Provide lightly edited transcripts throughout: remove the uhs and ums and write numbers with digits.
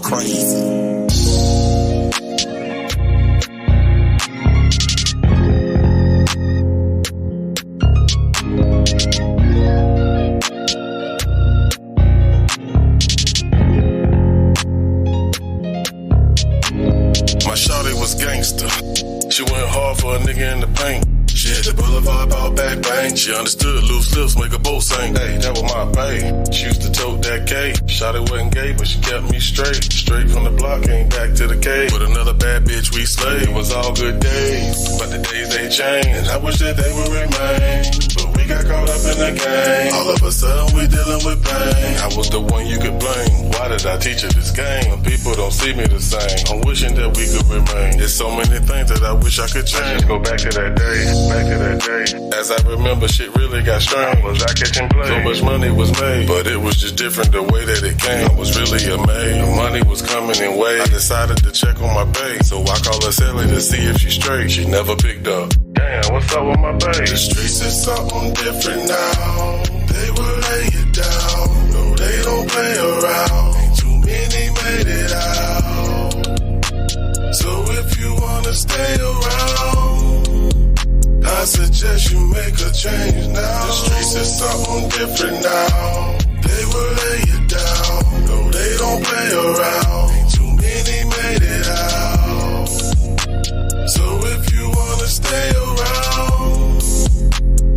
crazy. My shawty was gangster. She went hard for a nigga in the paint. She had the boulevard ball back bang. She understood loose lips make a boat sing. Hey, that was my pay. She used to tote that K. Shawty wasn't gay, but she kept me straight. Straight from the block, came back to the cave. With another bad bitch we slayed. It was all good days, but the days they changed. And I wish that they would remain, but we got caught up in the game. All of a sudden we dealing with pain. I was the one you could blame. Why did I teach her this game? When people don't see me the same. I'm wishing that we could remain. There's so many things that I wish I could change. Just go back to that day, back to that day. As I remember, shit really got strange. Was I catching play? So much money was made, but it was just different the way that it came. I was really amazed. The money was coming in waves. I decided to check on my pay, so I called her Sally to see if she's straight. She never picked up. Damn, what's up with my bae? The streets is something different now. They will lay you down. No, they don't play around. Ain't too many made it out. So if you wanna stay around, I suggest you make a change now. The streets is something different now. They will lay you down. No, they don't play around. Ain't too many made it out. So if you wanna stay around,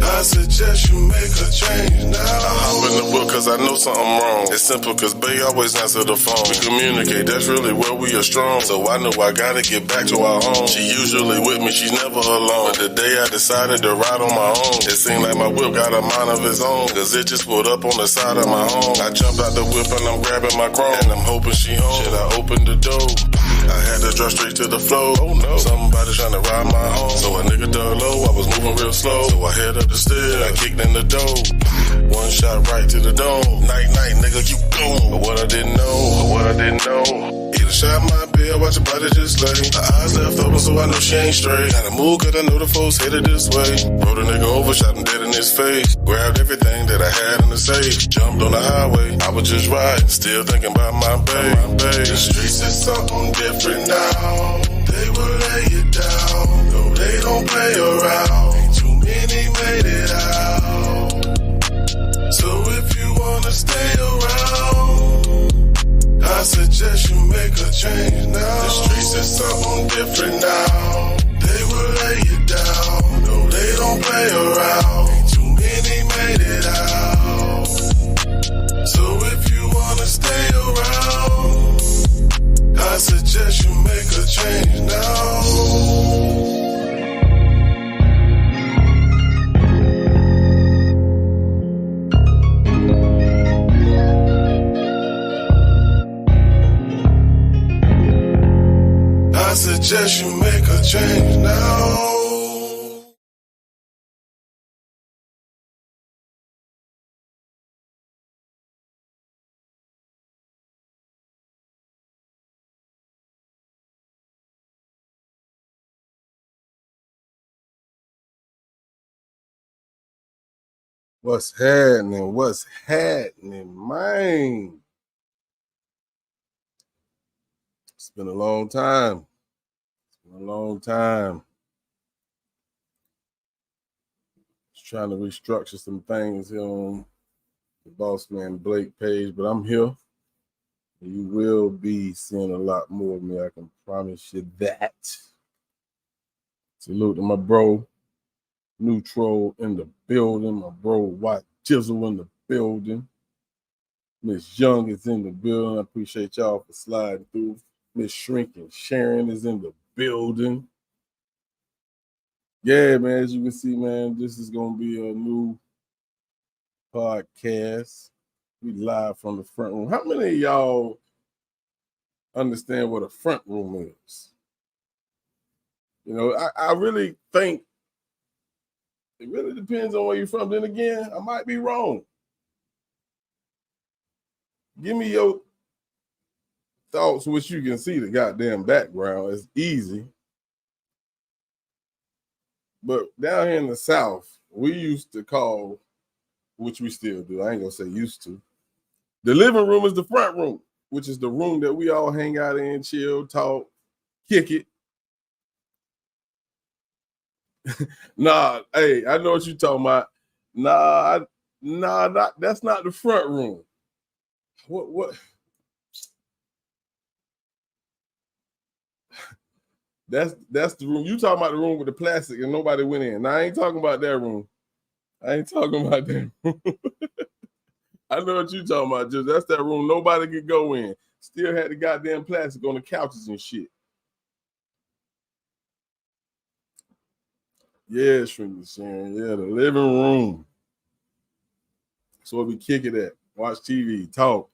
I suggest you make a change now. I hop in the book cause I know something wrong. It's simple cause Bae always answer the phone. We communicate, that's really where we are strong. So I know I gotta get back to our home. She usually with me, she's never alone. But the day I decided to ride on my own, it seemed like my whip got a mind of its own. Cause it just pulled up on the side of my home. I jumped out the whip and I'm grabbing my chrome. And I'm hoping she home. Should I open the door? I had to drive straight to the floor. Oh no, somebody trying to ride my home. So a nigga dug low, I was moving real slow. So I head up the stairs, I kicked in the door. One shot right to the dome. Night, night, nigga, you go. But what I didn't know, he done shot my bill, watch your body just lay. The eyes left open, so I know she ain't straight. Gotta move, cause I know the folks headed this way. Rolled a nigga over, shot him dead in his face. Grabbed everything that I had in the safe. Jumped on the highway, I was just riding, still thinking about my bae. The streets is something different now. They will lay you down. No, they don't play around. Ain't too many made it out. So if you wanna stay around, I suggest you make a change now. The streets is something different now. They will lay you down. No, they don't play around. Ain't too many made it out. So if you wanna stay around, I suggest you make a change now. I suggest you make a change now. What's happening? What's happening, man? It's been a long time. Just trying to restructure some things here on the BOSSMAN Blake page, but I'm here. You will be seeing a lot more of me. I can promise you that. Salute to my bro, Neutral in the building. My bro, White Jizzle in the building. Miss Young is in the building. I appreciate y'all for sliding through. Miss Shrinking Sharon is in the building. Yeah, man, as you can see, man, this is going to be a new podcast. We live from the front room. How many of y'all understand what a front room is? You know, I really think it really depends on where you're from. Then again, I might be wrong. Give me your thoughts, which you can see the goddamn background. It's easy. But down here in the South, we used to call, which we still do, I ain't gonna say used to, the living room is the front room. which is the room that we all hang out in, chill, talk, kick it. Nah, hey, I know what you're talking about. That's not the front room. What? That's the room. You talking about the room with the plastic and nobody went in. Now, I ain't talking about that room. I ain't talking about that room. I know what you talking about, just that's that room nobody could go in. Still had the goddamn plastic on the couches and shit. Yeah, Shrinky Sharon. Yeah, the living room. That's where we kick it at. Watch TV, talk.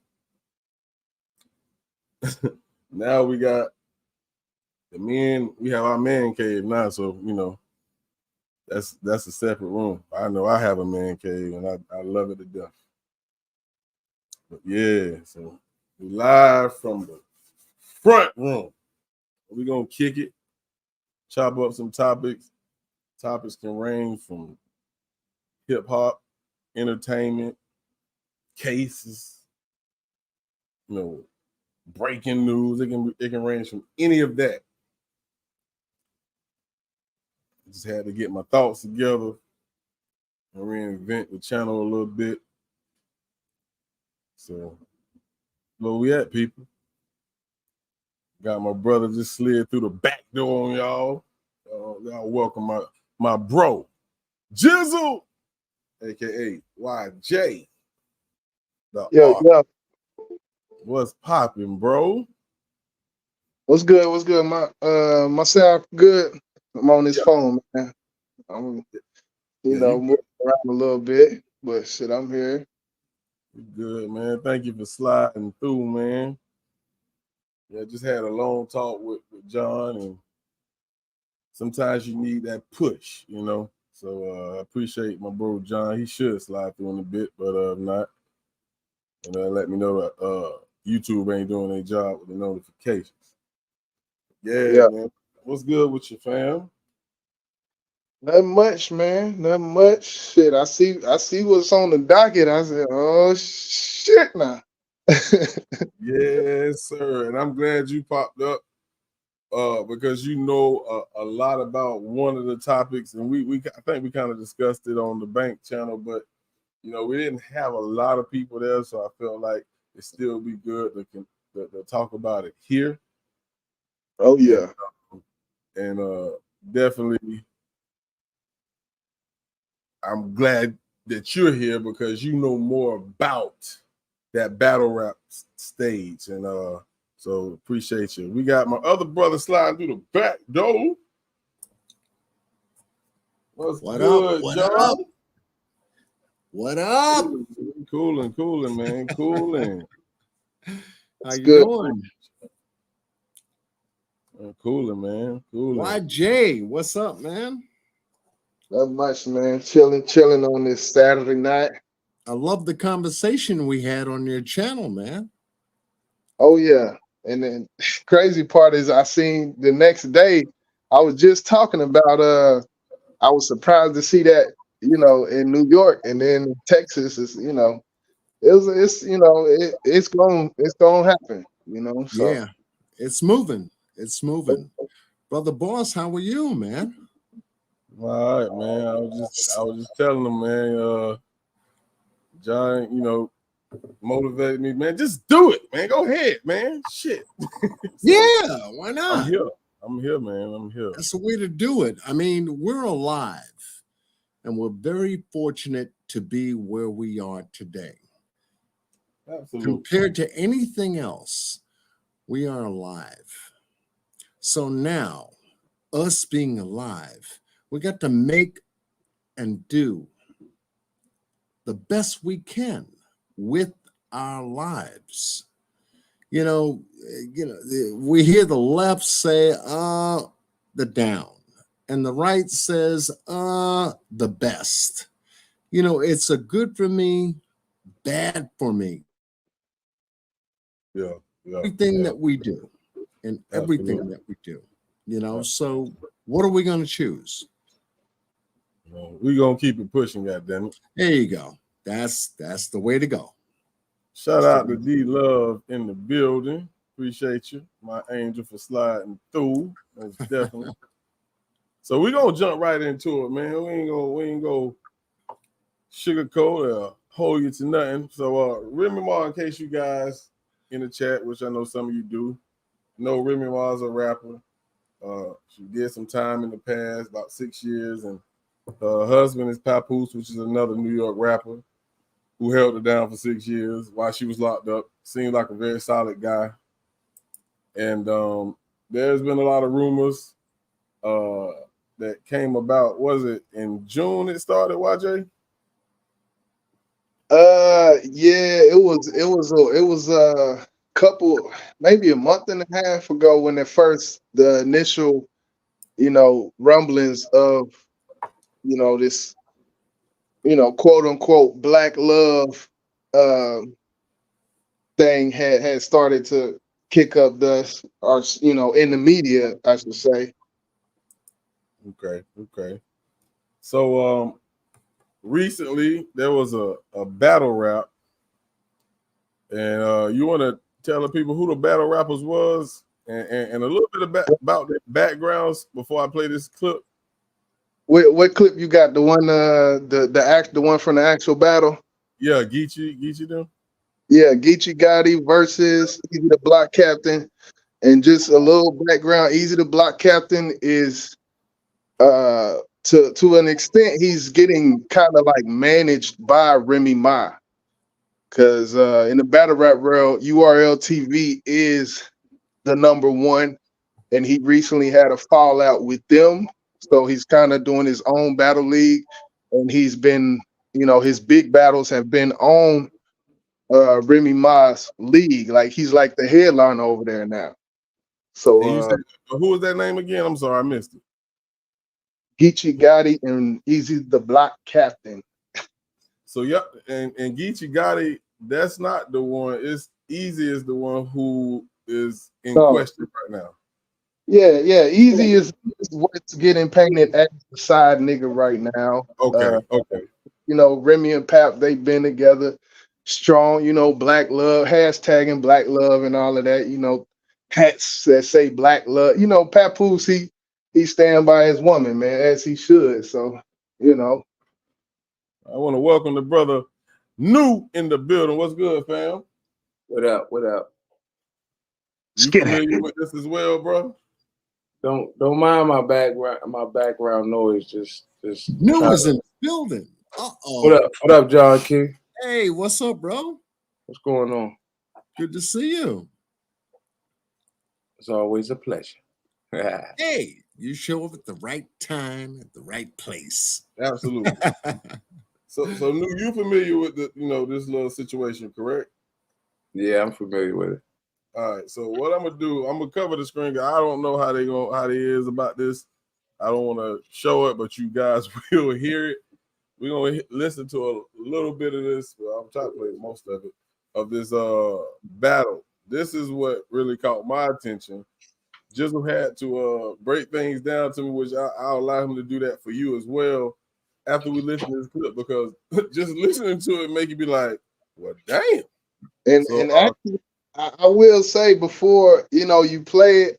Now we got the men. We have our man cave now, so you know that's a separate room. I know I have a man cave, and I love it to death. But yeah, so we live from the front room. We're gonna kick it, chop up some topics. Topics can range from hip hop, entertainment, cases, you know, breaking news. It can range from any of that. I just had to get my thoughts together and reinvent the channel a little bit. So, where we at, people? Got my brother just slid through the back door on y'all. Y'all welcome my bro, Jizzle, aka YJ. Yeah. What's popping, bro? What's good? What's good? My sound good. I'm on this phone, man. I'm moving around a little bit, but shit, I'm here. Good, man. Thank you for sliding through, man. Yeah, just had a long talk with John, and sometimes you need that push, you know. So I appreciate my bro John. He should slide through in a bit, but if not, let me know that YouTube ain't doing their job with the notifications. Yeah, man. What's good with you, fam? Nothing much, man. Nothing much. Shit, I see what's on the docket. I said, oh shit now. Yes, sir. And I'm glad you popped up because you know a lot about one of the topics, and I think we kind of discussed it on the bank channel, but you know, we didn't have a lot of people there, so I felt like it still be good to talk about it here. Oh yeah. And definitely I'm glad that you're here because you know more about that battle rap stage, and so appreciate you. We got my other brother sliding through the back door. What's good, John? What up? Cooling, man. Cooling. How you doing? Cooling, man. Cooling. YJ, what's up, man? Not much, man. Chilling on this Saturday night. I love the conversation we had on your channel, man. Oh yeah. And then crazy part is I seen the next day, I was just talking about I was surprised to see that, you know, in New York, and then Texas is, you know, it's gonna happen, you know. So yeah, it's moving. Brother Boss, how are you, man? All right, man. I was just telling him, man, John, you know, motivated me, man. Just do it, man. Go ahead, man. Shit. Yeah, why not? I'm here, man. I'm here. That's the way to do it. I mean, we're alive, and we're very fortunate to be where we are today. Absolutely. Compared to anything else, we are alive. So now, us being alive, we got to make and do the best we can with our lives. You know, we hear the left say, the down, and the right says, the best. You know, it's a good for me, bad for me. Yeah. Everything that we do, and everything that we do, you know. So what are we going to choose? We're going to keep it pushing, goddammit. There you go. That's the way to go. Shout out to D Love in the building. Appreciate you, my angel, for sliding through. Most definitely. So we're gonna jump right into it, man. We ain't gonna sugarcoat or hold you to nothing. So Remy Ma, in case you guys in the chat, which I know some of you do, know Remy Ma is a rapper. She did some time in the past, about 6 years, and her husband is Papoose, which is another New York rapper who held her down for 6 years while she was locked up. Seemed like a very solid guy. And there's been a lot of rumors that came about. Was it in June it started, YJ? Yeah, it was a couple, maybe a month and a half ago when the initial, rumblings of, this, quote unquote black love thing had started to kick up dust, or in the media, I should say. Okay. So recently there was a battle rap, and you want to tell the people who the battle rappers was and a little bit about their backgrounds before I play this clip. What clip you got? The one the one from the actual battle? Yeah, Geechee them. Yeah, Geechee Gotti versus Easy the Block Captain. And just a little background, Easy the Block Captain is to an extent he's getting kind of like managed by Remy Ma. Cause in the battle rap world, URL TV is the number one, and he recently had a fallout with them. So he's kind of doing his own battle league, and he's been, his big battles have been on Remy Ma's league. Like he's like the headliner over there now. So and you said, who was that name again? I'm sorry, I missed it. Geechee Gotti and Easy the Block Captain. So yeah, and Geechee Gotti, that's not the one. It's Easy is the one who is in question right now. Yeah. Easy is what's getting painted as the side nigga right now. Okay. Remy and Pap, they've been together strong, black love, hashtagging black love and all of that, hats that say black love. Papoose, he stand by his woman, man, as he should. So, I want to welcome the brother New in the building. What's good, fam? What up? You familiar with this as well, bro? Don't mind my background noise. Just New is in the building. What up, John Q? Hey, what's up, bro? What's going on? Good to see you. It's always a pleasure. Hey, you show up at the right time, at the right place. Absolutely. So New, you familiar with the this little situation, correct? Yeah, I'm familiar with it. All right. So what I'm gonna do, I'm gonna cover the screen. I don't know how they is about this. I don't want to show it, but you guys will hear it. We're gonna listen to a little bit of this. Well, I'm trying to play most of it of this battle. This is what really caught my attention. Jizzle had to break things down to me, which I'll allow him to do that for you as well after we listen to this clip, because just listening to it make you be like, well, damn. And actually, I will say before you play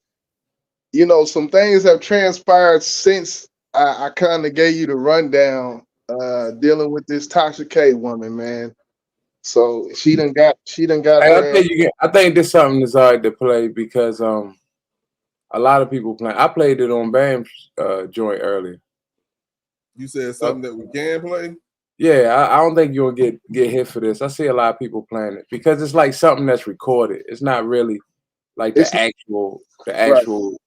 it, some things have transpired since I kind of gave you the rundown dealing with this Tasha K woman, man. So she done got I think this something is hard to play because a lot of people play. I played it on Bam's joint earlier. You said something that we can play? Yeah, I don't think you'll get hit for this. I see a lot of people playing it because it's like something that's recorded. It's not really like the actual. Right. You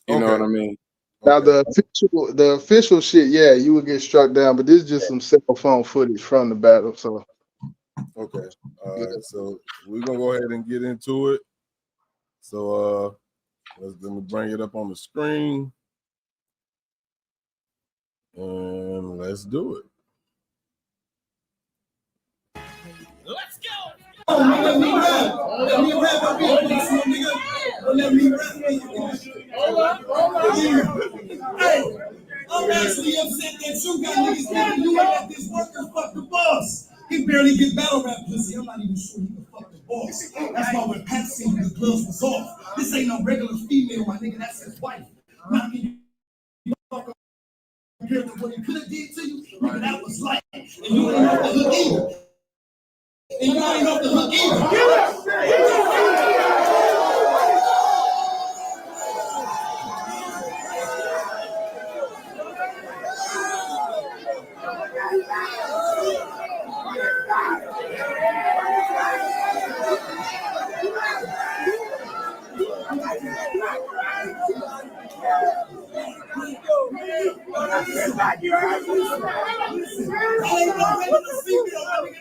know what I mean? Now the official shit, yeah, you would get struck down, but this is just some cell phone footage from the battle. So okay, all right. So we're gonna go ahead and get into it. So let me bring it up on the screen, and let's do it. Let's go. Let me rap. Let me rap. Hey, I'm actually upset that you got niggas thinking you ain't got this worker. Fuck the boss. He barely get battle rap pussy. I'm not even sure he can fuck boss. That's why when Pat seen the gloves was off. This ain't no regular female, my nigga, that's his wife. Knocking you fuck up compared to what he could have did to you, nigga, that was light. And you ain't off the hook either. And you ain't off the hook either.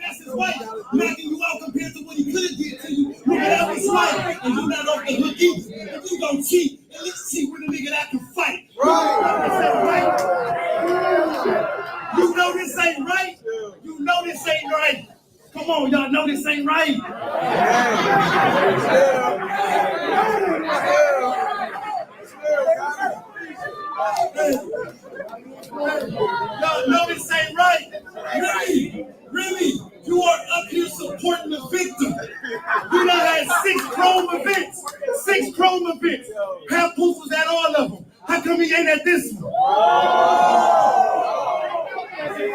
That's his wife. Knocking you out compared to what he could have did to you. Nigga, that was life. And you not off the hook either. If you gon' cheat, at least cheat with a nigga that can fight. Right. You know this ain't right. You know this ain't right. Come on, y'all know this ain't right. Y'all know this ain't right. Remy, you are up here supporting the victim. You done had 6 chrome events. 6 chrome events. Papoose was at all of them. How come he ain't at this one? You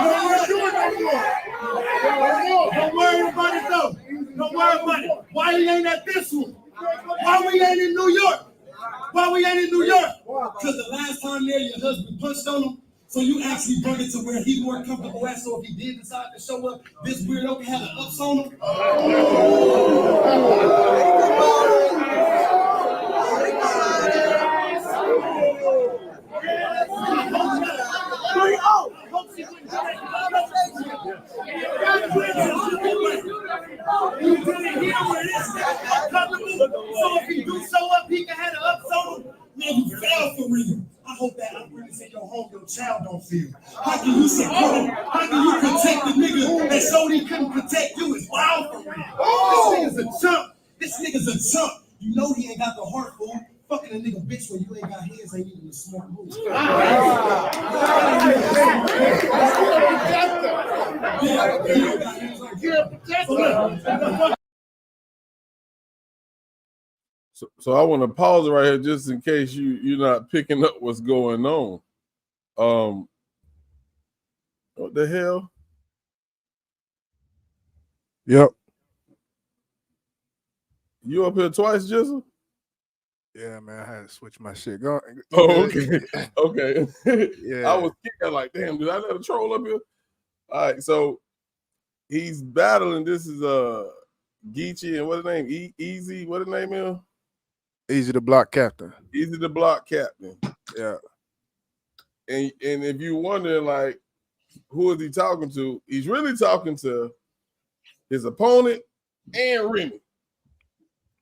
don't want to do it no more. Don't worry about it though. Don't worry about it. Why he ain't at this one? Why we ain't in New York? Why we ain't in New York? Because the last time there, your husband punched on him. So you actually brought it to where he more comfortable at. So if he did decide to show up, this weirdo can have an ups on him. So if he do show up, he can have an ups on him. Man, you fell for real. I hope that upbringing in your home, your child don't feel. How can you support him? How can you protect the nigga that showed he couldn't protect you? It's wild for real. This nigga's a chump. This nigga's a chump. You know he ain't got the heart for him. Fucking a nigga bitch when you ain't got hands ain't even a smart move. So I want to pause it right here just in case you're not picking up what's going on. What the hell? Yep. You up here twice, Jizzle? Yeah, man, I had to switch my shit. Go. Oh, okay. Okay. Yeah. I was kicking like, damn, did I let a troll up here? All right, so he's battling. This is Geechee and what's his name? Easy. What his name is? Easy to block captain. Easy to block captain. Yeah. And if you're wondering, like, who is he talking to? He's really talking to his opponent and Remy.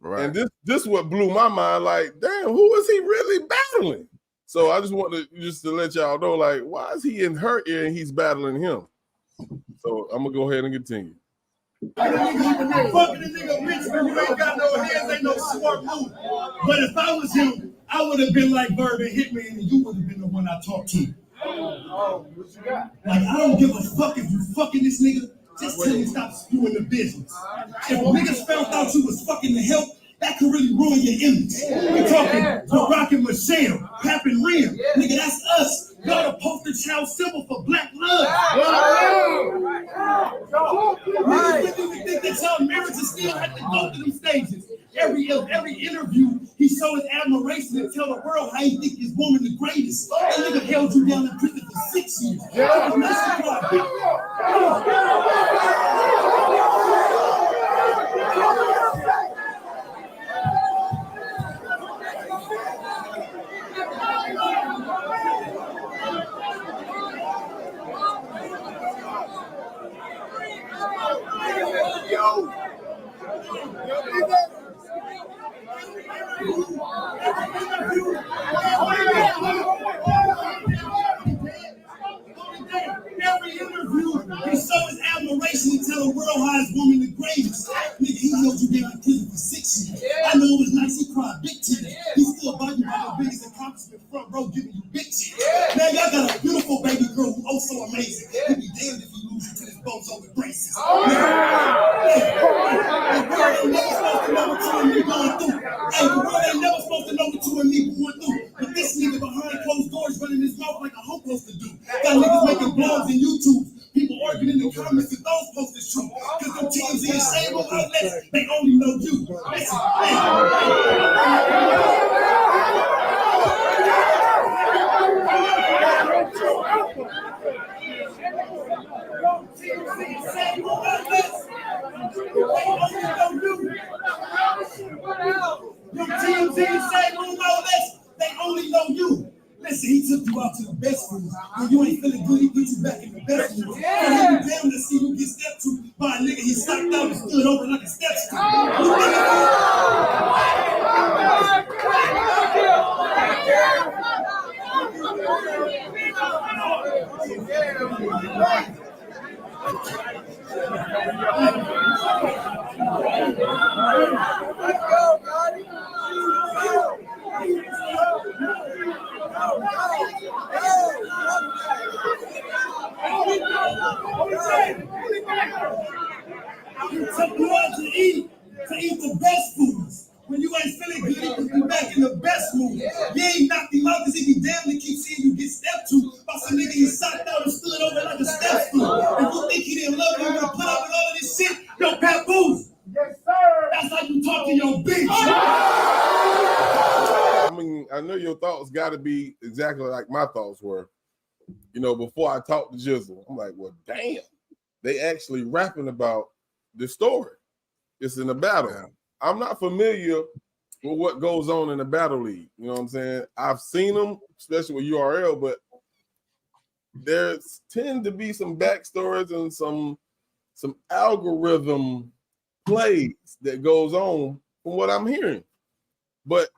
Right. And this is what blew my mind. Like, damn, who is he really battling? So I just wanted to let y'all know, like, why is he in her ear and he's battling him? So I'm gonna go ahead and continue. Fucking a nigga bitch when you ain't got no hands, ain't no smart move. But if I was him, I would have been like Bird and Hitman, and you would have been the one I talked to. Like, I don't give a fuck if you fucking this nigga. Just tell me stop screwing the business. If niggas found out you was fucking the help, that could really ruin your image. We're talking Barack and Michelle, Pap and Rim. Nigga, that's us. Y'all the poster child symbol for black love. Niggas really think that y'all marriages still have to go through them stages. Every interview, he show his admiration and tell the world how he think his woman the greatest. That nigga held you down in prison for 6 years. Every interview, he show his admiration and tell the world how his woman the greatest. Nigga, he held you down in prison for 6 years. I know it was nice, he cried big tears. He still about you about the biggest accomplishment front row giving you big tears. Now y'all got a beautiful baby girl who oh so amazing. He'd be damned if he loses to this bozo with braces. and me going through. Hey, the world ain't never supposed to know what you and me going through. But this nigga behind closed doors running his mouth like a hoe supposed to do. Got niggas making blogs and YouTube. People arguing in the comments if those posts is true. Cause them TMZ and same old outlets, they only know you. Listen, they only know you. Listen, he took you out to the best foods. When you ain't feeling good, he put you back in the best foods. And he be damn to see you get stepped to by a nigga he stopped out and stood over like a step He took you out to eat the best foods. When you ain't feeling good, he put you back in the best mood. You ain't knocked him out because he be damn to keep seeing you get stepped to by some nigga he socked out and stood over like a step stool. If you think he didn't love you, to put up with all of this shit, yo, papoose. Yes, sir. That's how you talk to your bitch. I mean, I know your thoughts got to be exactly like my thoughts were. You know, before I talked to Jizzle, I'm like, well, damn, they actually rapping about the story. It's in a battle. Yeah. I'm not familiar with what goes on in the battle league. You know what I'm saying? I've seen them, especially with URL, but there tend to be some backstories and some algorithm plays that goes on from what I'm hearing. But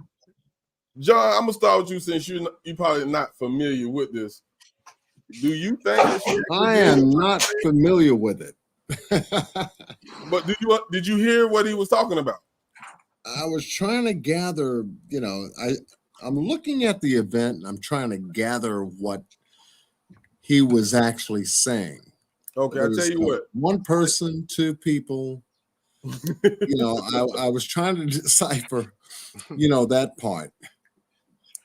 John, I'm gonna start with you since you probably not familiar with this. Do you think I am not familiar with it? But did you hear what he was talking about? I was trying to gather, you know, I'm looking at the event and I'm trying to gather what he was actually saying. Okay, I'll tell you what. One person, two people. You know, I was trying to decipher, you know, that part.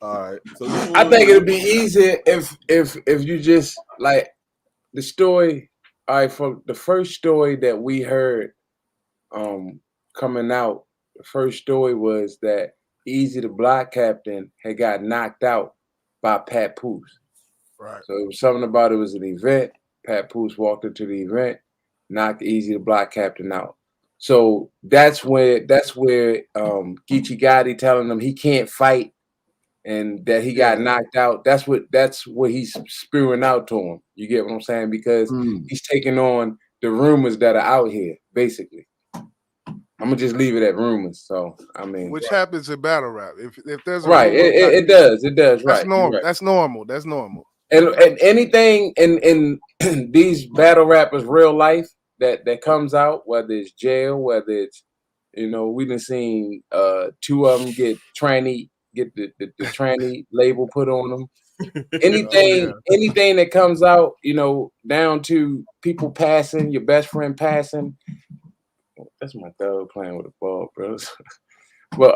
All right. So I think it'd be easier if you just like the story. All right, for the first story that we heard coming out, the first story was that Easy the Block Captain had got knocked out by Papoose. Right. So it was something about it was an event. Papoose walked into the event, knocked Easy the Block Captain out. So that's where Geechee Gotti telling him he can't fight and that he got knocked out. That's what he's spewing out to him. You get what I'm saying? Because he's taking on the rumors that are out here, basically. I'm gonna just leave it at rumors. So I mean, which happens in battle rap. If there's a right, it does. Right. That's normal. Right. That's normal. That's normal. And anything in these battle rappers' real life that comes out, whether it's jail, whether it's, you know, we done seen two of them get the tranny label put on them. Anything that comes out, you know, down to people passing, your best friend passing. That's my dog playing with the ball, bro. But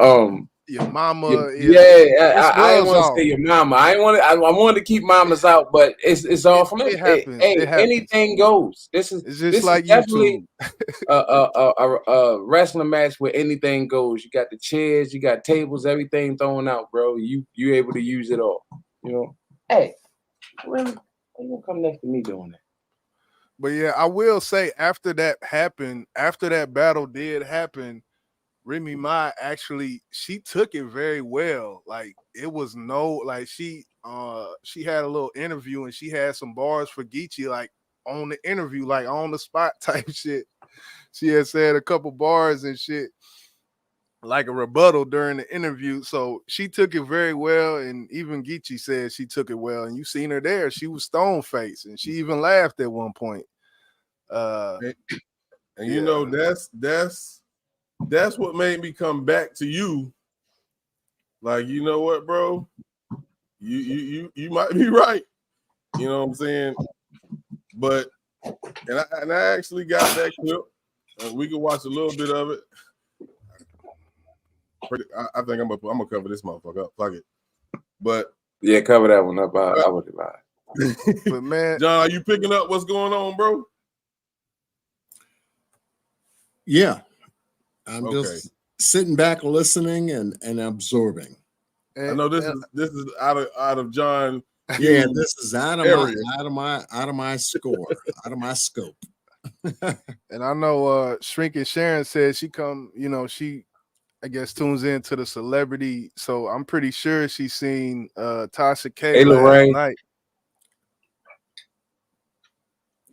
your mama. I didn't want to say your mama. I wanted to keep mamas out, but it's all from it. Happens. It happens. Anything goes. It's just like YouTube. A wrestling match where anything goes. You got the chairs, you got tables, everything thrown out, bro. You able to use it all. You know. Hey, really? You gonna come next to me doing that? But yeah, I will say after that happened, after that battle did happen, Remy Ma actually, she took it very well. Like it was she had a little interview and she had some bars for Geechee, like on the interview, like on the spot type shit. She had said a couple bars and shit, like a rebuttal during the interview. So she took it very well. And even Geechee said she took it well. And you seen her there. She was stone faced and she even laughed at one point. You know, that's what made me come back to you. Like, you know what, bro? You might be right. You know what I'm saying? But I actually got that clip. We can watch a little bit of it. I think I'm gonna cover this motherfucker up. Fuck it. But yeah, cover that one up. I would advise. But man, John, are you picking up what's going on, bro? Yeah, I'm just sitting back, listening, and absorbing. I know this is out of John. Yeah, this is out of my score, out of my scope. And I know Shrinking Sharon said she come, she I guess tunes into the celebrity. So I'm pretty sure she's seen Tasha K last night.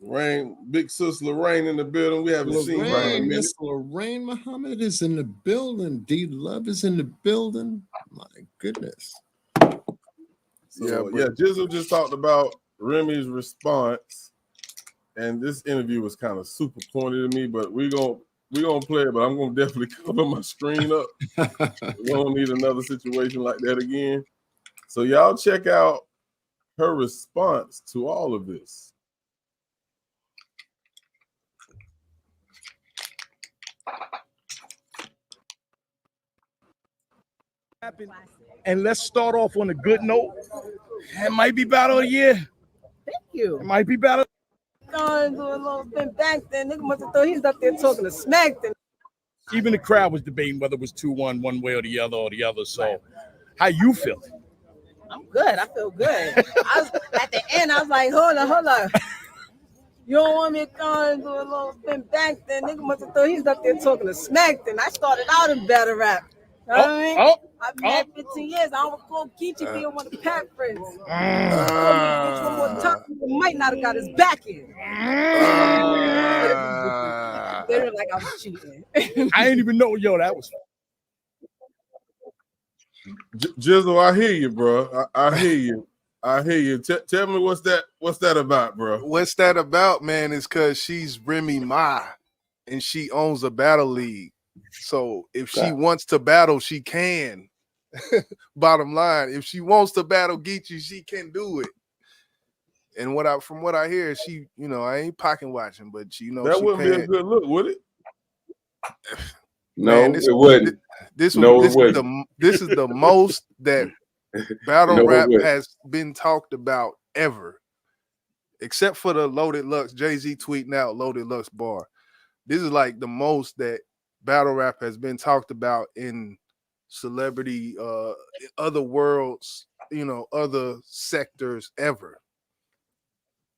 Lorraine, big sis Lorraine in the building. We haven't seen her in a minute. Miss Lorraine Muhammad is in the building. D Love is in the building. My goodness. So, Jizzle just talked about Remy's response, and this interview was kind of super corny to me. But we're gonna play it. But I'm gonna definitely cover my screen up. We don't need another situation like that again. So y'all check out her response to all of this. And let's start off on a good note. It might be battle of the year. Thank you. It might be battle. Going to a little bit back then. Nigga must have thought he's up there talking to smack. Then. Even the crowd was debating whether it was 2-1 one way or the other. So, how you feel? I'm good. I feel good. At the end, I was like, hold on. You don't want me to go and do a little bit back then. Nigga must have thought he's up there talking to smack. Then I started out in battle rap. You know what I mean? I've been at 15 years. I don't recall Geechee being one of the Pat friends. One more time, he might not have got his back in. They were like, I was cheating. I didn't even know, that was. Jizzle, I hear you, bro. I hear you. Tell me what's that about, bro? What's that about, man? Is because she's Remy Ma, and she owns a battle league. So if she wants to battle, she can. Bottom line, if she wants to battle Geechee, she can do it. And from what I hear, she, I ain't pocket watching, but she, that she wouldn't be a good look, would it? No, man, it wouldn't. This is the most that battle rap has been talked about ever, except for the Loaded Lux. Jay-Z tweeting out Loaded Lux bar. This is like the most that battle rap has been talked about in celebrity, other worlds, other sectors ever.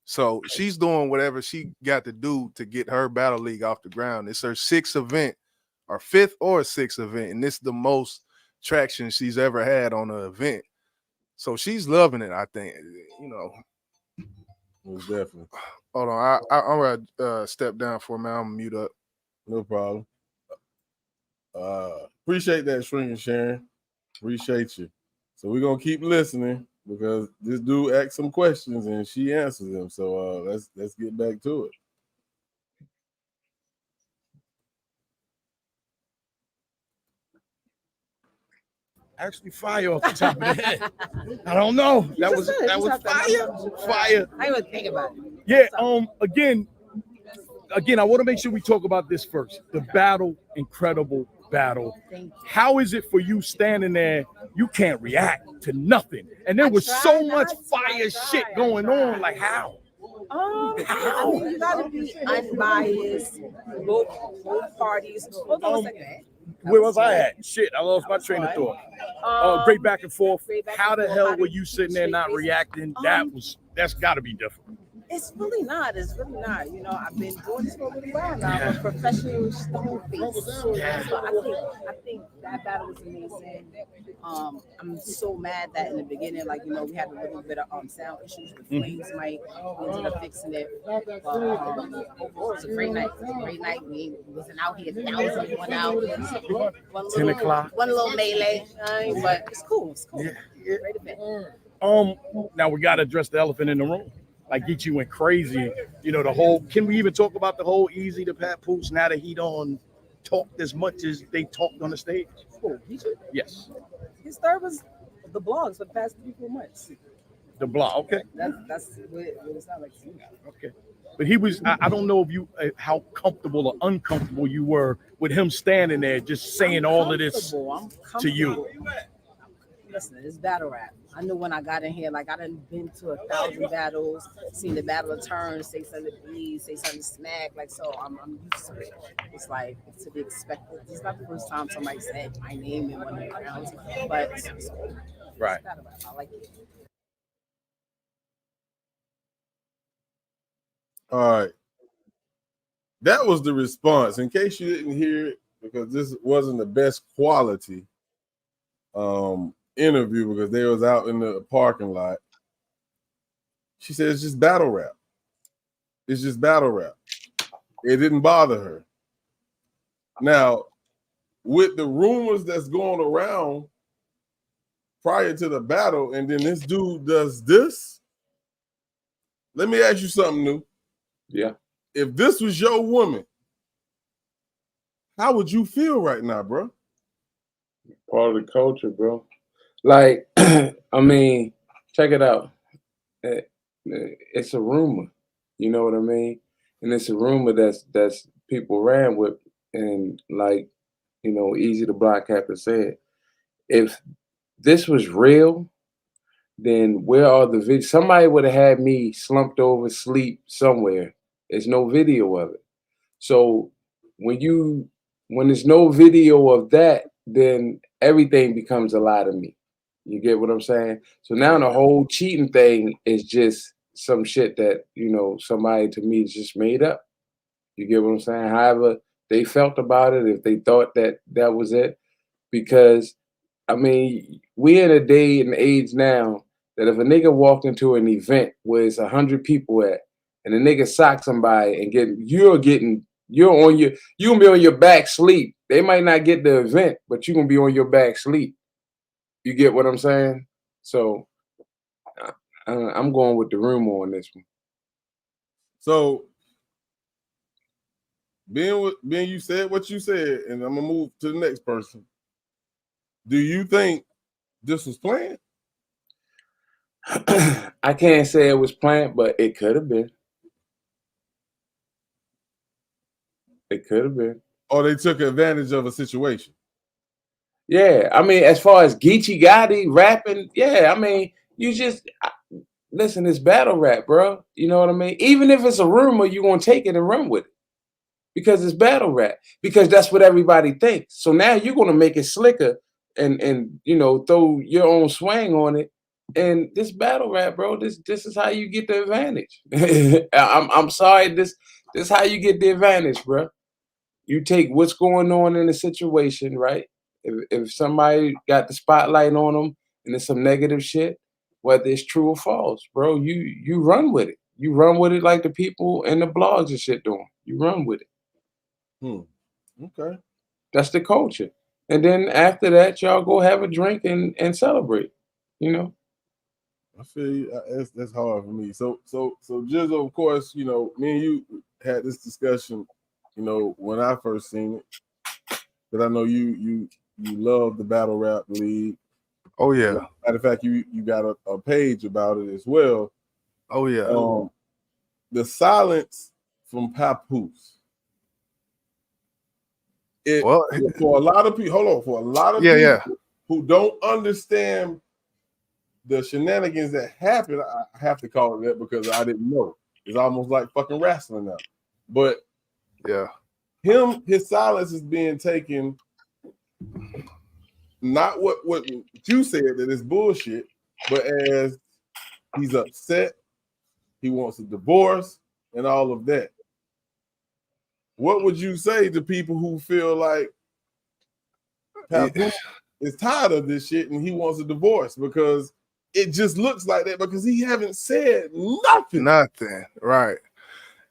So she's doing whatever she got to do to get her battle league off the ground. It's her fifth or sixth event, and this is the most traction she's ever had on an event. So she's loving it, I think. Most definitely. Hold on, I'm gonna step down for a minute. I'm gonna mute up. No problem. Appreciate that, Shrinking Sharon. Appreciate you. So we're gonna keep listening because this dude asked some questions and she answers them. So let's get back to it. Actually, fire off the top of the head. I don't know. That was fire. Fire. I didn't even think about it. Yeah. Again, I want to make sure we talk about this first. The battle, incredible battle. How is it for you standing there? You can't react to nothing, and there was so much fire shit going on. Like how? I mean, you gotta be unbiased. Both parties. Hold on a second. Where was I at? Shit, I lost my train of thought. Great back and forth. How the hell were you sitting there not reacting? That's got to be different. It's really not. I've been doing this for a little while now. I'm a professional stone face. So I think that battle was amazing. I'm so mad that in the beginning, we had a little bit of sound issues with Flames mic. We ended up fixing it. Overall, it was a great night. We wasn't out here 1,000 went out. 10 o'clock. One little melee, but it's cool. Yeah. Great event. Now we got to address the elephant in the room. Like Geechee went crazy. The whole. Can we even talk about the whole Easy to Pat Poots now that he don't talk as much as they talked on the stage? Oh, Geechee? Yes. His third was the blogs for the past 3-4 months. The blog, okay. That's what it sounds like. Okay. But he was, I don't know if you, how comfortable or uncomfortable you were with him standing there just saying all of this to you. Listen, it's battle rap. I knew when I got in here, like I done been to 1,000 battles, seen the battle of turns, say something to bleed, say something to smack, like so I'm used to it. It's like to be expected. It's not the first time somebody said my name in one of the rounds, but it's cool. Right. It's battle rap. I like it. All right. That was the response. In case you didn't hear it, because this wasn't the best quality interview because they was out in the parking lot. She said it's just battle rap. It's just battle rap. It didn't bother her. Now, with the rumors that's going around prior to the battle, and then this dude does this, let me ask you something new. Yeah. If this was your woman, how would you feel right now, bro? Part of the culture, bro. Like, I mean, check it out. It's a rumor, you know what I mean? And it's a rumor that's people ran with, and like, you know, Easy the Block Captain said, if this was real, then where are the videos? Somebody would have had me slumped over, sleep somewhere. There's no video of it. So when there's no video of that, then everything becomes a lie to me. You get what I'm saying? So now the whole cheating thing is just some shit that, you know, somebody to me just made up. You get what I'm saying? However they felt about it, if they thought that that was it, because I mean, we're in a day and age now that if a nigga walked into an event where it's 100 people at, and a nigga sock somebody and you're gonna be on your back sleep. They might not get the event, but you're gonna be on your back sleep. You get what I'm saying? So I'm going with the rumor on this one. So being you said what you said, and I'm gonna move to the next person. Do you think this was planned? I can't say it was planned, but it could have been. It could have been. Or they took advantage of a situation? Yeah, I mean, as far as Geechee Gotti rapping, yeah, I mean, listen, it's battle rap, bro. You know what I mean? Even if it's a rumor, you're gonna take it and run with it. Because it's battle rap. Because that's what everybody thinks. So now you're gonna make it slicker and you know, throw your own swang on it. And this battle rap, bro, this is how you get the advantage. I'm sorry, this is how you get the advantage, bro. You take what's going on in the situation, right? If somebody got the spotlight on them and there's some negative shit, whether it's true or false, bro, you run with it. You run with it like the people in the blogs and shit doing. You run with it. Okay. That's the culture. And then after that, y'all go have a drink and celebrate. You know. I feel you. That's hard for me. So Jizzle, of course, you know, me and you had this discussion, you know, when I first seen it. But I know you love the battle rap league. Oh yeah. Matter of fact, you got a page about it as well. Oh yeah. The silence from Papoose. For a lot of people, for a lot of people who don't understand the shenanigans that happen, I have to call it that because I didn't know. It's almost like fucking wrestling now. But yeah, his silence is being taken, not what you said that is bullshit, but as he's upset, he wants a divorce, and all of that. What would you say to people who feel like Papoose is tired of this shit and he wants a divorce because it just looks like that because he haven't said nothing. Nothing, right?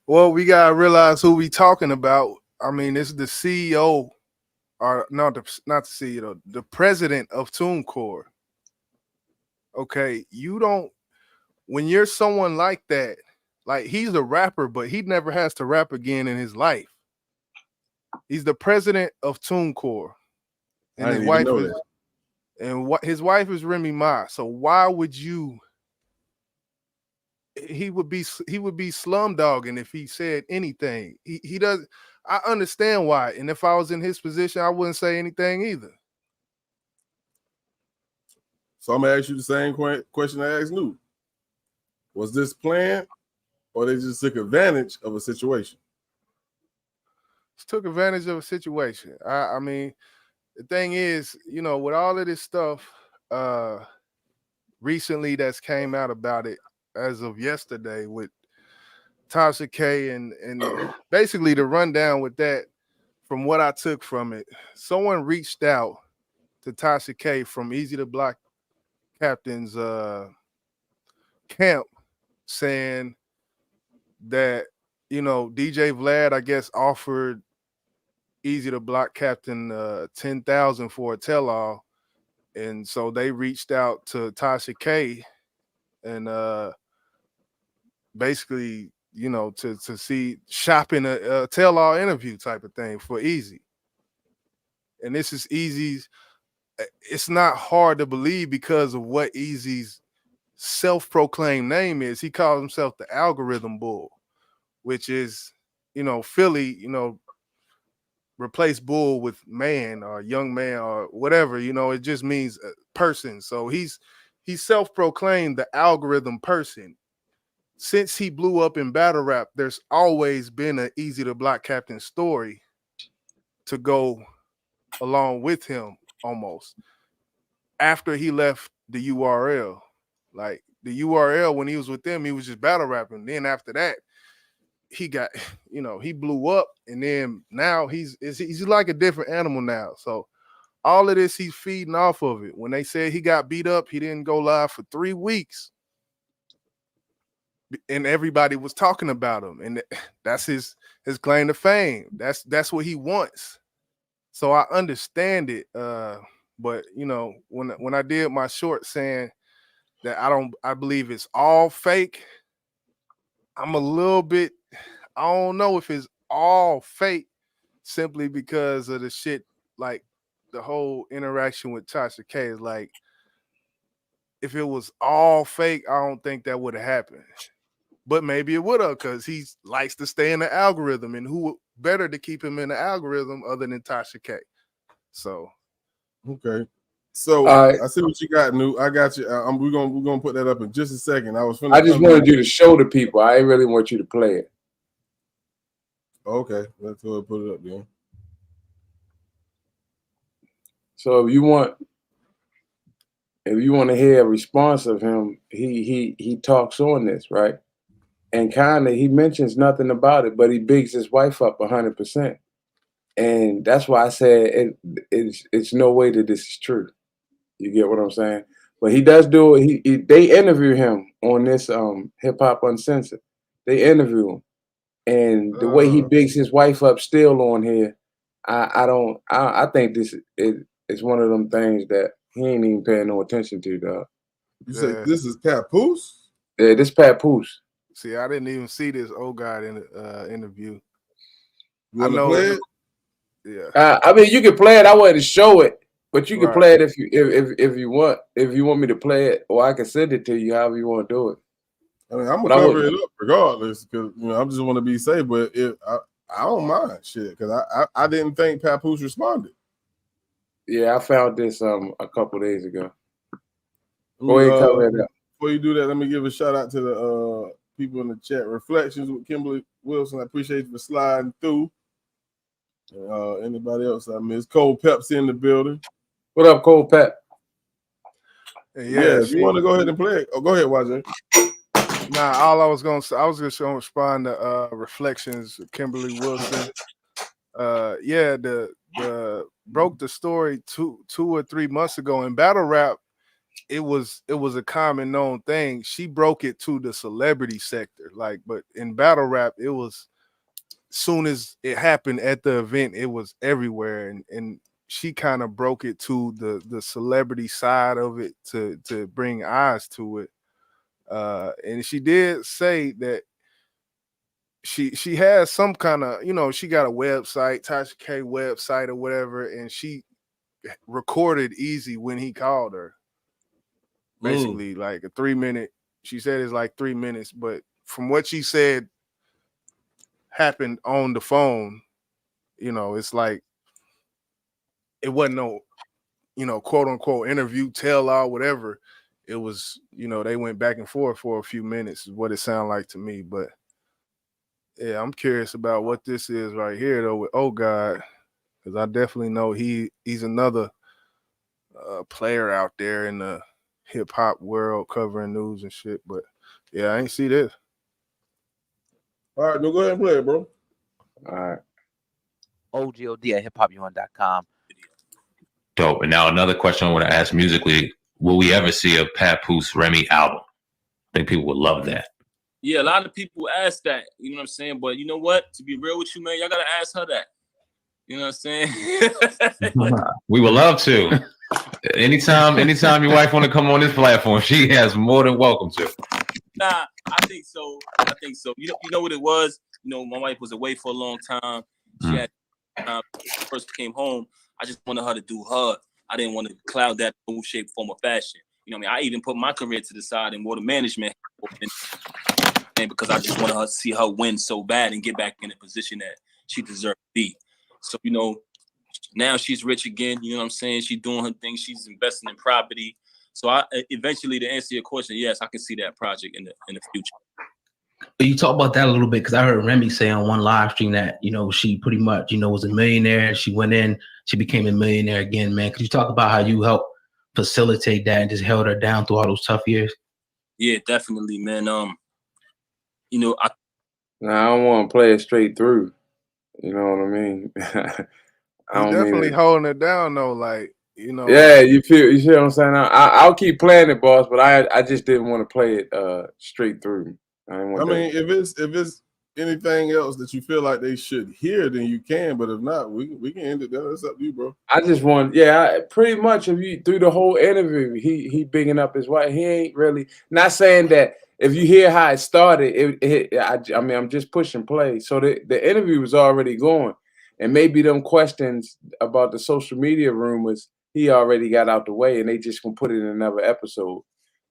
Well, we gotta realize who we talking about. I mean, it's the CEO, or not the CEO, the president of TuneCore. Okay, you don't. When you're someone like that, like he's a rapper, but he never has to rap again in his life. He's the president of TuneCore, and his wife is, and his wife is Remy Ma. So why would you he would be slum dogging if he said anything. He does. I understand why, and if I was in his position, I wouldn't say anything either. So I'm gonna ask you the same question I asked New. Was this planned, or they just took advantage of a situation? Just took advantage of a situation. I mean, the thing is, with all of this stuff recently that's came out about it as of yesterday with Tasha K and basically the rundown with that, from what I took from it, someone reached out to Tasha K from Easy to Block Captain's camp saying that, DJ Vlad, I guess, offered Easy to Block Captain $10,000 for a tell-all. And so they reached out to Tasha K and basically, to see shopping a tell-all interview type of thing for Easy. And this is Easy's. It's not hard to believe because of what Easy's self-proclaimed name is. He calls himself the Algorithm Bull, which is, Philly, replace bull with man or young man or whatever, it just means a person. So he's self-proclaimed the algorithm person. Since he blew up in battle rap, there's always been an Easy to Block Captain story to go along with him almost. After he left the URL, like the URL, when he was with them, he was just battle rapping. Then after that, he got, he blew up, and then now he's like a different animal now. So all of this, he's feeding off of it. When they said he got beat up, he didn't go live for 3 weeks, and everybody was talking about him, and that's his claim to fame. That's what he wants. So I understand it. But when I did my short saying that I believe it's all fake, I'm a little bit, I don't know if it's all fake simply because of the shit, like the whole interaction with Tasha K is like, if it was all fake, I don't think that would have happened. But maybe it would have, because he likes to stay in the algorithm, and who better to keep him in the algorithm other than Tasha K? So okay. So I see what you got, New. I got you. We're gonna put that up in just a second. I just wanted you to show the people. I ain't really want you to play it. Okay, let's go and put it up then. So if you want to hear a response of him, he talks on this, right? And kind of he mentions nothing about it, but he bigs his wife up 100%. And that's why I said it's no way that this is true. You get what I'm saying? But he does do it. They interview him on this Hip Hop Uncensored. They interview him, and the way he bigs his wife up still on here, I think this is one of them things that he ain't even paying no attention to, dog. You say this is Papoose? Yeah, this Papoose. See, I didn't even see this old guy in the interview. You want to play it? Yeah. I mean, you can play it. I wanted to show it, but you can play it if you want. If you want me to play it, or I can send it to you, however you want to do it. I mean, I'm gonna cover it up regardless, because I just want to be safe. But I don't mind shit, because I didn't think Papoose responded. Yeah, I found this a couple days ago. Go ahead, cover it up. Before you do that, let me give a shout out to the people in the chat. Reflections with Kimberly Wilson. I appreciate you for sliding through. Anybody else I missed? Cole Pep's in the building. What up, Cole Pep? Yeah, if you want to go ahead and play it, go ahead, YJ. Nah, all I was just gonna respond to Reflections with Kimberly Wilson. The broke the story 2 or 3 months ago in battle rap. It was a common known thing. She broke it to the celebrity sector, but in battle rap, it was, soon as it happened at the event, it was everywhere, and she kind of broke it to the celebrity side of it to bring eyes to it. And she did say that she has some kind of, she got a website, Tasha K website or whatever, and she recorded Easy when he called her. Basically, like a 3-minute She said it's like 3 minutes, but from what she said happened on the phone, it's like it wasn't no, quote unquote interview, tell all, whatever. It was, they went back and forth for a few minutes, is what it sounded like to me. But yeah, I'm curious about what this is right here though with Oh God, because I definitely know he's another player out there in the hip hop world covering news and shit. But yeah, I ain't see this. All right, no, go ahead and play it, bro. All right. OGOD at hiphopun.com. Dope. And now another question I want to ask musically: will we ever see a Papoose Remy album? I think people would love that. Yeah, a lot of people ask that. You know what I'm saying? But you know what? To be real with you, man, y'all gotta ask her that. You know what I'm saying? We would love to. Anytime your wife want to come on this platform, she has more than welcome to. Nah, I think so. You know what it was? My wife was away for a long time. She had first came home. I just wanted her to do her. I didn't want to cloud that no shape, form, or fashion. You know what I mean? I even put my career to the side and water management, and because I just wanted her to see her win so bad and get back in the position that she deserved to be. So, now she's rich again. You know what I'm saying? She's doing her thing. She's investing in property. So I eventually, to answer your question, yes, I can see that project in the future. You talk about that a little bit because I heard Remy say on one live stream that she pretty much was a millionaire. She went in, she became a millionaire again. Man, could you talk about how you helped facilitate that and just held her down through all those tough years? Yeah, definitely, man. I don't want to play it straight through. You know what I mean? I'm definitely holding it down though, like. Yeah, you see what I'm saying? I'll keep playing it, boss, but I just didn't want to play it straight through. If it's anything else that you feel like they should hear, then you can. But if not, we can end it there. That's up to you, bro. I just want, pretty much. If you through the whole interview, he bigging up his wife. He ain't really not saying that. If you hear how it started, I'm just pushing play. So the interview was already going, and maybe them questions about the social media rumors, he already got out the way, and they just gonna put it in another episode.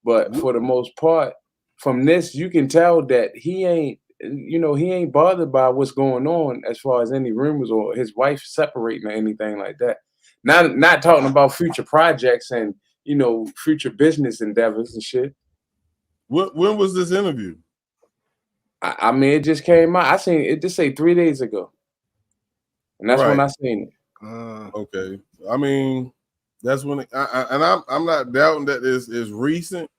But for the most part, from this, you can tell that he ain't bothered by what's going on as far as any rumors or his wife separating or anything like that. Not talking about future projects and future business endeavors and shit. When was this interview? I mean, it just came out. I seen it just say 3 days ago, and that's when I seen it. Okay, I mean, that's when I'm not doubting that is recent,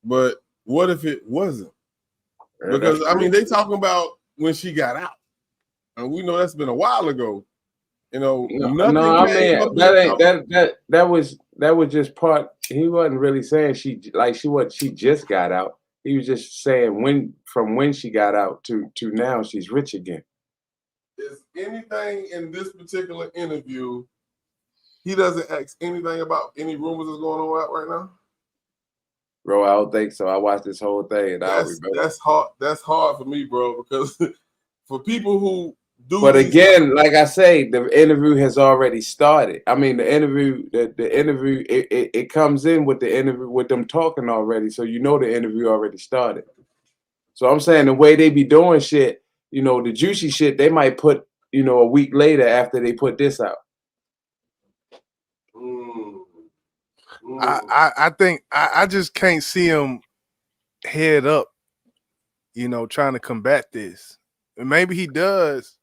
but what if it wasn't? Because they talking about when she got out, and we know that's been a while ago. That was just part. He wasn't really saying she just got out. He was just saying from when she got out to now she's rich again. Is anything in this particular interview? He doesn't ask anything about any rumors that's going on out right now. Bro, I don't think so. I watched this whole thing, and that's hard. That's hard for me, bro, because for people who do. But again, like I say, the interview has already started. I mean, the interview, it comes in with the interview with them talking already, so the interview already started. So I'm saying the way they be doing shit, the juicy shit, they might put, a week later after they put this out. I think I just can't see him head up, trying to combat this. And maybe he does.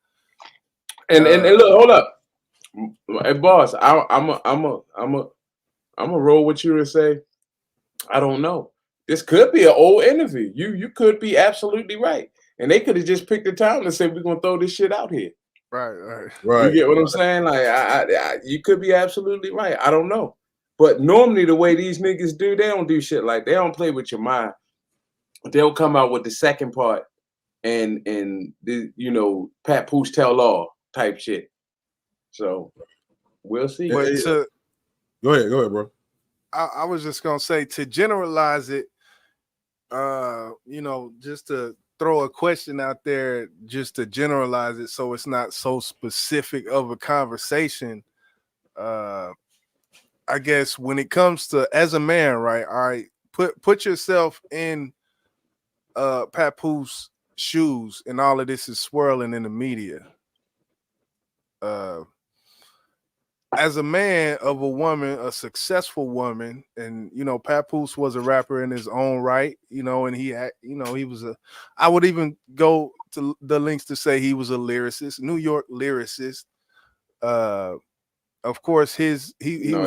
And look, hold up, hey boss, I'm a roll with you and say, I don't know. This could be an old interview. You could be absolutely right, and they could have just picked the time and said we're gonna throw this shit out here. Right. You get what I'm saying? Like, you could be absolutely right. I don't know. But normally the way these niggas do, they don't do shit like they don't play with your mind. They'll come out with the second part and the Papoose tell all type shit. So we'll see. But go ahead, bro. I was just gonna say, to generalize it, just to throw a question out there, just to generalize it so it's not so specific of a conversation. I guess when it comes to, as a man, right? All right, put yourself in Papoose shoes, and all of this is swirling in the media. As a man of a woman, a successful woman, and Papoose was a rapper in his own right, and he was I would even go to the links to say he was a lyricist, New York lyricist. Of course, he was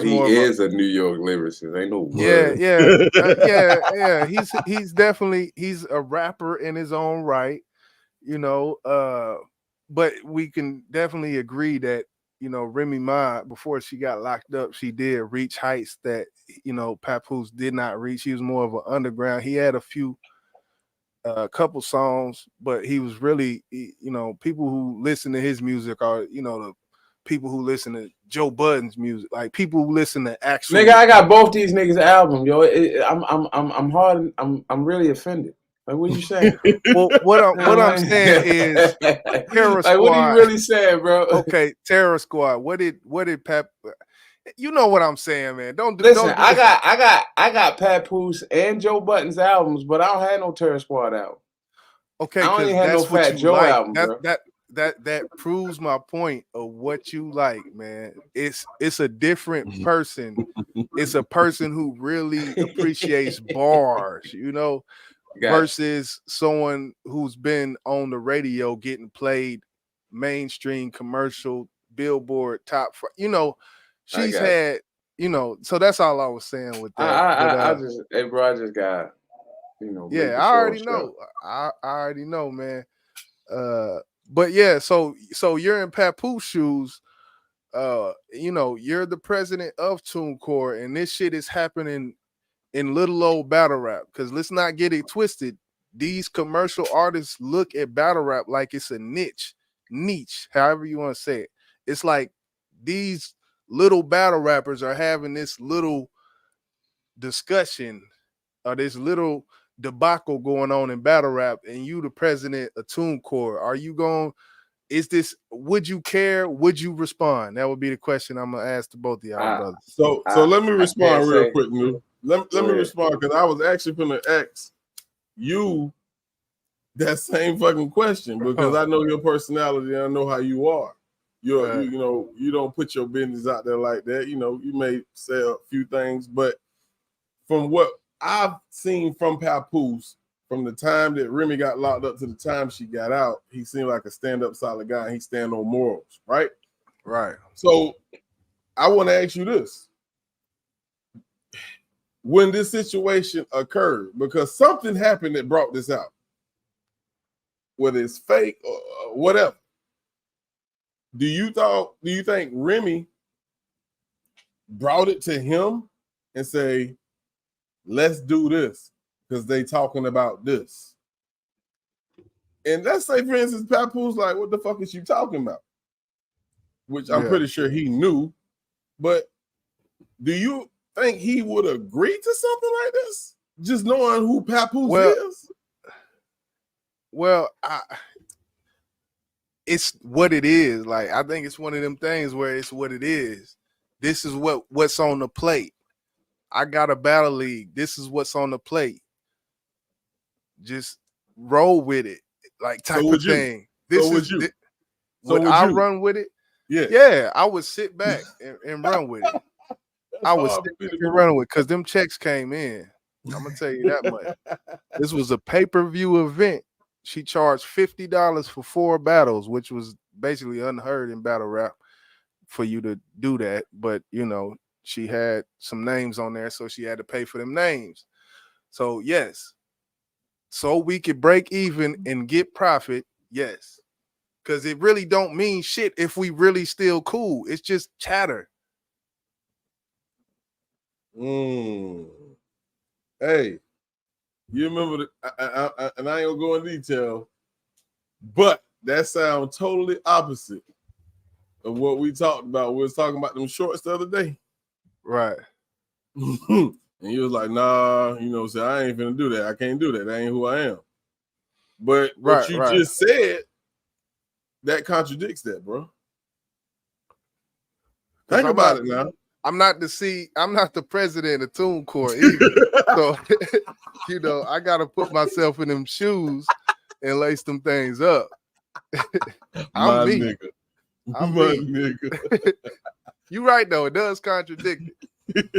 more is a New York lyricist. Ain't no word. Yeah. He's definitely a rapper in his own right, but we can definitely agree that Remy Ma, before she got locked up, she did reach heights that Papoose did not reach. He was more of an underground. He had a few couple songs, but he was really people who listen to his music are the people who listen to Joe Budden's music, like people who listen to actual. Nigga, I got both these niggas' album, yo. I'm really offended. Like, what you saying? Well, what I'm saying is, Terror Squad. Like, what are you really saying, bro? Okay, Terror Squad. What did Pap? You know what I'm saying, man. Listen. I got Papoose and Joe Budden's albums, but I don't have no Terror Squad album. Okay, I don't even have that's no what Fat you Joe like. album, bro. That proves my point of what you like, man. It's a different person. It's a person who really appreciates bars, versus someone who's been on the radio getting played mainstream commercial, Billboard top. She's had, so that's all I was saying with that. I just got, yeah, I already know. I already know, man. But yeah, so you're in Papoose shoes. You're the president of TuneCore, and this shit is happening in little old battle rap. Because let's not get it twisted. These commercial artists look at battle rap like it's a niche, however you want to say it. It's like these little battle rappers are having this little discussion or this little debacle going on in battle rap, and you the president of TuneCore. Are you going? Would you care? Would you respond? That would be the question I'm gonna ask to both of y'all brothers. So let me respond real quick, New. Let me respond, because I was actually gonna ask you that same fucking question, because I know your personality and I know how you are. You don't put your business out there like that. You may say a few things, but from what I've seen from Papoose, from the time that Remy got locked up to the time she got out, he seemed like a stand-up solid guy, and he stand on morals, right? Right. So I want to ask you this. When this situation occurred, because something happened that brought this out, whether it's fake or whatever, do you think Remy brought it to him and say, let's do this because they talking about this? And let's say, for instance, Papoose like, what the fuck is you talking about? Which I'm pretty sure he knew. But do you think he would agree to something like this? Just knowing who Papoose is? Well, it's what it is. Like, I think it's one of them things where it's what it is. This is what's on the plate. I got a battle league. This is what's on the plate. Just roll with it, like type of thing. Would I run with it? Yeah. I would sit back and run with it. I would sit back and run with it because them checks came in. I'm gonna tell you that much. This was a pay-per-view event. She charged $50 for 4 battles, which was basically unheard in battle rap for you to do that. But she had some names on there, so she had to pay for them names. So yes, so we could break even and get profit. Yes, because it really don't mean shit if we really still cool. It's just chatter. Hey, you remember and I ain't gonna go in detail, but that sounds totally opposite of what we talked about. We was talking about them shorts the other day. Right. And he was like, nah, so I ain't finna do that. I can't do that. That ain't who I am. But what you just said, that contradicts that, bro. Think about it now. I'm not the president of TuneCore either. So, you know, I gotta put myself in them shoes and lace them things up. I'm me. Nigga. I'm my me. nigga. You're right though. It does contradict it.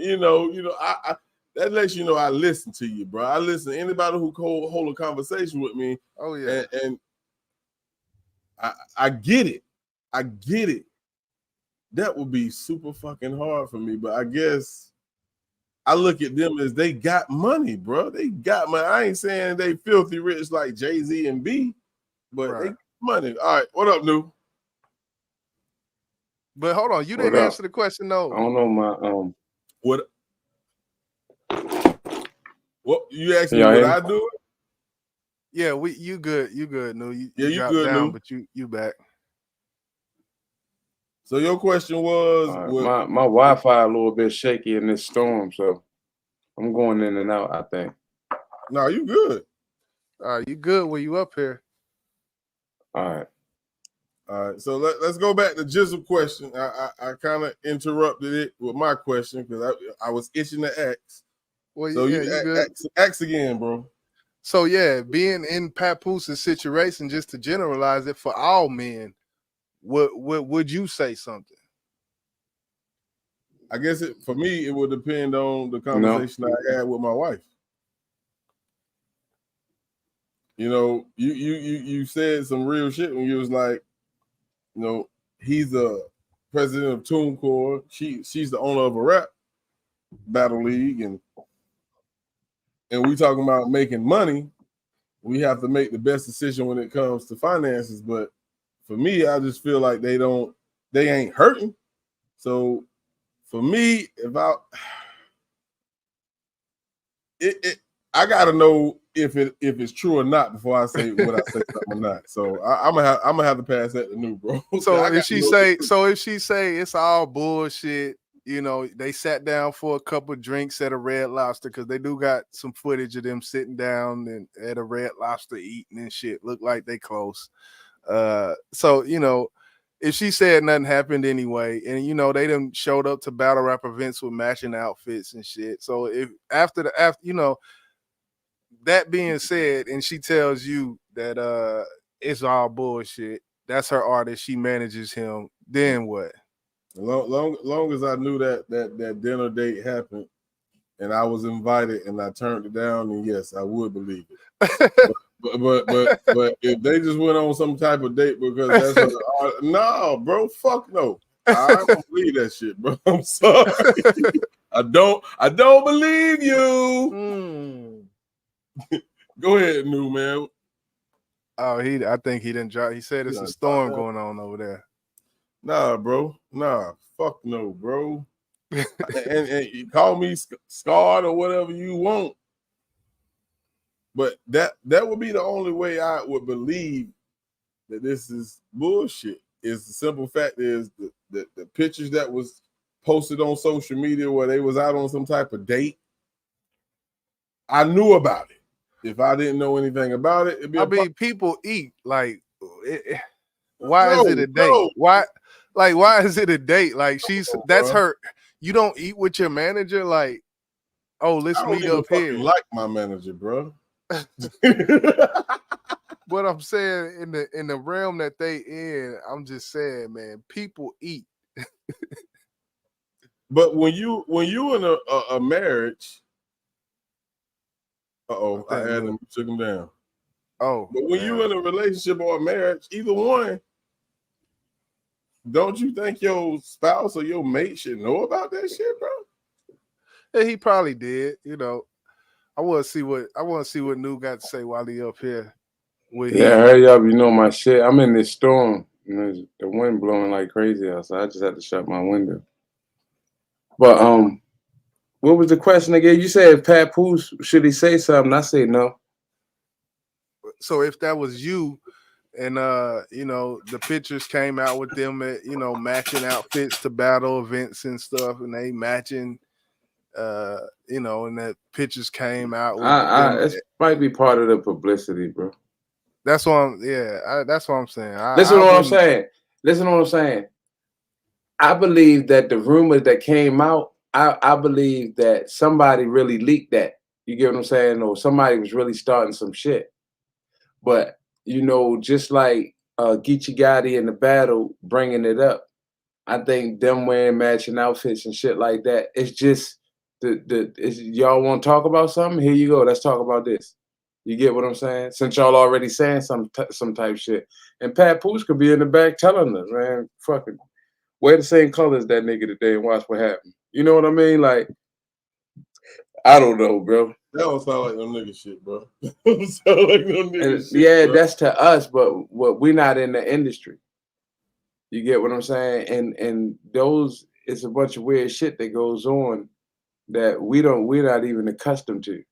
you know, I that lets you know I listen to you, bro. I listen to anybody who hold a conversation with me. Oh yeah, and I get it. I get it. That would be super fucking hard for me, but I guess I look at them as they got money, bro. They got money. I ain't saying they filthy rich like Jay-Z and B, but they got money. All right, what up, New? But hold on, you didn't answer the question though. I don't know my what you asked me? Would I do it? Yeah, you good. You good, New. You you good, down, New. but you back. So your question was my Wi-Fi a little bit shaky in this storm, so I'm going in and out, I think. No, you good. You good when you up here. All right. So let's go back to Jizzle question. I kind of interrupted it with my question because I was itching to ask. Well, so yeah, you good. Ask again, bro. So yeah, being in Papoose' situation, just to generalize it for all men, would you say something? I guess for me, it would depend on the conversation I had with my wife. You know, you said some real shit when you was like, you know, he's the president of TuneCore. She's the owner of a rap battle league, and we talking about making money. We have to make the best decision when it comes to finances. But for me, I just feel like they ain't hurting. So for me, I gotta know if it's true or not before I say what I say something or not. So I'm gonna have to pass that to New, bro. So if she say it's all bullshit, you know, they sat down for a couple drinks at a Red Lobster because they do got some footage of them sitting down and at a Red Lobster eating and shit. Look like they close. So you know, if she said nothing happened anyway, and you know they done showed up to battle rap events with matching outfits and shit. So if after you know, that being said, and she tells you that it's all bullshit, that's her artist, she manages him, then what? Long as I knew that dinner date happened and I was invited and I turned it down, then yes, I would believe it. but if they just went on some type of date because that's no, bro, fuck no. I don't believe that shit, bro. I'm sorry. I don't believe you. Go ahead, New man. Oh, I think he didn't drop. He said it's a storm going on over there. Nah, bro. Nah, fuck no, bro. and you call me scarred or whatever you want. But that would be the only way I would believe that this is bullshit. Is the simple fact is the pictures that was posted on social media where they was out on some type of date. I knew about it. If I didn't know anything about it, it'd be people eat like. Why is it a date? Why is it a date? Like that's her. You don't eat with your manager. Like, oh, let's meet up here. Like my manager, bro. What I'm saying in the realm that they in, I'm just saying, man, people eat. But when you in a marriage, I had him, took him down. Oh, but when you in a relationship or a marriage, either one, don't you think your spouse or your mate should know about that shit, bro? Yeah, he probably did. You know, I want to see what New got to say while he up here. Hurry up! You know my shit. I'm in this storm. You know, the wind blowing like crazy outside. I just had to shut my window. But what was the question again? You said Papoose, should he say something? I say no. So if that was you, and you know, the pictures came out with them at, you know, matching outfits to battle events and stuff, and they matching, you know, and that pictures came out with them. It might be part of the publicity, bro. That's what I'm. Yeah, that's what I'm saying. Listen to what I'm saying. I believe that the rumors that came out, I believe that somebody really leaked that. You get what I'm saying? Or somebody was really starting some shit. But you know, just like Geechee Gotti in the battle bringing it up, I think them wearing matching outfits and shit like that. It's just y'all want to talk about something? Here you go. Let's talk about this. You get what I'm saying? Since y'all already saying some type shit, and Pat Poose could be in the back telling us, man, fucking wear the same color as that nigga today and watch what happened. You know what I mean? Like, I don't know, bro. That don't sound like no nigga shit, bro. That don't sound like no nigga shit. Yeah, bro. that's to us, but we're not in the industry. You get what I'm saying? And those it's a bunch of weird shit that goes on that we're not even accustomed to.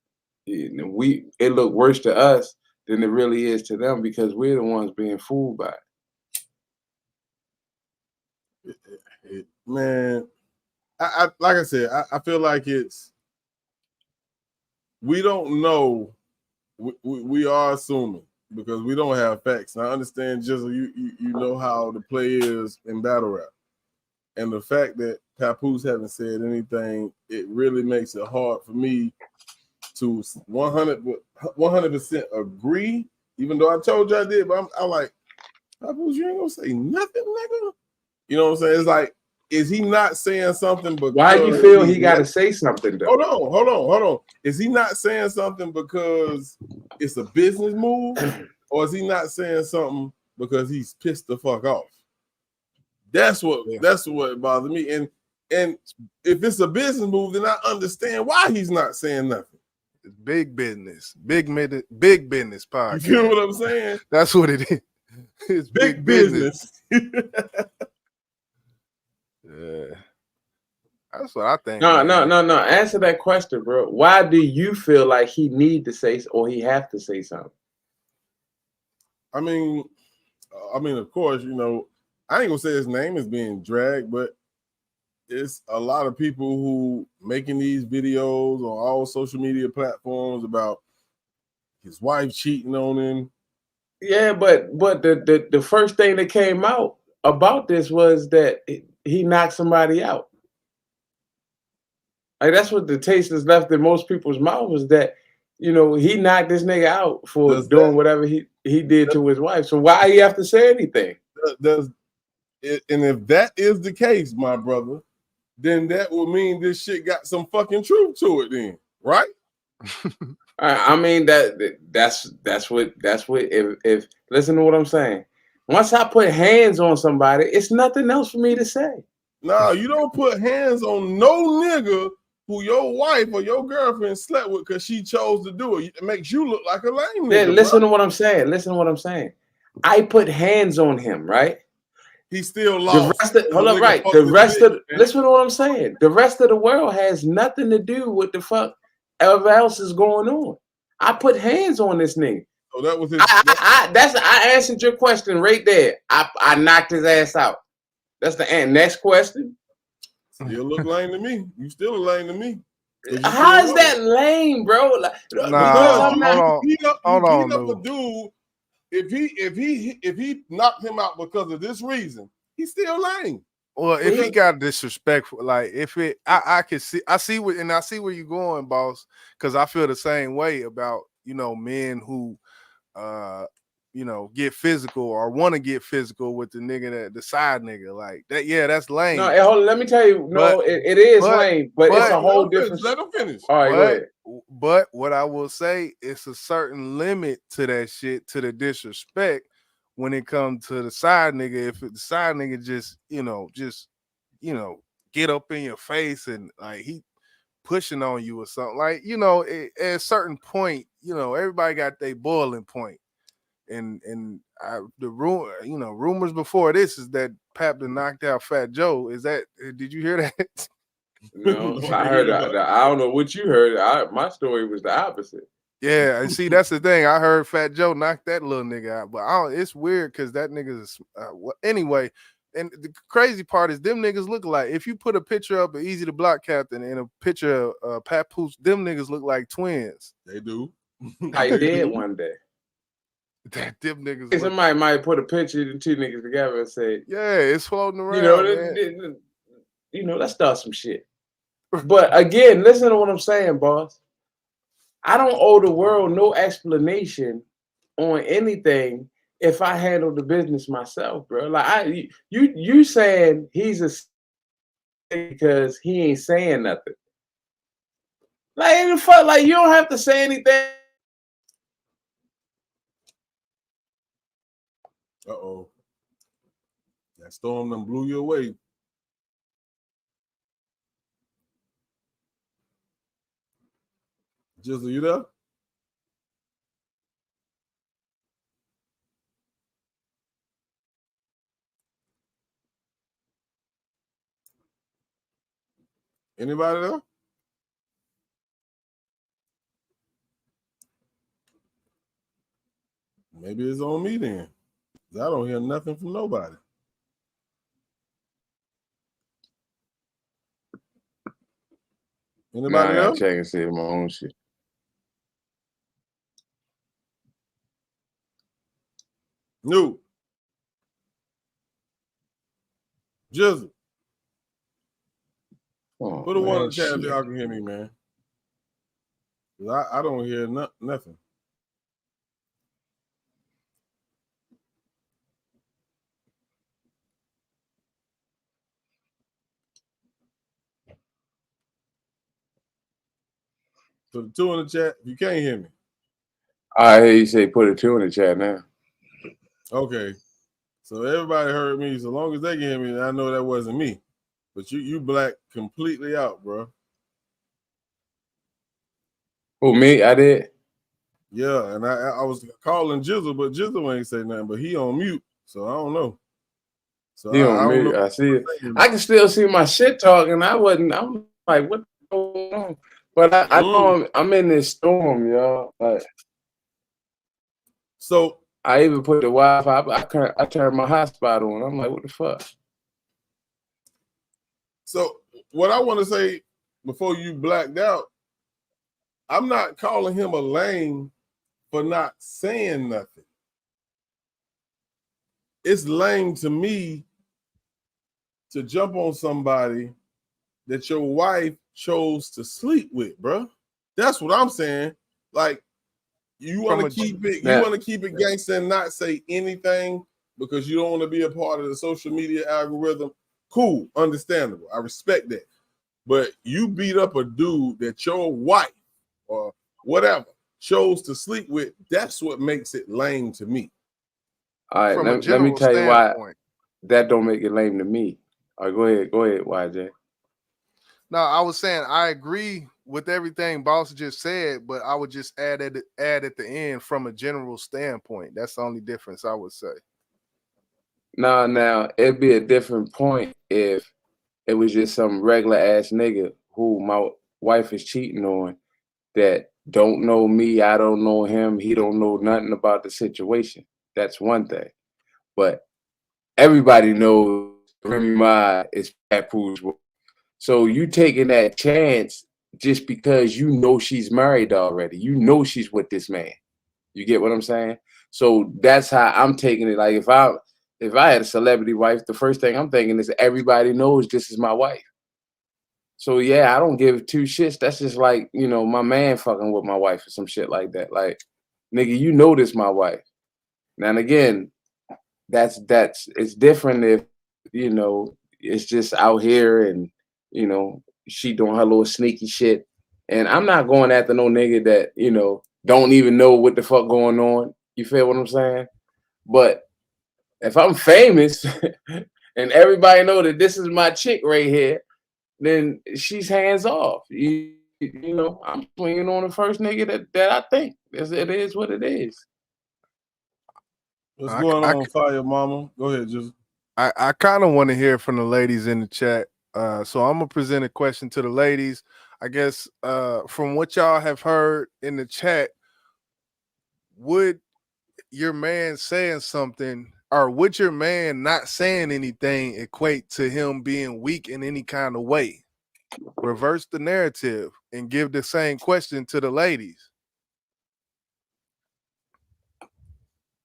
It look worse to us than it really is to them because we're the ones being fooled by it. Man, I like I said, I feel like we don't know. We are assuming because we don't have facts. And I understand, Jizzle, you know how the play is in battle rap. And the fact that Papoose haven't said anything, it really makes it hard for me to 100% agree, even though I told you I did, but I'm like, Papoose, you ain't gonna say nothing, nigga. You know what I'm saying? It's like, is he not saying something because why you feel he gotta say something though? Hold on. Is he not saying something because it's a business move, or is he not saying something because he's pissed the fuck off? That's what bothers me. And if it's a business move, then I understand why he's not saying nothing. It's big business, big business podcast. You feel what I'm saying? That's what it is. It's big business. Yeah, that's what I think. No. Answer that question, bro. Why do you feel like he need to say or he have to say something? I mean, of course, you know, I ain't gonna say his name is being dragged, but it's a lot of people who making these videos on all social media platforms about his wife cheating on him. Yeah, but the first thing that came out about this was that he knocked somebody out. Like that's what the taste is left in most people's mouth was that, you know, he knocked this nigga out for doing whatever he did to his wife. So why he have to say anything? And if that is the case, my brother, then that will mean this shit got some fucking truth to it then, right? I mean that's what if listen to what I'm saying. Once I put hands on somebody, it's nothing else for me to say. No, you don't put hands on no nigga who your wife or your girlfriend slept with because she chose to do it. It makes you look like a lame nigga. Yeah, listen to what I'm saying. Listen to what I'm saying. I put hands on him, right? He still lost. Listen to what I'm saying. The rest of the world has nothing to do with the fuck whatever else is going on. I put hands on this nigga. So that was his. I answered your question right there. I knocked his ass out. That's the end. Next question. Still look lame to me. You still lame to me. How is that lame, bro? Like, hold on, the dude. If he knocked him out because of this reason, he's still lame. Well, if he got disrespectful, like if it, I see where you're going, boss, because I feel the same way about, you know, men who you know, get physical or want to get physical with the nigga, the side nigga, like that. Yeah, that's lame. No, hold on, let me tell you. No, it is lame, but it's a whole different. Let him finish. All right, go ahead. But what I will say, it's a certain limit to that shit, to the disrespect when it comes to the side nigga. If the side nigga just get up in your face and like he pushing on you or something, like, you know, at a certain point, you know, everybody got their boiling point. And rumors before this is that Pap done knocked out Fat Joe. Did you hear that? No, I heard that. I don't know what you heard. My story was the opposite. Yeah, and see, that's the thing. I heard Fat Joe knock that little nigga out, but it's weird because that nigga's anyway. And the crazy part is them niggas look like, if you put a picture up of Easy the Block Captain and a picture of Papoose, them niggas look like twins. They do. I did one day. That them niggas. Hey, somebody might put a picture of the two niggas together and say, "Yeah, it's floating around." Let's start some shit. But again, listen to what I'm saying, boss. I don't owe the world no explanation on anything if I handle the business myself, bro. Like you saying he's a because he ain't saying nothing. Like in the fuck, like you don't have to say anything. Uh-oh. That storm done blew you away. Jizzle, you there? Anybody there? Maybe it's on me then. I don't hear nothing from nobody. Anybody I gotta else? check and see my own shit. No. Jizzle. Oh, Put a one in man, the chat if shit. y'all can hear me, man. 'Cause I don't hear nothing. Put a 2 in the chat if you can't hear me. I hear you say put a 2 in the chat now. Okay. So everybody heard me. So long as they can hear me, I know that wasn't me. But you black completely out, bro. Who, me? I did? Yeah, and I was calling Jizzle, but Jizzle ain't say nothing. But he on mute, so I don't know. So He I on don't me. know. I see it. I can still see my shit talking. I'm like, what's going on? But I know I'm in this storm, y'all. Like, so I even put the Wi-Fi. I turned my hotspot on. I'm like, what the fuck? So what I want to say before you blacked out, I'm not calling him a lame for not saying nothing. It's lame to me to jump on somebody that your wife chose to sleep with, bro. That's what I'm saying. Like, you want to keep it gangster and not say anything because you don't want to be a part of the social media algorithm. Cool, understandable. I respect that. But you beat up a dude that your wife or whatever chose to sleep with. That's what makes it lame to me. All right, let me tell you why that don't make it lame to me. All right, go ahead, YJ. No, I was saying I agree with everything Boss just said, but I would just add at the end from a general standpoint. That's the only difference I would say. Now it'd be a different point if it was just some regular ass nigga who my wife is cheating on that don't know me, I don't know him, he don't know nothing about the situation. That's one thing. But everybody knows Remy Ma is Papoose. So you taking that chance just because you know she's married already. You know she's with this man. You get what I'm saying? So that's how I'm taking it. Like if I had a celebrity wife, the first thing I'm thinking is everybody knows this is my wife. So yeah, I don't give two shits. That's just like, my man fucking with my wife or some shit like that. Like, nigga, you know this my wife. Now and again, it's different if, it's just out here and, she doing her little sneaky shit. And I'm not going after no nigga that, don't even know what the fuck going on. You feel what I'm saying? But if I'm famous and everybody know that this is my chick right here, then she's hands off. I'm swinging on the first nigga that I think. It is what it is. What's going on, Fire Mama? Go ahead, just. I kind of want to hear from the ladies in the chat. So I'm gonna present a question to the ladies. I guess from what y'all have heard in the chat, would your man saying something or would your man not saying anything equate to him being weak in any kind of way? Reverse the narrative and give the same question to the ladies.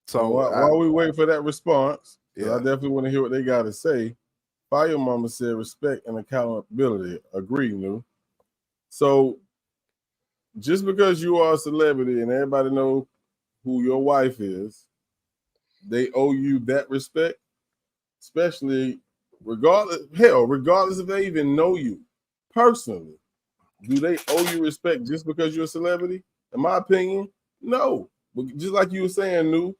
So while we wait for that response, yeah. I definitely want to hear what they got to say. Fire Mama said respect and accountability. Agree, Lou. So just because you are a celebrity and everybody know who your wife is, they owe you that respect, especially regardless if they even know you personally. Do they owe you respect just because you're a celebrity? In my opinion, no. But just like you were saying, Lou,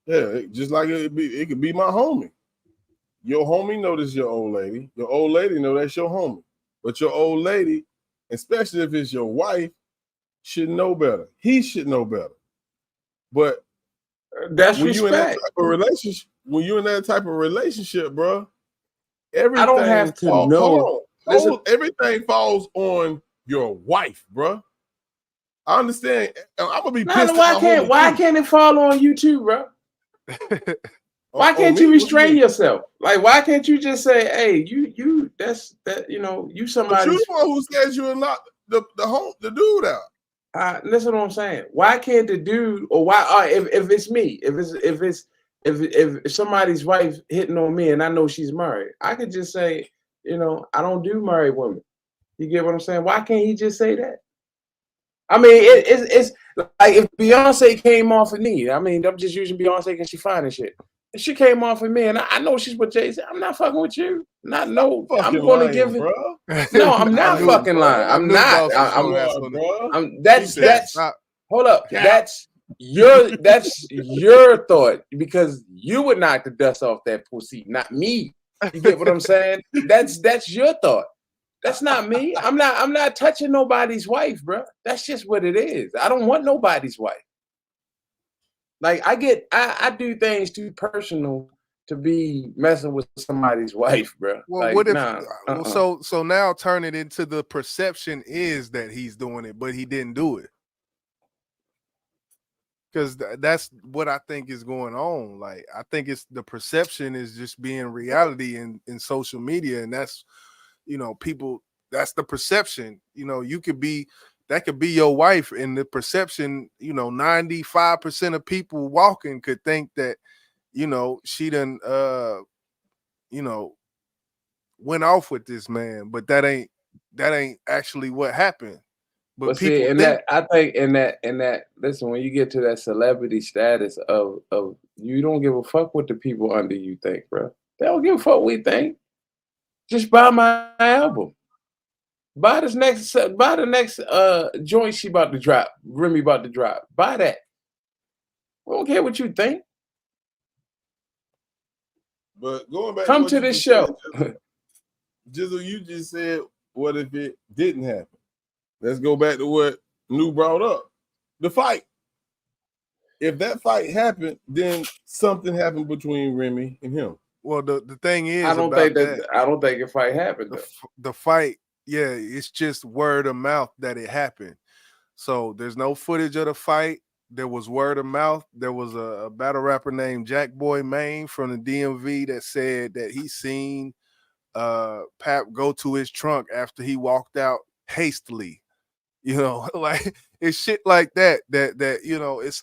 yeah, just like it could be my homie. Your homie know this your old lady. Your old lady know that's your homie. But your old lady, especially if it's your wife, should know better. He should know better. But that's when you in that respect. type of relationship, bro, I don't have to know. Everything falls on your wife, bro. I understand. I'm gonna be pissed. Why can't it fall on you too, bro? Why can't you me? restrain yourself? Like, why can't you just say, "Hey, you that's you somebody's." But you're the one who says you're not the dude out. Listen to what I'm saying. Why can't the dude, or why if it's me, if somebody's wife hitting on me and I know she's married, I could just say, I don't do married women. You get what I'm saying? Why can't he just say that? I mean, it's like if Beyonce came off of me. I mean, I'm just using Beyonce because she fine and shit. If she came off of me, and I know she's with Jay-Z, I'm not fucking with you. I'm going to give it. Bro. No, I'm not fucking lying. I'm not. That's. Hold up. That's your thought, because you would knock the dust off that pussy, not me. You get what I'm saying? That's your thought. That's not me. I'm not touching nobody's wife, bro. That's just what it is. I don't want nobody's wife. Like I do things too personal to be messing with somebody's wife, bro. Well, like, what if so now turn it into the perception is that he's doing it, but he didn't do it. Because that's what I think is going on. Like, I think it's the perception is just being reality in social media, and that's people. That's the perception. You could be. That could be your wife, and the perception, 95% of people walking could think that, she done, went off with this man, but that ain't actually what happened. But people see, think, I think in that, listen, when you get to that celebrity status of you don't give a fuck what the people under you think, bro. They don't give a fuck what we think. Just buy my album. Buy the next joint she about to drop, Remy about to drop. Buy that. We don't care what you think. But going back, come to this show. Jizzle, you just said, what if it didn't happen? Let's go back to what Lou brought up. The fight. If that fight happened, then something happened between Remy and him. Well, the thing is, I don't think a fight happened. The fight, yeah, it's just word of mouth that it happened. So there's no footage of the fight. There was word of mouth. There was a battle rapper named Jack Boy Maine from the DMV that said that he seen Pap go to his trunk after he walked out hastily. Like it's shit like that it's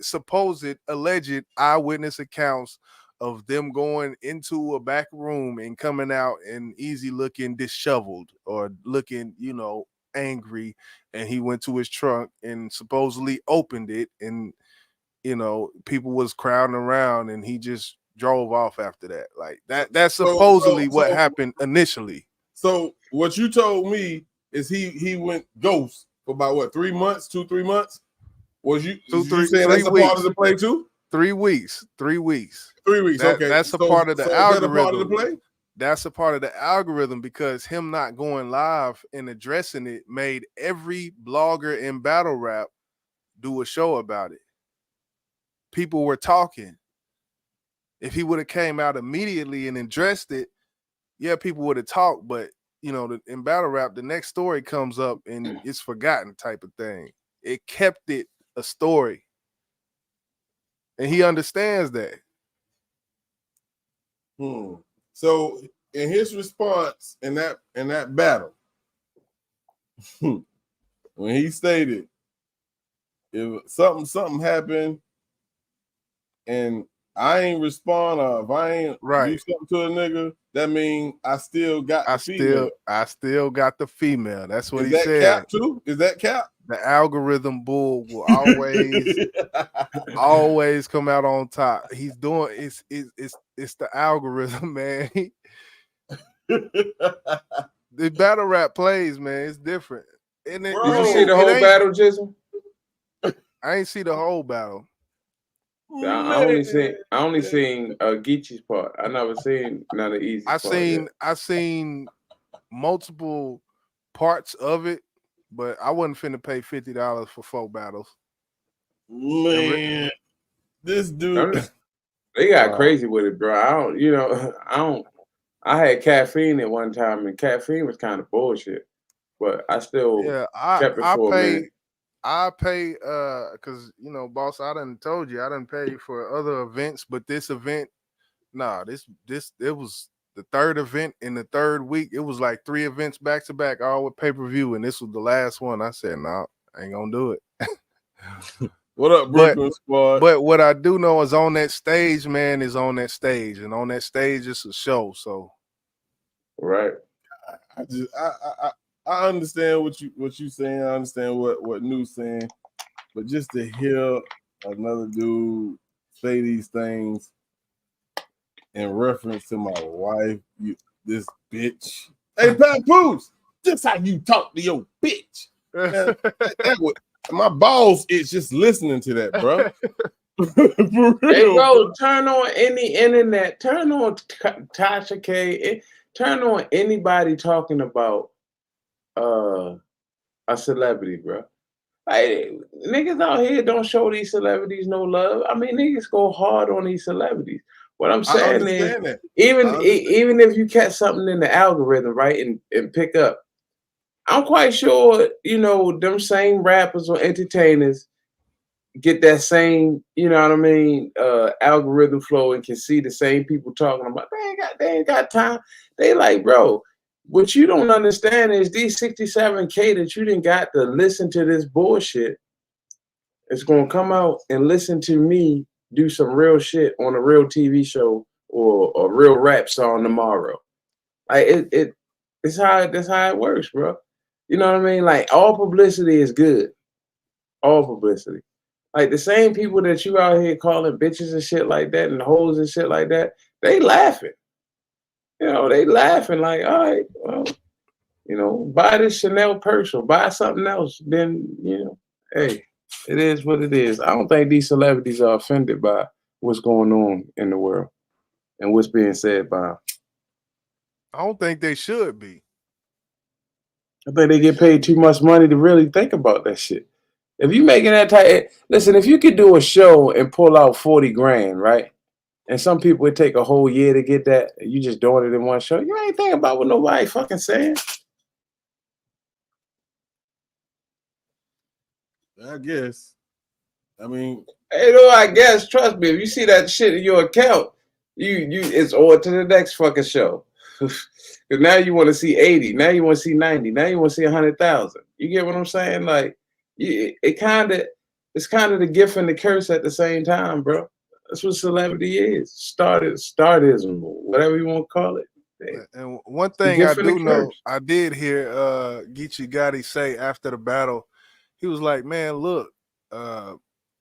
supposed alleged eyewitness accounts of them going into a back room and coming out and easy looking disheveled or looking, angry. And he went to his trunk and supposedly opened it, and people was crowding around, and he just drove off after that. Like that's supposedly what happened initially. So what you told me is he went ghost for about what, 3 months, 2-3 months? Was you saying that's a part of the play too? 3 weeks. 3 weeks. 3 weeks. Okay. That's a part of the algorithm. That a part of the play? That's a part of the algorithm, because him not going live and addressing it made every blogger in battle rap do a show about it. People were talking. If he would have came out immediately and addressed it, yeah, people would have talked. But in battle rap, the next story comes up and it's forgotten type of thing. It kept it a story, and he understands that. So in his response in that battle, when he stated if something happened and I ain't respond, or if I ain't do something to a nigga, that mean I still got the female. I still got the female. That's what Is he that said. cap too? Is that cap? The algorithm bull will always always come out on top. He's doing it's the algorithm, man. The battle rap plays, man. It's different. And Did you see the whole battle, Jizzle? I ain't see the whole battle. I only seen Geechee's part. I never seen none of Easy's part yet. I seen multiple parts of it, but I wasn't finna pay $50 for 4 battles. Man, this dude, they got crazy with it, bro. I had caffeine at one time, and caffeine was kind of bullshit, but I still kept it for a minute. I pay because boss, I done told you I done paid for other events, but this event, it was the third event in the third week. It was like 3 events back to back, all with pay-per-view, and this was the last one. I said, nah, I ain't gonna do it. What up, Brooklyn Squad? But what I do know is on that stage, man, is on that stage, and on that stage it's a show. So, right. I understand what you saying. I understand what New's saying, but just to hear another dude say these things in reference to my wife, this bitch. Hey, Papoose, just how you talk to your bitch. My balls is just listening to that, bro. Hey, bro, turn on any internet. Turn on Tasha K. Turn on anybody talking about a celebrity, bro. Like, niggas out here don't show these celebrities no love. I mean, niggas go hard on these celebrities. What I'm saying is, even if you catch something in the algorithm, right, and pick up, I'm quite sure, them same rappers or entertainers get that same, algorithm flow and can see the same people talking about, they ain't got time. They like, bro, what you don't understand is these 67K that you didn't got to listen to this bullshit is going to come out and listen to me do some real shit on a real TV show or a real rap song tomorrow. Like that's how it works, bro. You know what I mean? Like, all publicity is good. All publicity. Like, the same people that you out here calling bitches and shit like that and hoes and shit like that, they laughing. They laughing like, all right, well, buy this Chanel purse or buy something else. Then, hey, it is what it is. I don't think these celebrities are offended by what's going on in the world and what's being said by them. I don't think they should be. I think they get paid too much money to really think about that shit. If you making that type, listen, if you could do a show and pull out 40 grand, right? And some people would take a whole year to get that. You just doing it in one show. You ain't thinking about what nobody fucking saying. I guess. I mean, I guess. Trust me. If you see that shit in your account, it's on to the next fucking show. Because now you want to see 80. Now you want to see 90. Now you want to see 100,000. You get what I'm saying? Like, it's kind of the gift and the curse at the same time, bro. That's what celebrity is. Stardism, whatever you want to call it. And one thing I do know, I did hear Geechee Gotti say after the battle, he was like, man, look,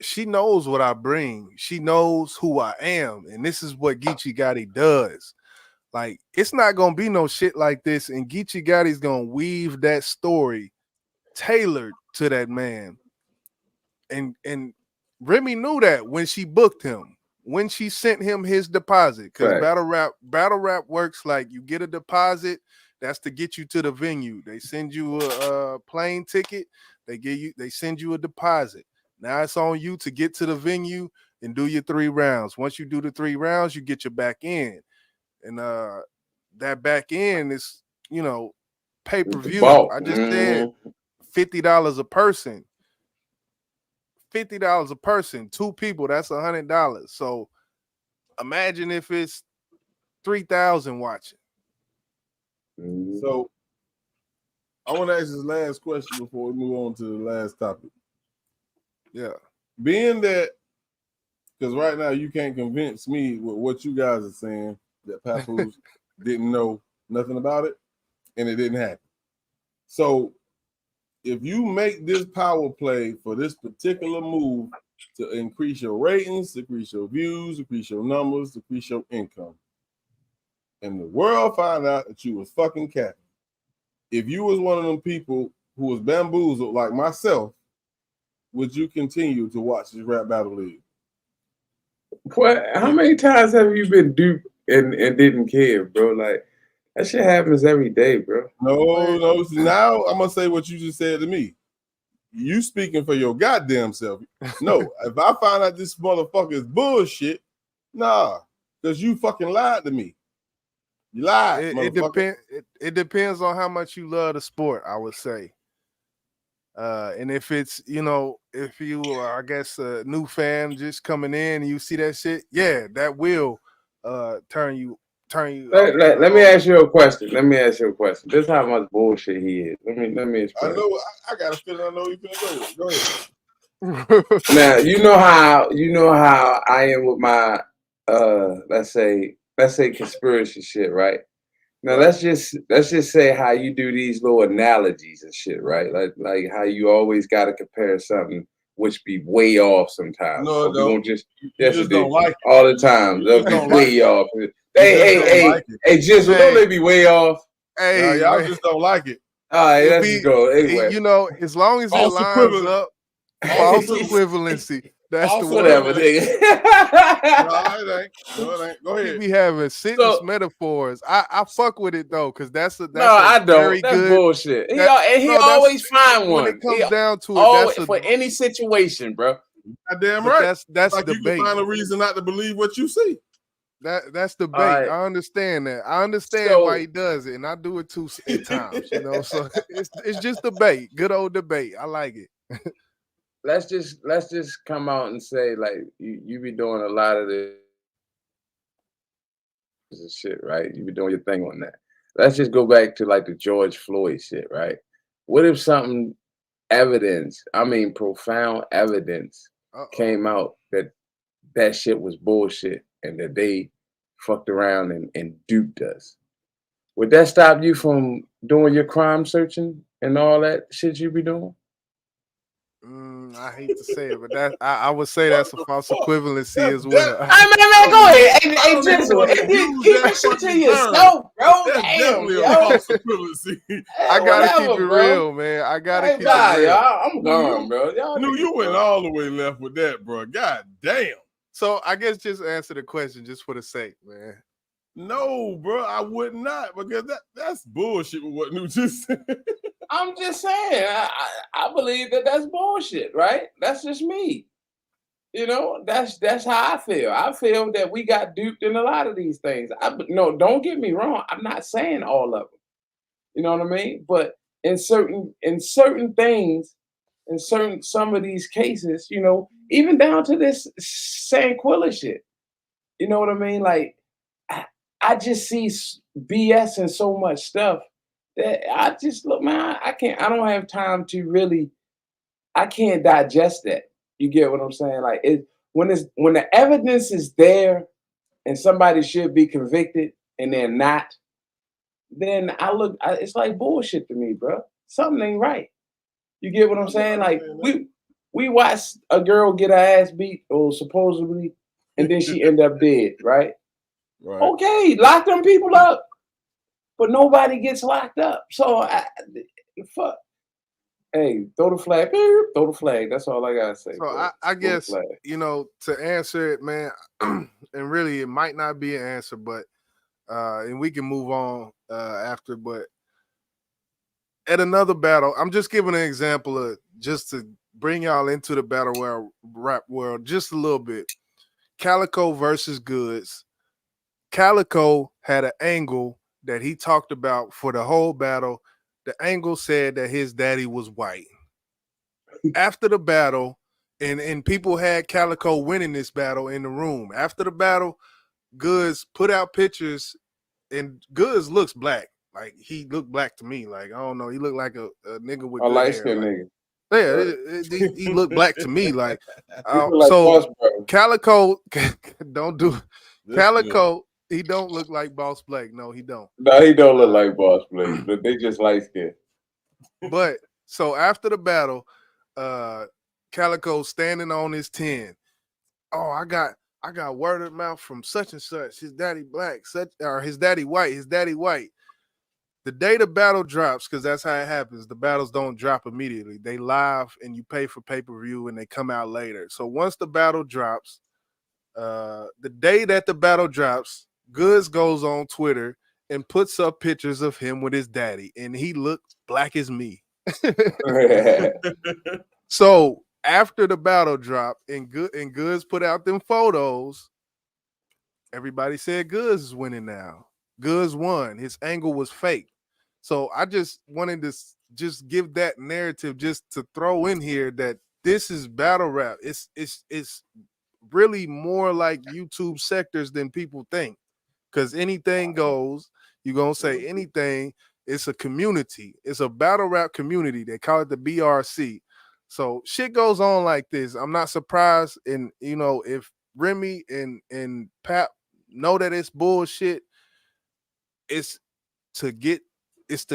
she knows what I bring. She knows who I am. And this is what Geechee Gotti does. Like, it's not going to be no shit like this. And Geechee Gotti's going to weave that story tailored to that man. And Remy knew that when she booked him, when she sent him his deposit, because battle rap works like you get a deposit, that's to get you to the venue. They send you a plane ticket, they send you a deposit. Now it's on you to get to the venue and do your 3 rounds. Once you do the 3 rounds, you get your back end. And that back end is, pay-per-view. I just said $50 a person. $50 a person, 2 people, that's $100. So imagine if it's 3,000 watching. So I want to ask this last question before we move on to the last topic. Yeah. Being that, Because right now you can't convince me with what you guys are saying that Papoose didn't know nothing about it and it didn't happen. So if you make this power play for this particular move to increase your ratings, increase your views, increase your numbers, increase your income, and the world find out that you was fucking capping, if you was one of them people who was bamboozled like myself, would you continue to watch this rap battle league? What? How many times have you been duped and didn't care, bro? Like that shit happens every day, bro. No. Now I'm gonna say what you just said to me. You speaking for your goddamn self. No, if I find out this motherfucker is bullshit, nah, because you fucking lied to me. You lied. It depends on how much you love the sport, I would say. And if it's, if you are, I guess, a new fan just coming in and you see that shit, yeah, that will turn you. Let me ask you a question. This is how much bullshit he is. Let me explain. I know. I got a feeling I know you're gonna go ahead. Now you know how I am with my let's say conspiracy shit, right? Now let's just say how you do these little analogies and shit, right? Like how you always got to compare something which be way off sometimes. No, we won't just don't like it. all the time. They'll be way off. Hey, Jizzle, don't they be way off? Hey, y'all just don't like it. All right, let's just go. Anyway. As long as it lines up, false equivalency. That's the whatever, nigga. No, it ain't. Go ahead. You be having sentence metaphors. I fuck with it though, because that's a I don't. Very that's good. Bullshit. He always find one. When it comes down to it, for any situation, bro. Goddamn right. That's like debate. You can find a reason not to believe what you see. That's debate. Right. I understand that. I understand why he does it, and I do it too at times. So it's just debate. Good old debate. I like it. Let's just come out and say, like, you be doing a lot of this shit, right? You be doing your thing on that. Let's just go back to like the George Floyd shit, right? What if profound evidence came out that shit was bullshit and that they fucked around and duped us? Would that stop you from doing your crime searching and all that shit you be doing? I hate to say it, but I would say that's a false equivalency as well. Man, go ahead. Hey, Jizzle, keep that shit to yourself, bro. Damn, a false equivalency. I gotta keep it real, man. I gotta keep it real. I'm gone, bro. You went all the way left with that, bro. God damn. So I guess just answer the question just for the sake, man. No, bro, I would not, because that's bullshit with what New just said. I'm just saying, I believe that's bullshit, right? That's just me. That's how I feel. I feel that we got duped in a lot of these things. No, don't get me wrong. I'm not saying all of them. You know what I mean? But in certain things, some of these cases, even down to this Sanquilla shit. You know what I mean? Like, I just see BS and so much stuff that I just look, man, I don't have time to I can't digest that. You get what I'm saying? Like when the evidence is there and somebody should be convicted and they're not, then it's like bullshit to me, bro. Something ain't right. You get what I'm saying? Like we watched a girl get her ass beat or supposedly, and then she end up dead, right? Right. Okay, lock them people up, but nobody gets locked up. So, fuck. Hey, throw the flag. Throw the flag. That's all I gotta say. So I guess to answer it, man, and really it might not be an answer, but and we can move on after. But at another battle, I'm just giving an example of just to bring y'all into the battle rap world just a little bit. Calico versus Goods. Calico had an angle that he talked about for the whole battle. The angle said that his daddy was white. After the battle, and people had Calico winning this battle in the room. After the battle, Goods put out pictures, and Goods looks black. Like, he looked black to me. Like, I don't know. He looked like a nigga with a light-skinned nigga. Yeah, he looked black to me. Like, like so Boss Bro. Calico, don't do This Calico. He don't look like Boss Black. No, he don't. No, he don't look like Boss Blade, but they just light skinned. But so after the battle, Calico standing on his 10. Oh, I got word of mouth from such and such. His daddy black, or his daddy white. His daddy white. The day the battle drops, because that's how it happens. The battles don't drop immediately. They live and you pay for pay-per-view and they come out later. So once the battle drops, the day that the battle drops, Goods goes on Twitter and puts up pictures of him with his daddy, and he looked black as me. So after the battle drop and Goods put out them photos, everybody said Goods is winning now. Goods won. His angle was fake. So I just wanted to just give that narrative just to throw in here that this is battle rap. It's really more like YouTube sectors than people think. Because anything goes, you're going to say anything. It's a community. It's a battle rap community. They call it the BRC. So shit goes on like this. I'm not surprised. And, if Remy and Pap know that it's bullshit, it's to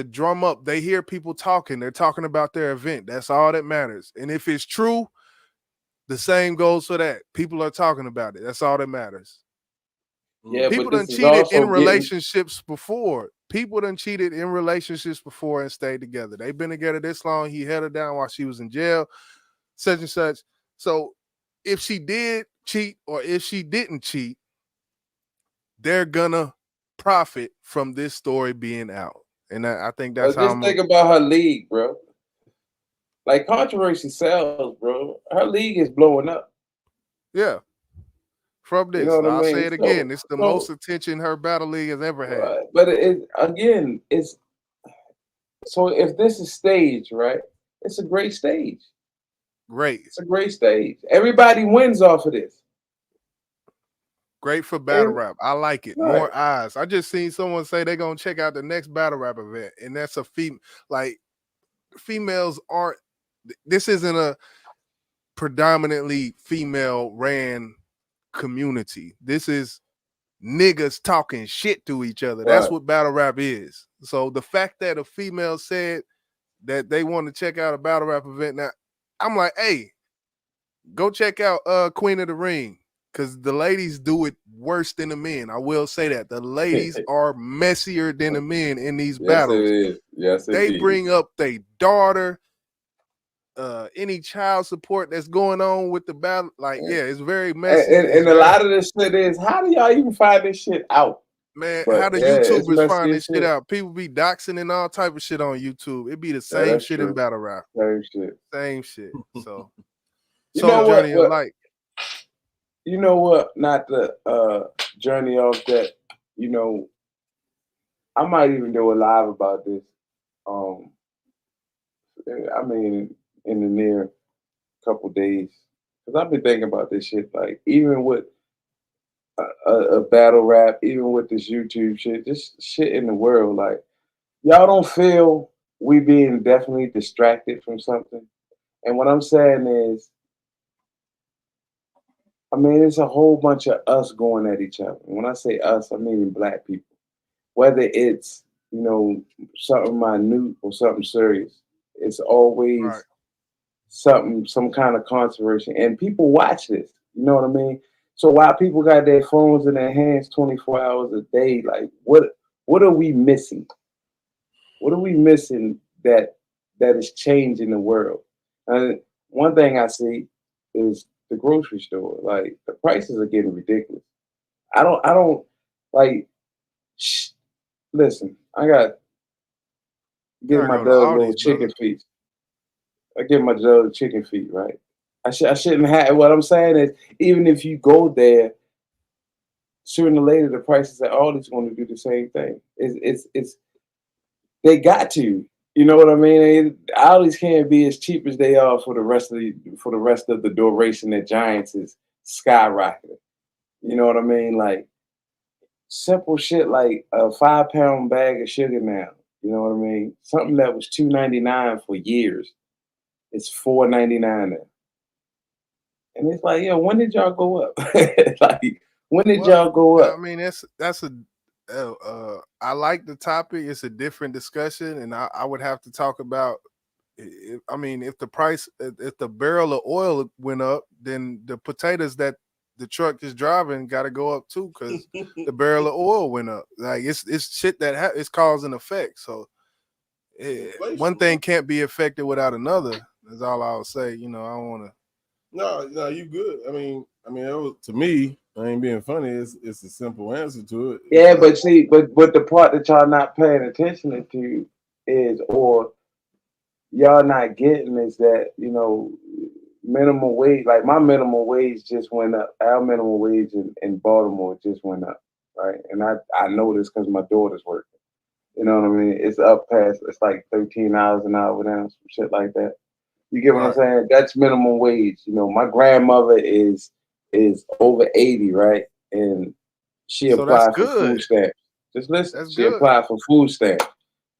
drum up. They hear people talking. They're talking about their event. That's all that matters. And if it's true, the same goes for that. People are talking about it. That's all that matters. Yeah, people but done this is cheated also in relationships before. People done cheated in relationships before and stayed together. They've been together this long. He held her down while she was in jail, such and such. So if she did cheat or if she didn't cheat, they're gonna profit from this story being out. And I think that's how just think about her league, bro. Like, controversy sells, bro. Her league is blowing up. Yeah. From this, You know what I'll I mean? say it again. It's the most attention her battle league has ever had. But it's so if this is staged, right? It's a great stage. Great. It's a great stage. Everybody wins off of this. Great for battle rap. I like it. Right. More eyes. I just seen someone say they're gonna check out the next battle rap event, and that's a female. Like, females aren't. This isn't a predominantly female ran community. This is niggas talking shit to each other. That's Right. what battle rap is. So the fact that a female said that they want to check out a battle rap event, now I'm like, hey, go check out Queen of the Ring, because the ladies do it worse than the men. I will say that the ladies are messier than the men in these battles. Yes, it is. Yes, they indeed. bring up their daughter, any child support that's going on with the battle. Like, yeah, it's very messy. And a lot of this shit is, how do y'all even find this shit out? Man, But, how do it's YouTubers messy find as this shit out? People be doxing and all type of shit on YouTube. It be the same that's shit true. in battle rap. Same shit. Same shit. So, You know journey what? of life. You know what? Not the journey of that. I might even do a live about this. I mean, in the near couple days, because I've been thinking about this shit. Like, even with a battle rap, even with this YouTube shit, just shit in the world. Like, y'all don't feel we being definitely distracted from something. And what I'm saying is, I mean, it's a whole bunch of us going at each other. And when I say us, I mean black people. Whether it's, something minute or something serious, it's always some kind of controversy. And people watch this, you know what I mean? So while people got their phones in their hands 24 hours a day, like, what are we missing? What are we missing that is changing the world? And one thing I see is the grocery store. Like, the prices are getting ridiculous. I don't like. Listen, I got give my dog little chicken feet. I give my dog chicken feet, right? I shouldn't have. What I'm saying is, even if you go there, sooner or later the prices at Aldi's going to do the same thing. It's they got to. You know what I mean? Aldi's can't be as cheap as they are for the rest of the duration that Giants is skyrocketing. You know what I mean? Like, simple shit like a 5-pound bag of sugar now. You know what I mean? Something that was $2.99 for years It's $4.99 now. And it's like, yo, when did y'all go up? Like, when did y'all go up? I mean, that's a I like the topic. It's a different discussion, and I would have to talk about. I mean, if the barrel of oil went up, then the potatoes that the truck is driving got to go up too, because the barrel of oil went up. Like it's shit that it's cause and effect. So one thing can't be affected without another. That's all I'll say. You know, I don't want to. No, you good. I mean, it was, to me, I ain't being funny. It's a simple answer to it. Yeah, but see, but the part that y'all not paying attention to is, or y'all not getting, is that, you know, minimum wage. Like my minimum wage just went up. Our minimum wage in Baltimore just went up, right? And I know this because my daughter's working. You know what I mean? It's up past. It's like $13 an hour now, some shit like that. You get what I'm saying? That's minimum wage. You know, my grandmother is over 80, right? And she So applied that's for good. food stamps. Just listen. That's She good. applied for food stamps.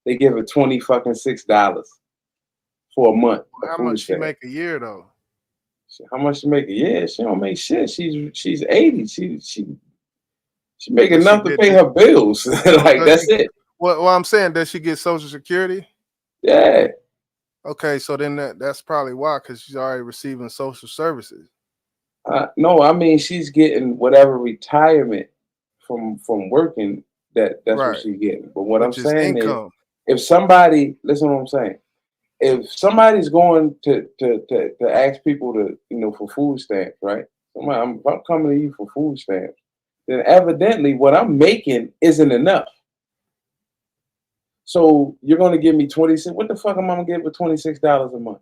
They give her $26 for a month. How much she make a year though? How much she make a year? She don't make shit. She's 80. She make enough to pay her bills. Like that's it. Well, I'm saying, does she get Social Security? Yeah. Okay, so then that's probably why, because she's already receiving social services. No, I mean she's getting whatever retirement from working. That's what she's getting. But what I'm Which is saying income. is, if somebody, listen to what I'm saying, if somebody's going to ask people to, you know, for food stamps, right? If I'm coming to you for food stamps, then evidently what I'm making isn't enough. So you're going to give me 26. What the fuck am I going to get for $26 a month?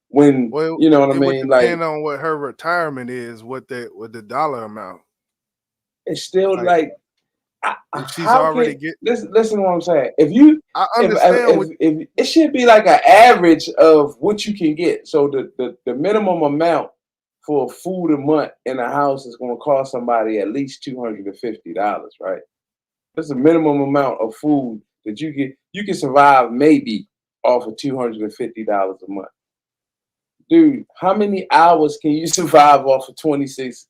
When, you know what I mean? It would depend on what her retirement is, what the dollar amount. It's still like if she's already listen to what I'm saying. If you, I understand, if it should be like an average of what you can get. So the minimum amount for food a month in a house is going to cost somebody at least $250, right? That's the minimum amount of food that you can survive maybe off of $250 a month. Dude, how many hours can you survive off of $26,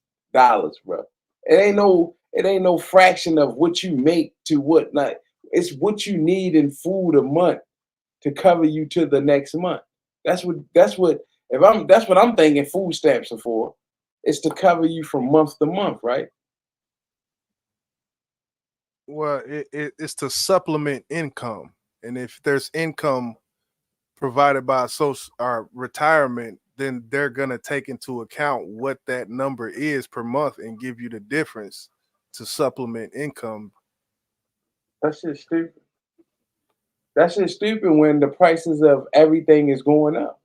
bro? It ain't no fraction of what you make to what, like, it's what you need in food a month to cover you to the next month. That's what I'm thinking food stamps are for. It's to cover you from month to month, right? Well, it's to supplement income, and if there's income provided by social or retirement, then they're gonna take into account what that number is per month and give you the difference to supplement income. That shit's stupid. That shit's stupid when the prices of everything is going up.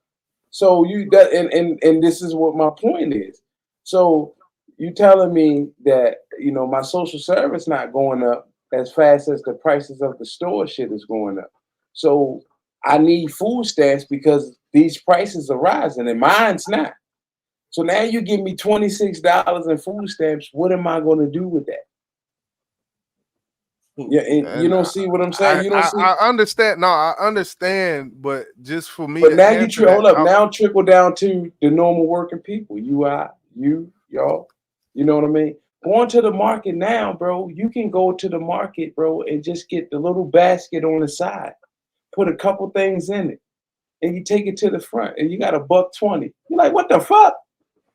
So and this is what my point is. So you telling me that, you know, my social service not going up as fast as the prices of the store shit is going up. So I need food stamps because these prices are rising and mine's not. So now you give me $26 in food stamps. What am I going to do with that? Yeah, and you don't see what I'm saying. You don't see. I understand. No, I understand, but just for me. But now hold up. Now trickle down to the normal working people. Y'all. You know what I mean? Going to the market now, bro. You can go to the market, bro, and just get the little basket on the side. Put a couple things in it, and you take it to the front, and you got $1.20. You're like, what the fuck?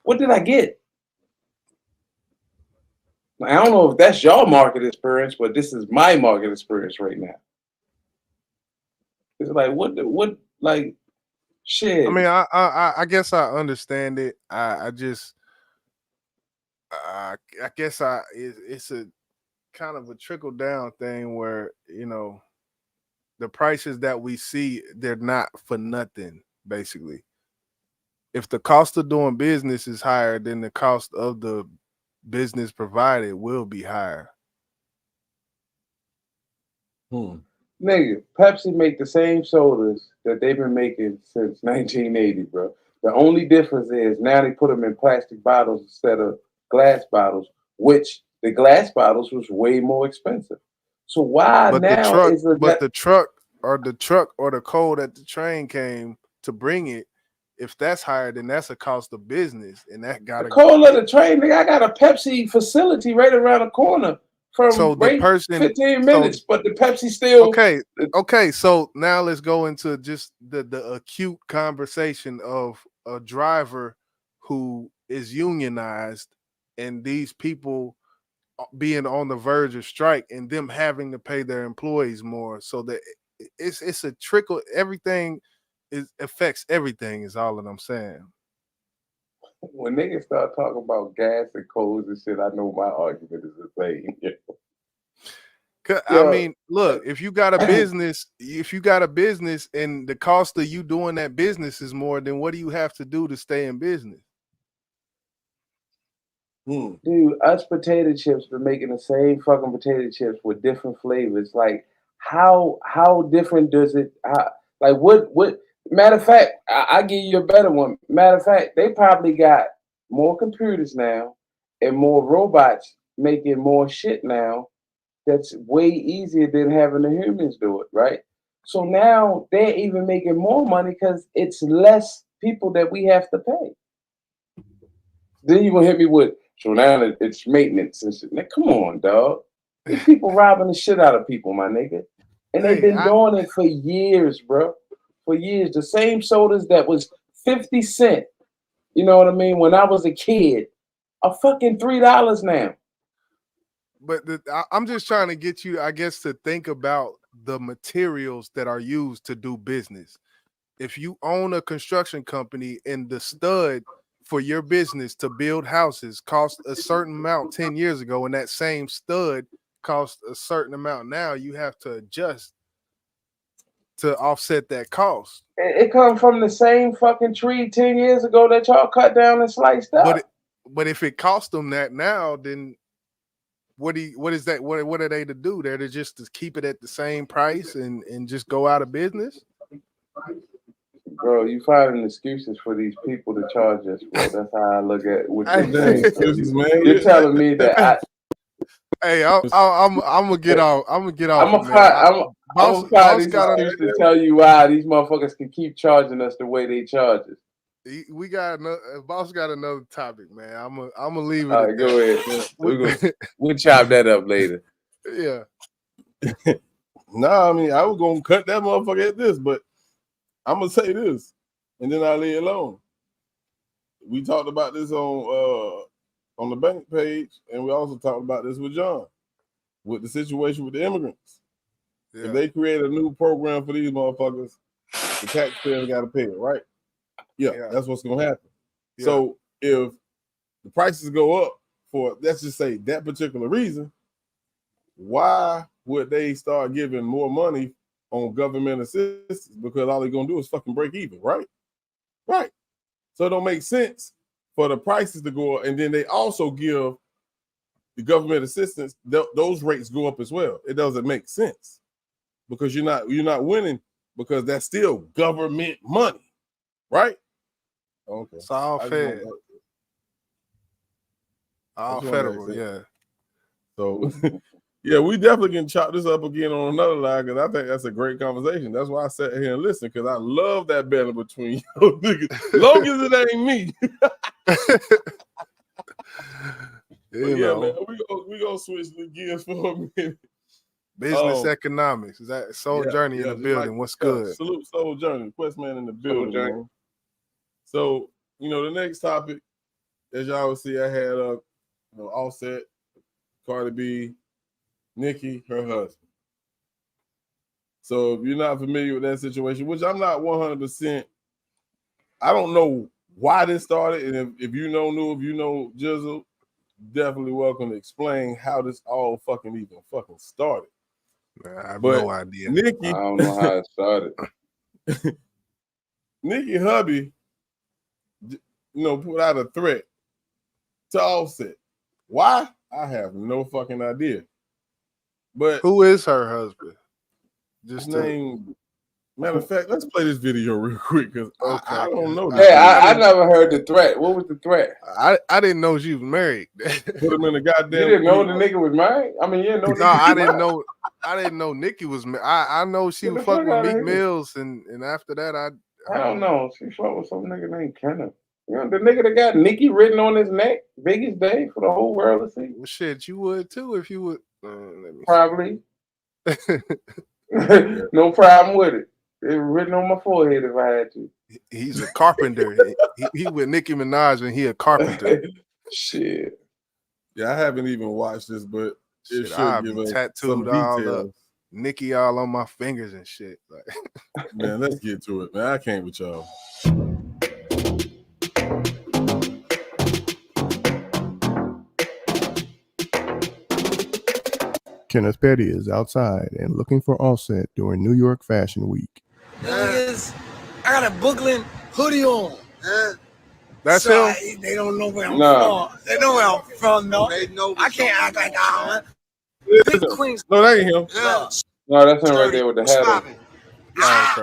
What did I get? I don't know if that's your market experience, but this is my market experience right now. It's like like shit. I mean, I guess I understand it. I guess it's a kind of a trickle down thing where, you know, the prices that we see, they're not for nothing, basically. If the cost of doing business is higher, then the cost of the business provided will be higher. Nigga, Pepsi make the same sodas that they've been making since 1980, bro. The only difference is now they put them in plastic bottles instead of glass bottles, which the glass bottles was way more expensive. So why but now the truck or the coal that the train came to bring it. If that's higher, then that's a cost of business, and that The gotta. cold of the train, nigga. I got a Pepsi facility right around the corner from So the person, 15 minutes, but the Pepsi still. Okay. So now let's go into just the acute conversation of a driver who is unionized, and these people being on the verge of strike, and them having to pay their employees more, so that it's a trickle. Everything affects everything. Is all that I'm saying. When niggas start talking about gas and coals and shit, I know my argument is the same. I mean, look, if you got a business, and the cost of you doing that business is more, then what do you have to do to stay in business? Dude, us potato chips been making the same fucking potato chips with different flavors. Like, how different does it? What? Matter of fact, I give you a better one. Matter of fact, they probably got more computers now and more robots making more shit now. That's way easier than having the humans do it, right? So now they're even making more money because it's less people that we have to pay. Then you gonna hit me with, so now it's maintenance and shit. Now, come on, dog. These people robbing the shit out of people, my nigga. And they've been doing it for years, bro. For years. The same sodas that was 50 cents, you know what I mean, when I was a kid, are fucking $3 now. But I'm just trying to get you, I guess, to think about the materials that are used to do business. If you own a construction company and the stud for your business to build houses cost a certain amount 10 years ago, and that same stud costs a certain amount now, you have to adjust to offset that cost. It comes from the same fucking tree 10 years ago that y'all cut down and sliced up. But if it cost them that now, then what is that? What are they to do? They're to just to keep it at the same price and just go out of business? Bro, you finding excuses for these people to charge us, bro. That's how I look at what you're saying. Excuses, man. You're telling me that Hey, I'm gonna get off. I'm gonna get off. I'm gonna find these excuses to tell you why these motherfuckers can keep charging us the way they charge us. We got another. Boss got another topic, man. I'm gonna leave it. All right, go ahead. We'll chop that up later. Yeah. Nah, I mean, I was gonna cut that motherfucker at this, but I'm gonna say this, and then I'll leave it alone. We talked about this on the bank page, and we also talked about this with John, with the situation with the immigrants. Yeah. If they create a new program for these motherfuckers, the taxpayers got to pay it, right? Yeah, that's what's gonna happen. Yeah. So if the prices go up for, let's just say, that particular reason, why would they start giving more money on government assistance? Because all they're gonna do is fucking break even, right? Right. So it don't make sense for the prices to go up, and then they also give the government assistance. Those rates go up as well. It doesn't make sense because you're not winning, because that's still government money, right? Okay. It's all fair. All federal, yeah. So, yeah, we definitely can chop this up again on another line, because I think that's a great conversation. That's why I sat here and listened, because I love that battle between you niggas. Long as it ain't me. Man, we gonna switch the gears for a minute. Business economics. Is that Soul Journey in the building? What's good? Salute Soul Journey. Questman in the building, man. So, the next topic, as y'all will see, I had Offset, Cardi B, Nikki, her husband. So if you're not familiar with that situation, which I'm not 100%, I don't know why this started, and if you know Jizzle, definitely welcome to explain how this all fucking started. I have no idea. Nikki, I don't know how it started. Nikki Hubby, put out a threat to Offset. Why? I have no fucking idea. But who is her husband? Just name. Matter of fact, let's play this video real quick, because I don't know. Hey, I never heard the threat. What was the threat? I didn't know she was married. Put him in the goddamn. You didn't know the nigga was married? I mean, you didn't know. No, I didn't know. I didn't know Nikki was married. I know she was fucking with Meek Mills, and after that, I don't know. She fought with some nigga named Kenneth. You know, the nigga that got Nikki written on his neck, biggest day for the whole world to see. Well, shit, you would too if you would. Probably. No problem with it. It was written on my forehead if I had to. He's a carpenter. he with Nicki Minaj and he a carpenter. Shit. Yeah, I haven't even watched this, but it should I'll give be us tattooed some all up, details. Nikki all on my fingers and shit. Like, man, let's get to it, man. I can't with y'all. Kenneth Petty is outside and looking for Offset during New York Fashion Week. I got a Brooklyn hoodie on. That's so him? They don't know where I'm Nah. from. They know where I'm from, though. I can't act like I Big Queens. No, that ain't him. Yeah. No, that's him right there with the hat on.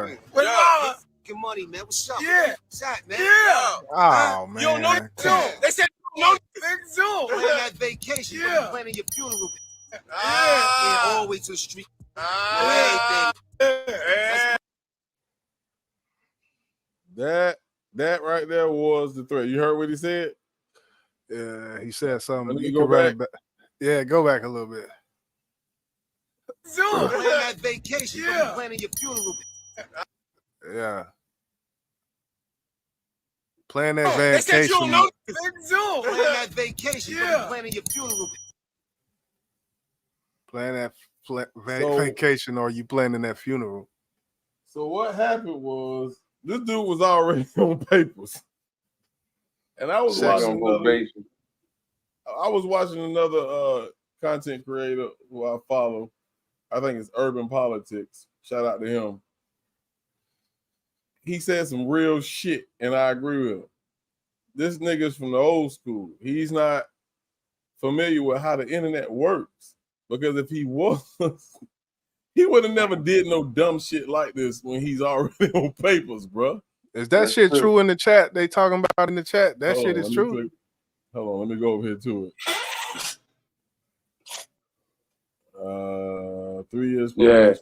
okay. What up? Get money, man. What's up? Yeah. What's up, man? Yeah. Oh man. You don't know Zoom. They said you don't know Big Zoom. Plan that vacation. Yeah. Planning your funeral. Yeah. All the way to the street. That right there was the threat. You heard what he said? Yeah, he said something. Let me You go can run back. it back. Yeah, go back a little bit. Zoom. Plan that vacation. Yeah. Planning your funeral. Yeah. Plan that They said you vacation. don't know Big Zoom. Plan that vacation. Yeah. Planning your funeral. Plan that So- vacation, or you planning that funeral. So what happened was this dude was already on papers, and I was watching another content creator who I follow. I think it's Urban Politics. Shout out to him. He said some real shit, and I agree with him. This nigga's from the old school. He's not familiar with how the internet works, because if he was, he would have never did no dumb shit like this when he's already on papers, bro. Is that shit true in the chat? They talking about in the chat. That Hold shit on, is let me true. click. Hold on, let me go over here to it. 3 years. Yeah.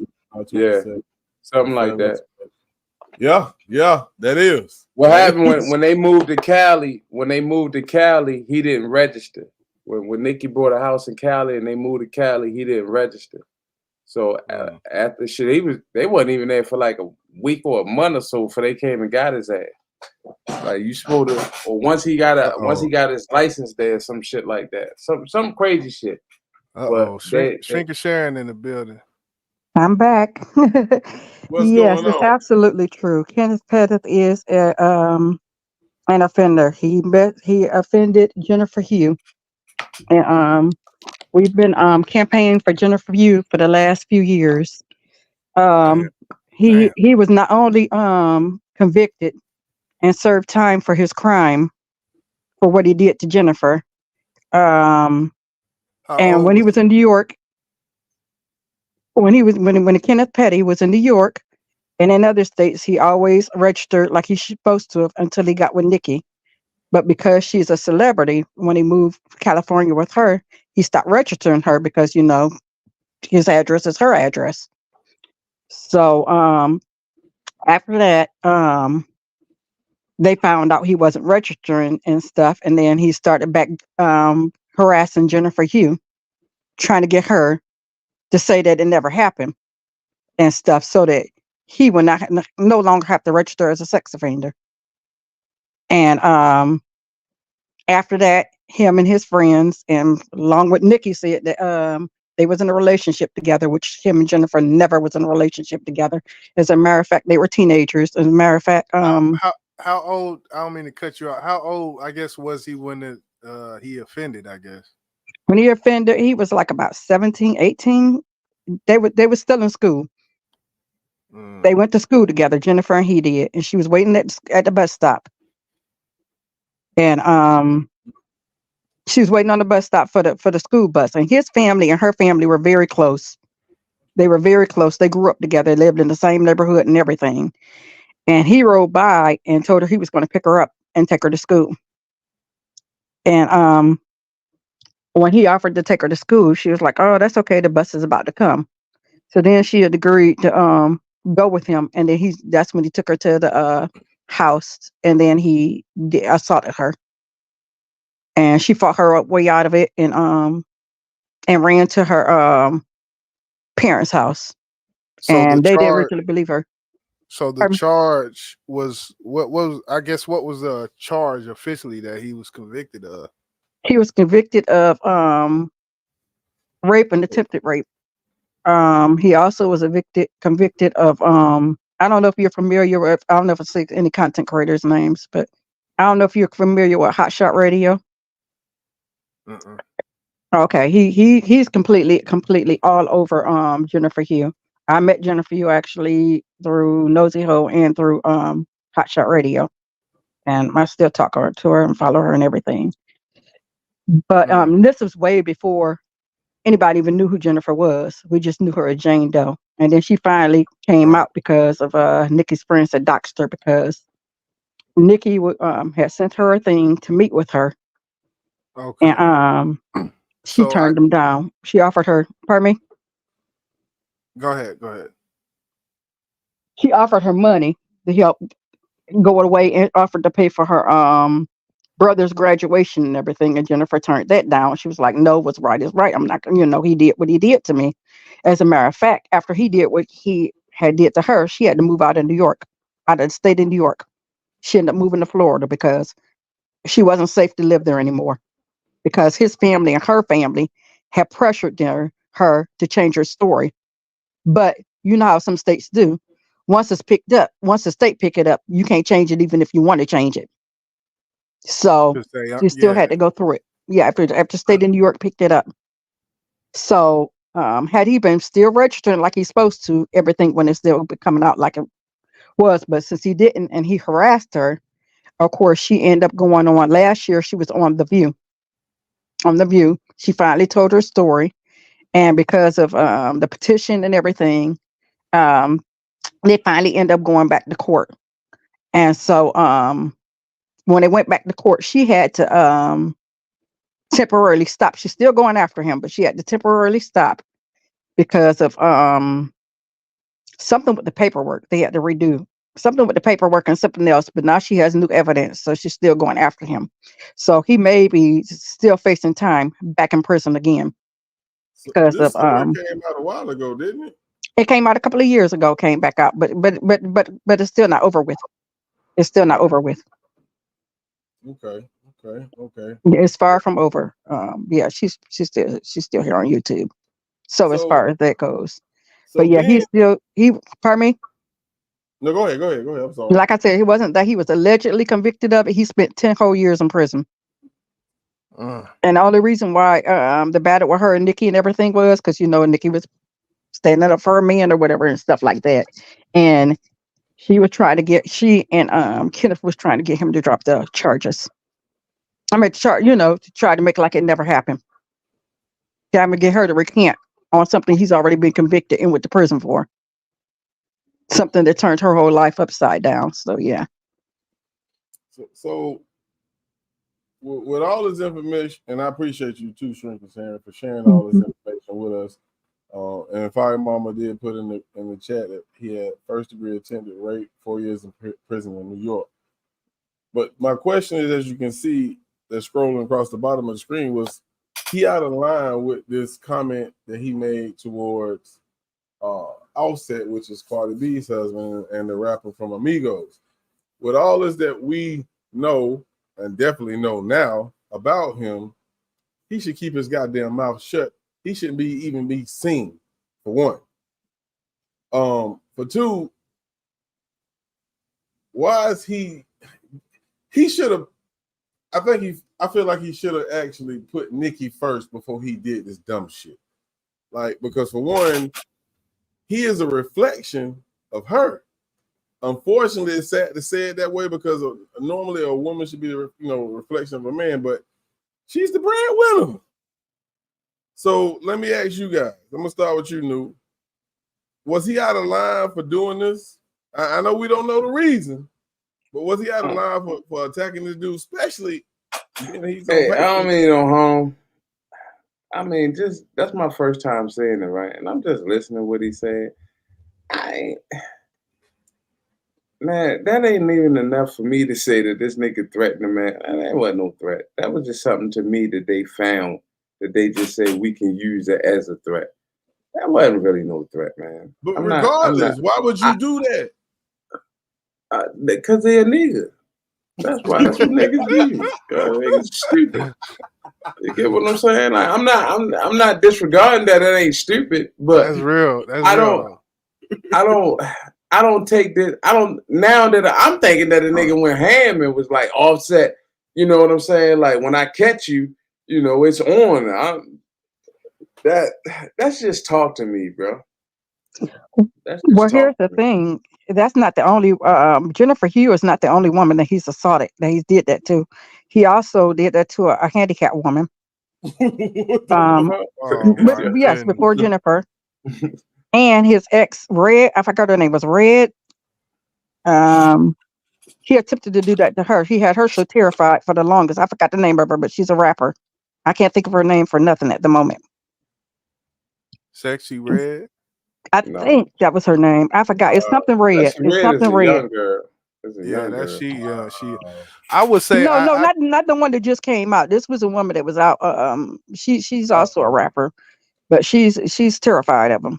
Something like that. Yeah, that is. What happened when they moved to Cali? When they moved to Cali, he didn't register. When Nikki bought a house in Cali and they moved to Cali, he didn't register. So after shit, they wasn't even there for like a week or a month or so before they came and got his ass. Like you supposed to, or once he got his license there, some shit like that, some crazy shit. Shrink Sharon in the building. I'm back. What's Yes, going it's on? absolutely true. Kenneth Pettit is an offender. He offended Jennifer Hugh, and we've been campaigning for Jennifer Hugh for the last few years. He was not only convicted and served time for his crime for what he did to Jennifer. And when he was in New York, when Kenneth Petty was in New York and in other states, he always registered like he's supposed to have until he got with Nikki. But because she's a celebrity, when he moved to California with her, he stopped registering her because, you know, his address is her address. So after that, they found out he wasn't registering and stuff. And then he started back harassing Jennifer Hugh, trying to get her to say that it never happened and stuff, so that he would no longer have to register as a sex offender. And after that, him and his friends, and along with Nikki, said that they was in a relationship together, which him and Jennifer never was in a relationship together. As a matter of fact, they were teenagers. As a matter of fact, How old? I don't mean to cut you out. How old, I guess, was he when he offended? I guess when he offended, he was like about 17, 18. They were still in school. They went to school together, Jennifer and he did, and she was waiting at the bus stop. And she was waiting on the bus stop for the school bus. And his family and her family were very close. They were very close. They grew up together, lived in the same neighborhood and everything. And he rode by and told her he was going to pick her up and take her to school. And when he offered to take her to school, she was like, "Oh, that's okay. The bus is about to come." So then she had agreed to go with him, and then that's when he took her to the house, and then he assaulted her, and she fought her way out of it, and ran to her parents' house, So the and they didn't charge. really believe her. So the Pardon me? charge was what was I guess what was the charge officially that he was convicted of? He was convicted of rape and attempted rape. He also was convicted of I don't know if you're familiar with, I don't know if it's any content creators' names, but I don't know if you're familiar with Hot Shot Radio. Mm-mm. Okay, he's completely all over Jennifer Hugh. I met Jennifer Hugh actually through Nosy Ho and through Hot Shot Radio, and I still talk to her and follow her and everything. But this was way before anybody even knew who Jennifer was. We just knew her as Jane Doe, and then she finally came out because of Nikki's friends that doxed her because Nikki had sent her a thing to meet with her, Okay. and she So turned them down. She offered her, pardon me. Go ahead. Go ahead. She offered her money to help go away and offered to pay for her brother's graduation and everything, and Jennifer turned that down. She was like, no, what's right is right. I'm not gonna, he did what he did to me. As a matter of fact, after he did what he had did to her, she had to move out of New York, out of the state of New York. She ended up moving to Florida because she wasn't safe to live there anymore, because his family and her family had pressured her to change her story. But you know how some states do. Once it's picked up, once the state pick it up, you can't change it even if you want to change it. So Just say, she still yeah. had to go through it. Yeah, after state of New York picked it up. So had he been still registering like he's supposed to, everything wouldn't still be coming out like it was. But since he didn't and he harassed her, of course, she ended up going on. Last year, she was on The View. On The View, she finally told her story. And because of the petition and everything, they finally end up going back to court. And so when they went back to court, she had to temporarily stop. She's still going after him, but she had to temporarily stop because of something with the paperwork. They had to redo something with the paperwork and something else, but now she has new evidence, so she's still going after him. So he may be still facing time back in prison again So because this of story came out a while ago, didn't it? it came out a couple of years ago, came back out, but it's still not over with. It's still not over with. Okay. It's far from over. Yeah, she's still here on YouTube. So as far as that goes. But yeah, being, pardon me. No, go ahead. I'm sorry. Like I said, he wasn't that he was allegedly convicted of it. He spent 10 whole years in prison. And the only reason why the battle with her and Nikki and everything was because Nikki was standing up for her man or whatever and stuff like that. And she and Kenneth was trying to get him to drop the charges. I mean, to try to make like it never happened. Trying to get her to recant on something he's already been convicted and went to prison for. Something that turned her whole life upside down. So yeah. So with all this information, and I appreciate you too, Shrink, for sharing all this information with us. And Fire Mama did put in the chat that he had first-degree attempted rape, 4 years in prison in New York. But my question is, as you can see, that scrolling across the bottom of the screen, was he out of line with this comment that he made towards Offset, which is Cardi B's husband and the rapper from Amigos? With all this that we know and definitely know now about him, he should keep his goddamn mouth shut. He shouldn't even be seen, for one. For two, why is he should have, I feel like he should have actually put Nikki first before he did this dumb shit. Like, because for one, he is a reflection of her. Unfortunately, it's sad to say it that way because normally a woman should be a reflection of a man, but she's the breadwinner. So let me ask you guys. I'm gonna start with you, New. Was he out of line for doing this? I know we don't know the reason, but was he out of line for attacking this dude, especially he's on Hey, I don't mean no harm. I mean, just that's my first time saying it, right? And I'm just listening to what he said. Man, that ain't even enough for me to say that this nigga threatened a man. That wasn't no threat. That was just something to me that they found that they just say we can use it as a threat. That wasn't really no threat, man. But regardless, why would you do that? Because they're a nigga. That's why. That's what niggas do. Niggas stupid. You get what I'm saying? Like, I'm not disregarding that it ain't stupid, but that's real. That's I don't take this. Now that I'm thinking that a nigga went ham and was like Offset. You know what I'm saying? Like when I catch you, it's on. That's just talk to me, bro. Well, here's the thing. That's not the only. Jennifer Hugh is not the only woman that he's assaulted. That he did that to. He also did that to a handicapped woman. Yes, before Jennifer. And his ex, Red, I forgot her name was Red. He attempted to do that to her. He had her so terrified for the longest. I forgot the name of her, but she's a rapper. I can't think of her name for nothing at the moment. Sexy Red. I think that was her name. I forgot. It's something Red. It's something Red. That's she. I would say no, not the one that just came out. This was a woman that was out. She's also a rapper, but she's terrified of him.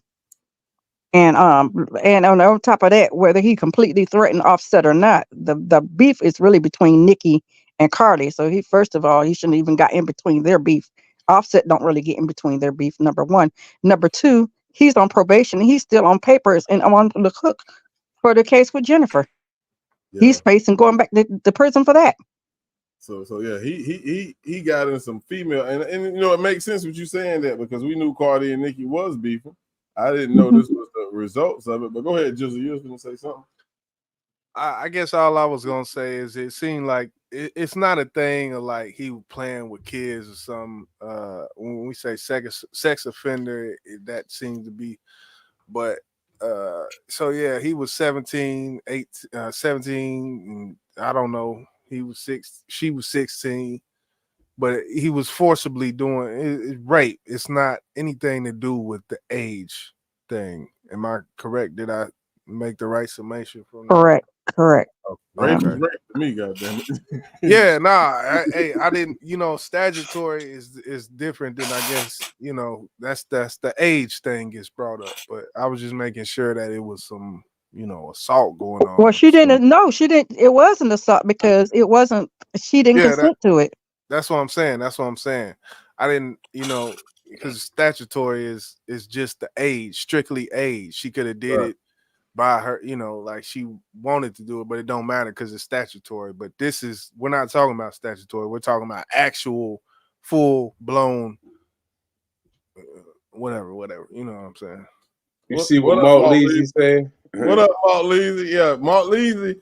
And on top of that, whether he completely threatened Offset or not, the beef is really between Nikki and Cardi. So he shouldn't even got in between their beef. Offset don't really get in between their beef. Number one. Number two, he's on probation. He's still on papers and on the hook for the case with Jennifer. Yeah. He's facing going back to prison for that. So yeah, he got in some female, and it makes sense what you saying that because we knew Cardi and Nikki was beefing. I didn't know this was the results of it, but go ahead, Jizzle. You was going to say something? I guess all I was going to say is it seemed like it's not a thing of like he was playing with kids or something. When we say sex offender, that seems to be. But so yeah, he was 17, and I don't know. He was 6. She was 16. But he was forcibly doing rape. It's not anything to do with the age thing. Am I correct? Did I make the right summation from that? Correct. Oh, rape is rape to me, goddamn it. Yeah, I didn't. Statutory is different than I guess. That's the age thing gets brought up. But I was just making sure that it was some assault going on. Well, she didn't. No, she didn't. It wasn't assault because it wasn't. She didn't consent to it. That's what I'm saying. I didn't, because statutory is just the age, strictly age. She could have did it by her, like she wanted to do it, but it don't matter because it's statutory. But we're not talking about statutory. We're talking about actual, full blown, whatever. You know what I'm saying? You see what Mark Leezy saying? What up, Mark Leezy? Yeah, Mark Leezy.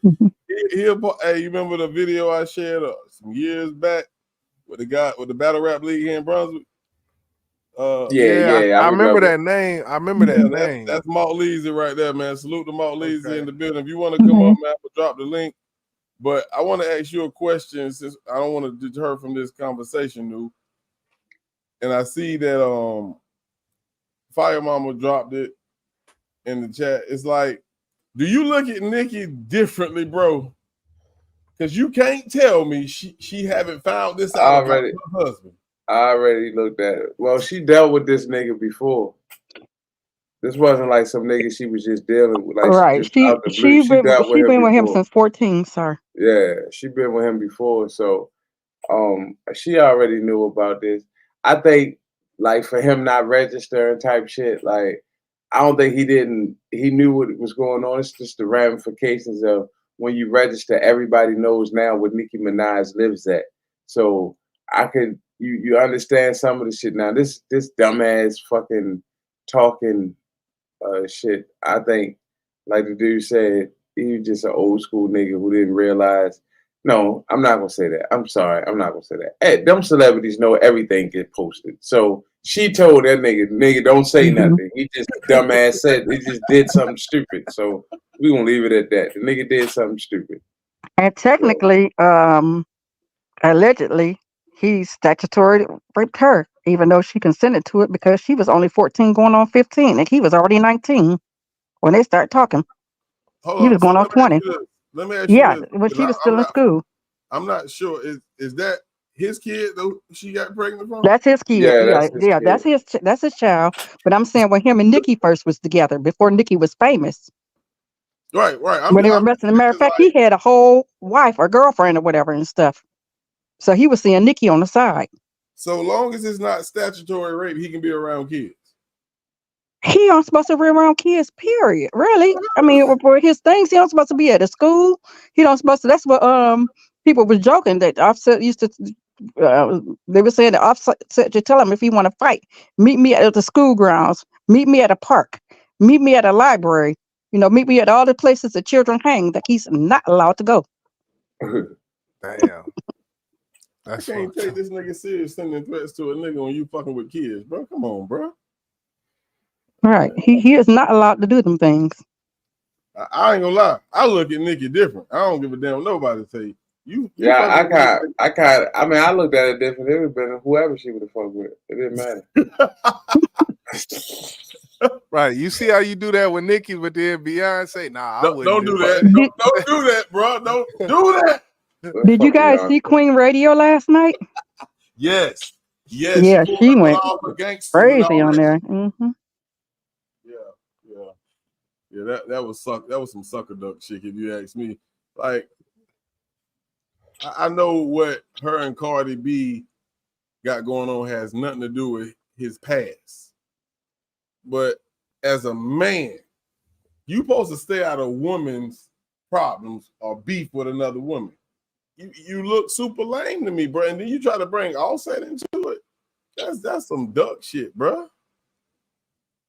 Hey, you remember the video I shared some years back? With the guy with the battle rap league here in Brunswick. I remember that name. That's Malt Leezy right there, man. Salute to Malt Leezy in the building. If you want to come up, man, we'll drop the link. But I want to ask you a question since I don't want to deter from this conversation, Nu. And I see that Fire Mama dropped it in the chat. It's like, do you look at Nikki differently, bro? Because you can't tell me she haven't found this out about her husband. I already looked at it. Well, she dealt with this nigga before. This wasn't like some nigga she was just dealing with. Like right. She been with him since 14, sir. Yeah, she been with him before. So she already knew about this. I think like for him not registering type shit, like I don't think he knew what was going on. It's just the ramifications of when you register, everybody knows now where Nicki Minaj lives at. So you understand some of the shit now. This dumbass fucking talking shit. I think, like the dude said, he was just an old school nigga who didn't realize. No, I'm not gonna say that. I'm sorry, I'm not gonna say that. Hey, them celebrities know everything get posted. So she told that nigga, don't say nothing. He just dumbass said he just did something stupid. So we gonna leave it at that. The nigga did something stupid. And technically, allegedly, he statutory raped her, even though she consented to it because she was only 14 going on 15 and he was already 19. when they start talking. Hold He on. was So going on 20. let me ask you Yeah, this. when 'Cause she was I'm still in not school. I'm not sure. Is that his kid though she got pregnant from? That's his kid. Yeah, Yeah, that's his yeah, kid. that's his child. But I'm saying when him and Nikki first was together, before Nikki was famous, Right. when they were I'm messing. As a matter of just fact, he had a whole wife or girlfriend or whatever and stuff. So he was seeing Nikki on the side. so long as it's not statutory rape, he can be around kids. He don't supposed to be around kids, period. Really? I mean, for his things, he don't supposed to be at a school. He don't supposed to. That's what people was joking that Offset used to. They were saying that Offset to tell him if he want to fight, meet me at the school grounds, meet me at a park, meet me at a library. You know, meet me at all the places that children hang. That he's not allowed to go. Damn. I can't take this nigga serious sending threats to a nigga when you fucking with kids, bro. Come on, bro. Right. He is not allowed to do them things. I ain't gonna lie. I look at Nikki different. I don't give a damn what nobody say. You Yeah, fucking with I mean, I looked at it different. It would have been whoever she would have fucked with. It didn't matter. Right. You see how you do that with Nikki, but then Beyonce? Nah, I wouldn't don't do that. that. Don't do that, bro. Don't do that. Did you guys see Queen Radio last night? Yes. Yeah, She pulled she up went all the gangsters and crazy all on that. there. Mm-hmm. Yeah. That was some sucker duck shit, if you ask me. Like, I know what her and Cardi B got going on has nothing to do with his past. But as a man, you supposed to stay out of women's problems or beef with another woman. You look super lame to me, bro. And then you try to bring Offset into it. That's some duck shit, bro.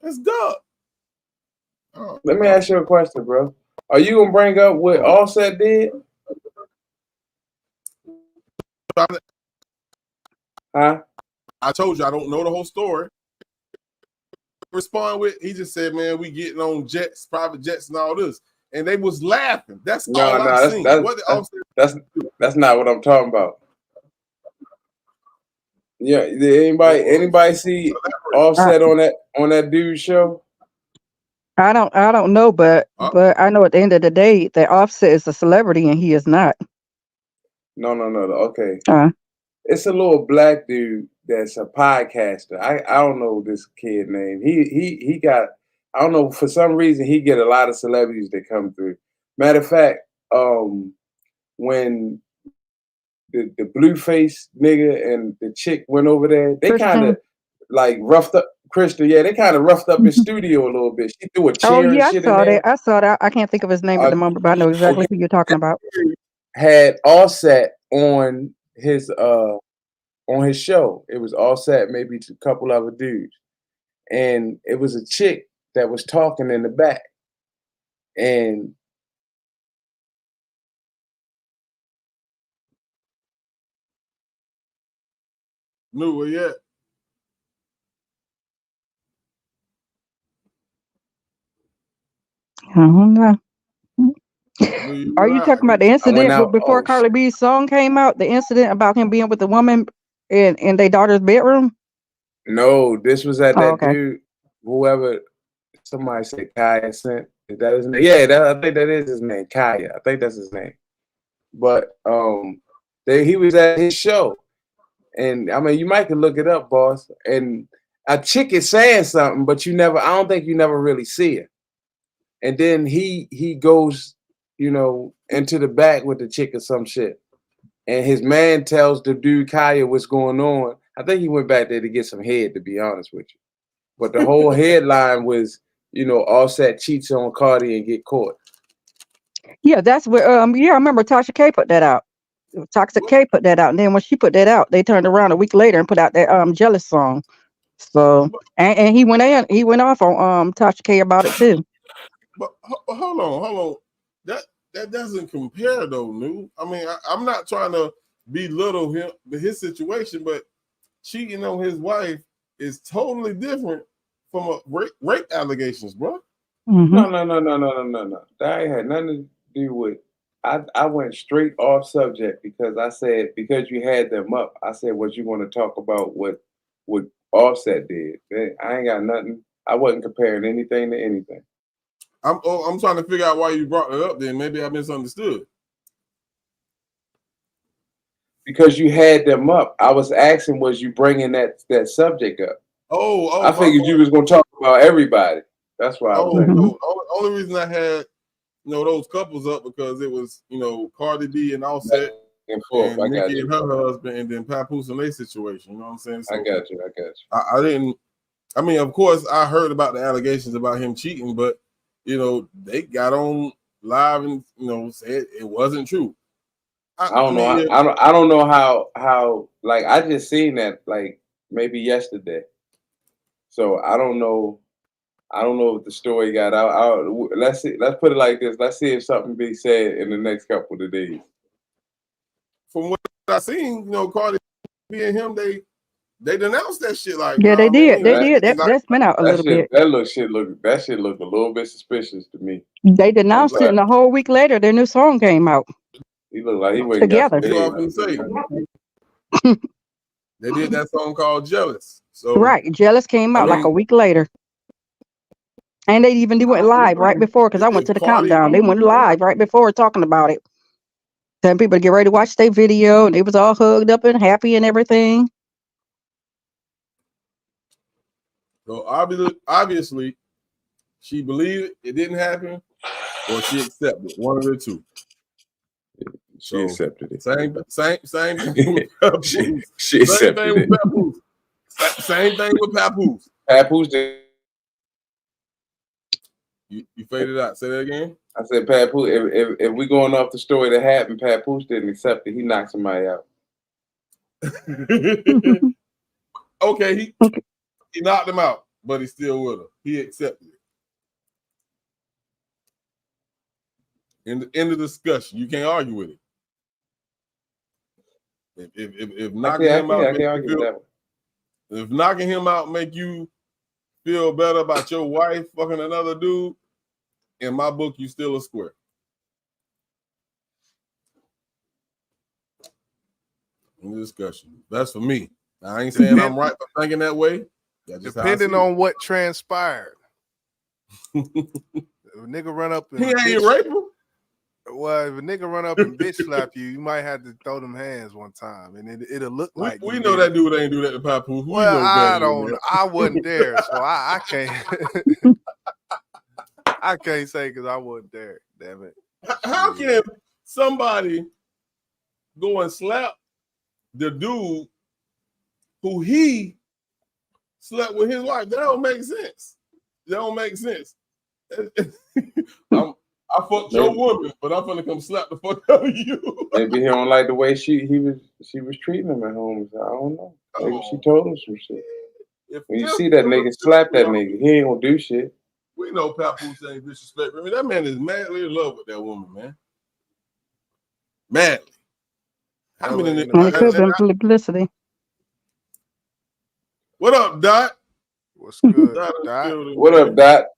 That's duck. Let me ask you a question, bro. Are you gonna bring up what Offset did? Huh? I told you I don't know the whole story. Respond with, he just said, man, we getting on jets, private jets, and all this. And they was laughing. That's all I seen. That's not what I'm talking about. Yeah, did anybody see Offset on that dude's show? I don't know, but I know at the end of the day that Offset is a celebrity and he is not. No. Okay. It's a little black dude that's a podcaster. I don't know this kid name. He got, I don't know, for some reason he get a lot of celebrities that come through. Matter of fact, when the blue face nigga and the chick went over there, they kind of like roughed up Crystal. Yeah, they kind of roughed up his studio a little bit. She threw a chair and shit in there. I saw that. I can't think of his name at the moment, but I know exactly who you're talking about. Had Offset on his show. It was Offset, maybe a couple other dudes, and it was a chick that was talking in the back, and knew where yet. I don't know. Are you talking about the incident before Carly B's song came out? The incident about him being with the woman in their daughter's bedroom? No, this was at that dude, whoever, somebody said Kaya sent. Is that his name? Yeah, I think that is his name, Kaya. I think that's his name. But he was at his show. And I mean, you might can look it up, boss. And a chick is saying something, but I don't think you never really see it. And then he goes, into the back with the chick or some shit. And his man tells the dude Kaya what's going on. I think he went back there to get some head, to be honest with you. But the whole headline was, Offset cheats on Cardi and get caught. Yeah, that's where I remember Tasha K put that out. Toxic K put that out. And then when she put that out, they turned around a week later and put out that Jealous song. So and he went off on Tasha K about it too. But hold on. That doesn't compare though, New. I mean, I'm not trying to belittle his situation, but cheating on his wife is totally different from rape allegations, bro. Mm-hmm. No. That ain't had nothing to do with. I went straight off subject because I said, because you had them up, I said, what you want to talk about what Offset did. I ain't got nothing. I wasn't comparing anything to anything. I'm trying to figure out why you brought it up. Then maybe I misunderstood. Because you had them up. I was asking, was you bringing that subject up? Oh, I figured you was gonna talk about everybody. That's why I was asking. No. Only reason I had those couples up because it was Cardi B and Offset and Nikki and her husband, and then Papoose and their situation. You know what I'm saying? So I got you. I didn't. I mean, of course, I heard about the allegations about him cheating, but they got on live and said it wasn't true. I don't know. I don't know how. Like I just seen that like maybe yesterday. So I don't know. I don't know if the story got out. Let's see. Let's put it like this. Let's see if something be said in the next couple of days. From what I seen, Cardi B and him, they denounced that shit. Like, yeah, they did. Man, They did. That's been out a little bit. That shit looked a little bit suspicious to me. They denounced it, and a whole week later, their new song came out. He looked like he went together. They did that song called "Jealous." So right, "Jealous" came out like a week later, and they even went live right before because I went to the countdown. They went live right before talking about it. Telling people to get ready to watch their video, and they was all hugged up and happy and everything. So obviously, she believed it didn't happen, or she accepted one of the two. She accepted it. Same thing with Papoose. She accepted it. Same thing with Papoose. Papoose. You faded out. Say that again. I said Papoose. If we going off the story that happened, Papoose didn't accept it. He knocked somebody out. Okay, he knocked him out, but he's still with her. He accepted it. In the end of the discussion, you can't argue with it. If knocking him out, if knocking him out make you feel better about your wife fucking another dude, in my book, you still a square. In the discussion, that's for me. I ain't saying I'm right for thinking that way. Depending on what transpired. If a nigga run up and he ain't raping. Well, if a nigga run up and bitch slap you, you might have to throw them hands one time, and it'll look like we know that dude ain't do that to Papoose. Well, I wasn't there, so I can't. I can't say because I wasn't there. Damn it! How can somebody go and slap the dude who he slept with his wife? That don't make sense. I fucked your woman, but I'm gonna come slap the fuck out of you. Maybe he don't like the way she was treating him at home. I don't know. Maybe she told him some shit. When you see that nigga slap that nigga, he ain't gonna do shit. We know Papoose ain't disrespect. I mean, that man is madly in love with that woman, man. Madly. How many it could have been publicity. What up, Dot? What's good, Dot? What up, Dot?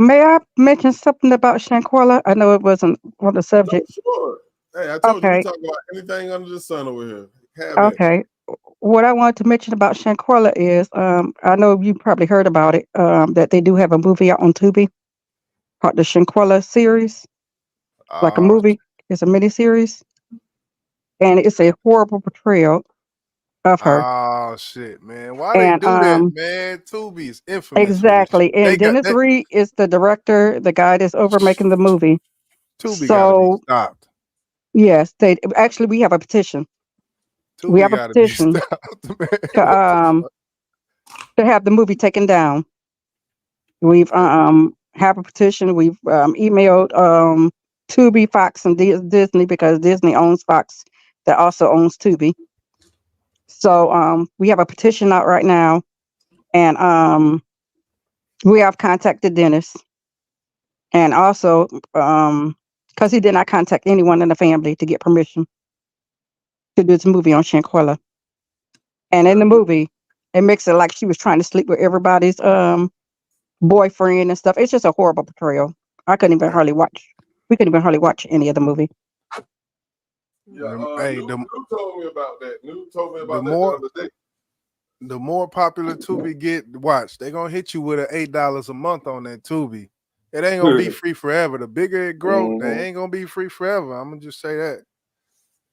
May I mention something about Shanquella? I know it wasn't on the subject. Sure. Hey, I told you to talk about anything under the sun over here. Okay. What I wanted to mention about Shanquella is, I know you probably heard about it, that they do have a movie out on Tubi called the Shanquella series. Like a movie. It's a miniseries. And it's a horrible portrayal of her. Oh shit, man! Why they do that, man? Tubi is infamous. Exactly, and Dennis Reed is the director, the guy that's over making the movie. Tubi gotta be stopped. Yes, we have a petition. Tubi we have a petition to have the movie taken down. We've have a petition. We've emailed Tubi, Fox, and Disney because Disney owns Fox, that also owns Tubi. So we have a petition out right now, and we have contacted Dennis, and also because he did not contact anyone in the family to get permission to do this movie on Shanquella. And in the movie, it makes it like she was trying to sleep with everybody's boyfriend and stuff. It's just a horrible portrayal. We couldn't even hardly watch any of the movie. Yeah, New told me about that. New told me about that the other day. the more popular Tubi get, watch, they're gonna hit you with $8 a month on that Tubi. It ain't gonna be free forever. The bigger it grow, they ain't gonna be free forever. I'm gonna just say that.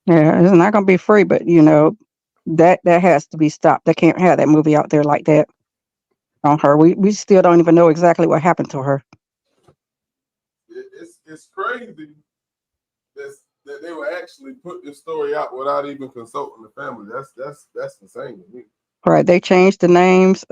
Yeah, it's not gonna be free, but you know, that has to be stopped. They can't have that movie out there like that on her. We still don't even know exactly what happened to her. It's crazy that they would actually put this story out without even consulting the family. That's insane to me. Right. They changed the names.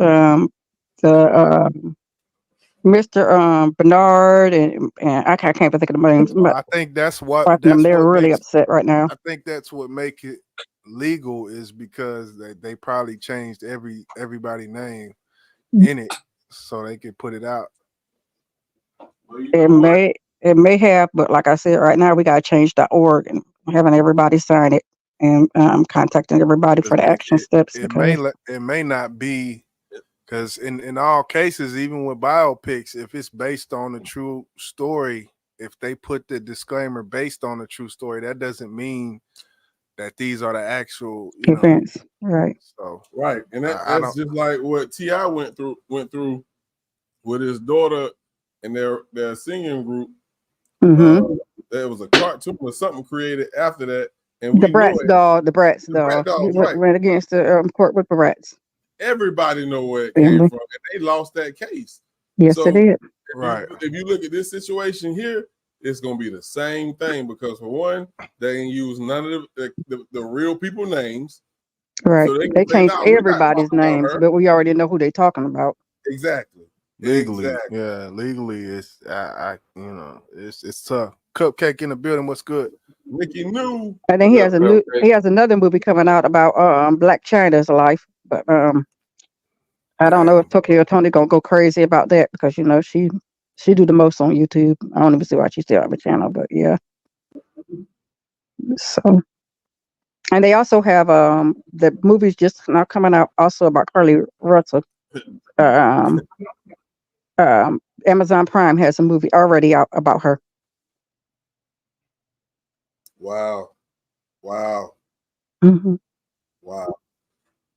Mr. Bernard and I can't think of the names, but I think that's watching them, they're really makes, upset right now. I think that's what make it legal is because they probably changed everybody's name in it so they could put it out. It may have, but like I said, right now we gotta change .org and having everybody sign it and contacting everybody for the action steps. It may not be, because in all cases, even with biopics, if it's based on a true story, if they put the disclaimer based on a true story, that doesn't mean that these are the actual events, right? So right, and that's just like what T.I. went through with his daughter and their singing group. There was a cartoon or something created after that, and the Bratz doll, right. went against the court with the Bratz. Everybody know where it came from, and they lost that case. Yes, it did. Right. If you look at this situation here, it's gonna be the same thing because for one, they didn't use none of the real people names. Right. So they changed everybody's names, but we already know who they're talking about. Exactly. Legally, yeah, legally, it's it's tough. Cupcake in the building. What's good? Nikki knew. And then he has another movie coming out about Black China's life, but I don't know if Tokyo Tony gonna go crazy about that because you know she do the most on YouTube. I don't even see why she still have a channel, but yeah. So, and they also have the movies just now coming out also about Carly Russell. Amazon Prime has a movie already out about her. Wow. Mm-hmm. Wow.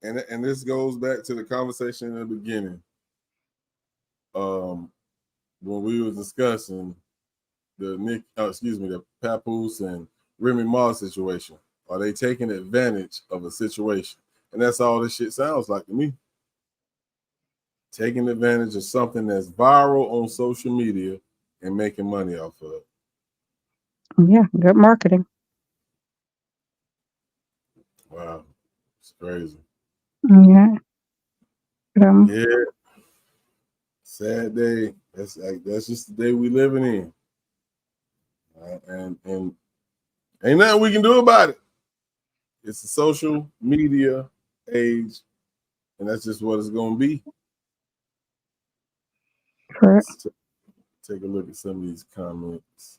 And this goes back to the conversation in the beginning. When we were discussing the Papoose and Remy Ma situation. Are they taking advantage of a situation? And that's all this shit sounds like to me. Taking advantage of something that's viral on social media and making money off of it. Yeah, good marketing. Wow, it's crazy. Yeah. Yeah. Sad day. That's just the day we living in. And ain't nothing we can do about it. It's a social media age, and that's just what it's gonna be. Correct. Take a look at some of these comments.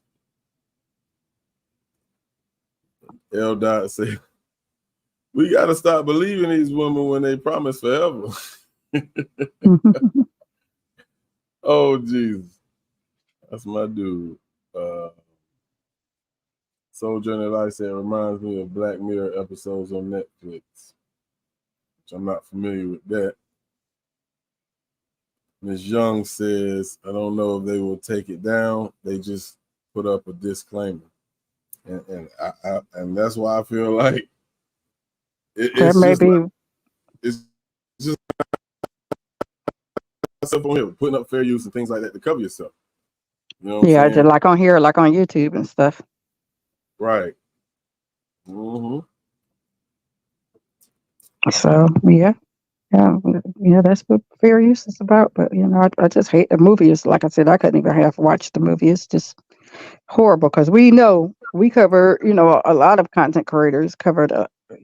L. Dot said, "We got to stop believing these women when they promise forever." Oh Jesus, that's my dude. Soul Journey Life said reminds me of Black Mirror episodes on Netflix, which I'm not familiar with that. Ms. Young says, I don't know if they will take it down. They just put up a disclaimer. And that's why I feel like it's just putting up fair use and things like that to cover yourself. You know what I'm saying? Just like on here, like on YouTube and stuff. Right. Mm-hmm. So yeah, that's what fair use is about. But I just hate the movie. It's like I said, I couldn't even half watch the movie. It's just horrible because we cover a lot of content creators covered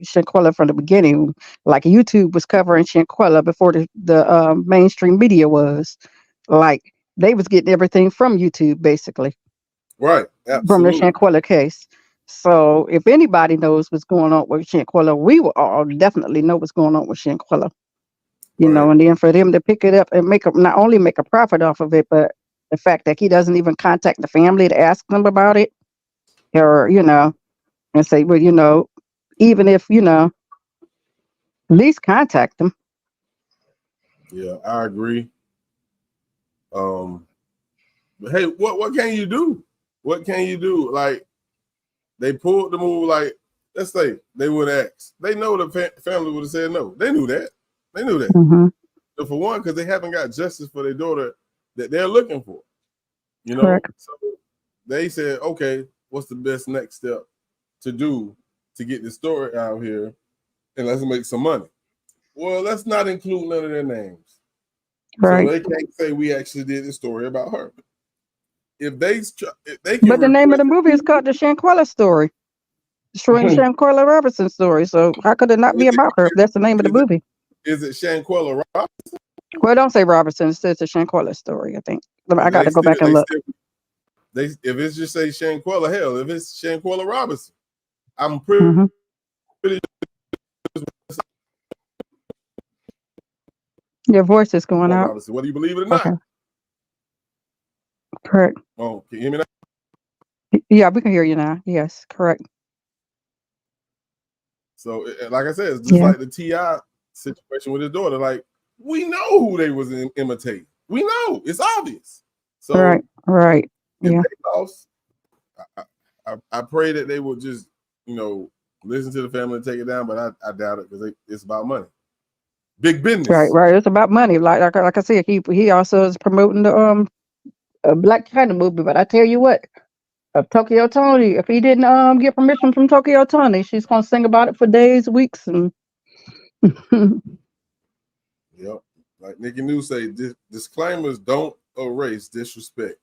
Shanquella from the beginning. Like YouTube was covering Shanquella before the mainstream media was. Like they was getting everything from YouTube basically. Right. Absolutely. From the Shanquella case. So if anybody knows what's going on with Shanquella, we will all definitely know what's going on with Shanquella. And then for them to pick it up and not only make a profit off of it, but the fact that he doesn't even contact the family to ask them about it, or and say, well, even if at least contact them. Yeah, I agree. But hey, what can you do? What can you do? Like, they pulled the move. Like, let's say they would ask. They know the family would have said no. They knew that. They knew that. Mm-hmm. So for one, because they haven't got justice for their daughter that they're looking for. You know, Correct. so they said, okay, what's the best next step to do to get the story out here, and let's make some money. Well, let's not include none of their names, Right. so they can't say we actually did the story about her. If they can, But the name of the movie is called the Shanquella story, Shanquella Robinson story. So how could it not be about her if that's the name of the movie? Is it Shanquella Robinson? Well, don't say Robertson. It says the Shanquella story, I think. I got They to go still- back and they look. still- if it's just say Shanquella, hell, if it's Shanquella Robinson, I'm pretty. Mhm. Your voice is going out. Robinson, whether you believe it or not. Okay. Correct. Oh, can you hear me now? Yeah, we can hear you now. Yes, correct. So, like I said, it's just like the T.I. situation with his daughter. Like, we know who they was imitating. We know. It's obvious. So, Right. if Yeah. they lost, I pray that they will just, listen to the family and take it down, but I doubt it because it's about money. Big business. Right. It's about money. Like I said, he also is promoting the Black China movie. But I tell you what, Tokyo Tony, if he didn't get permission from Tokyo Tony, she's gonna sing about it for days, weeks, and Yep. Like Nikki News say, disclaimers don't erase disrespect.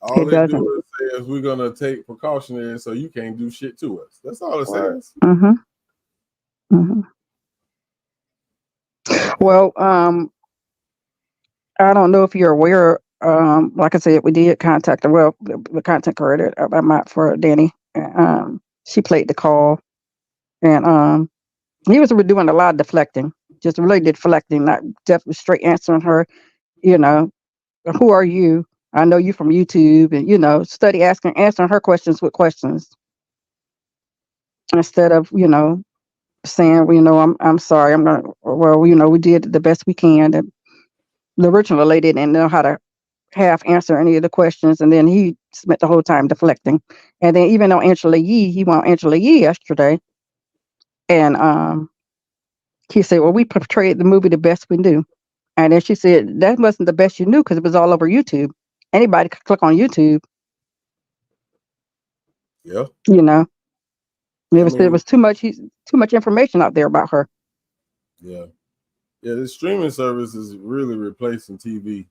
All It they doesn't. do is say we're gonna take precautionary, so you can't do shit to us. That's all it says. Mm-hmm. Well, I don't know if you're aware. Like I said, we did contact her. Well, the content creator for Danny. She played the call, and he was doing a lot of deflecting, just really deflecting, not definitely straight answering her. Who are you? I know you from YouTube, and study answering her questions with questions instead of saying, well, I'm sorry, we did the best we can. And the original lady didn't know how to half answer any of the questions, and then he spent the whole time deflecting. And then even on Angela Yee, he went on Angela Yee yesterday, and he said, well, we portrayed the movie the best we knew. And then she said, that wasn't the best you knew because it was all over YouTube. Anybody could click on YouTube. Yeah. It was too much information out there about her. Yeah. Yeah, this streaming service is really replacing TV.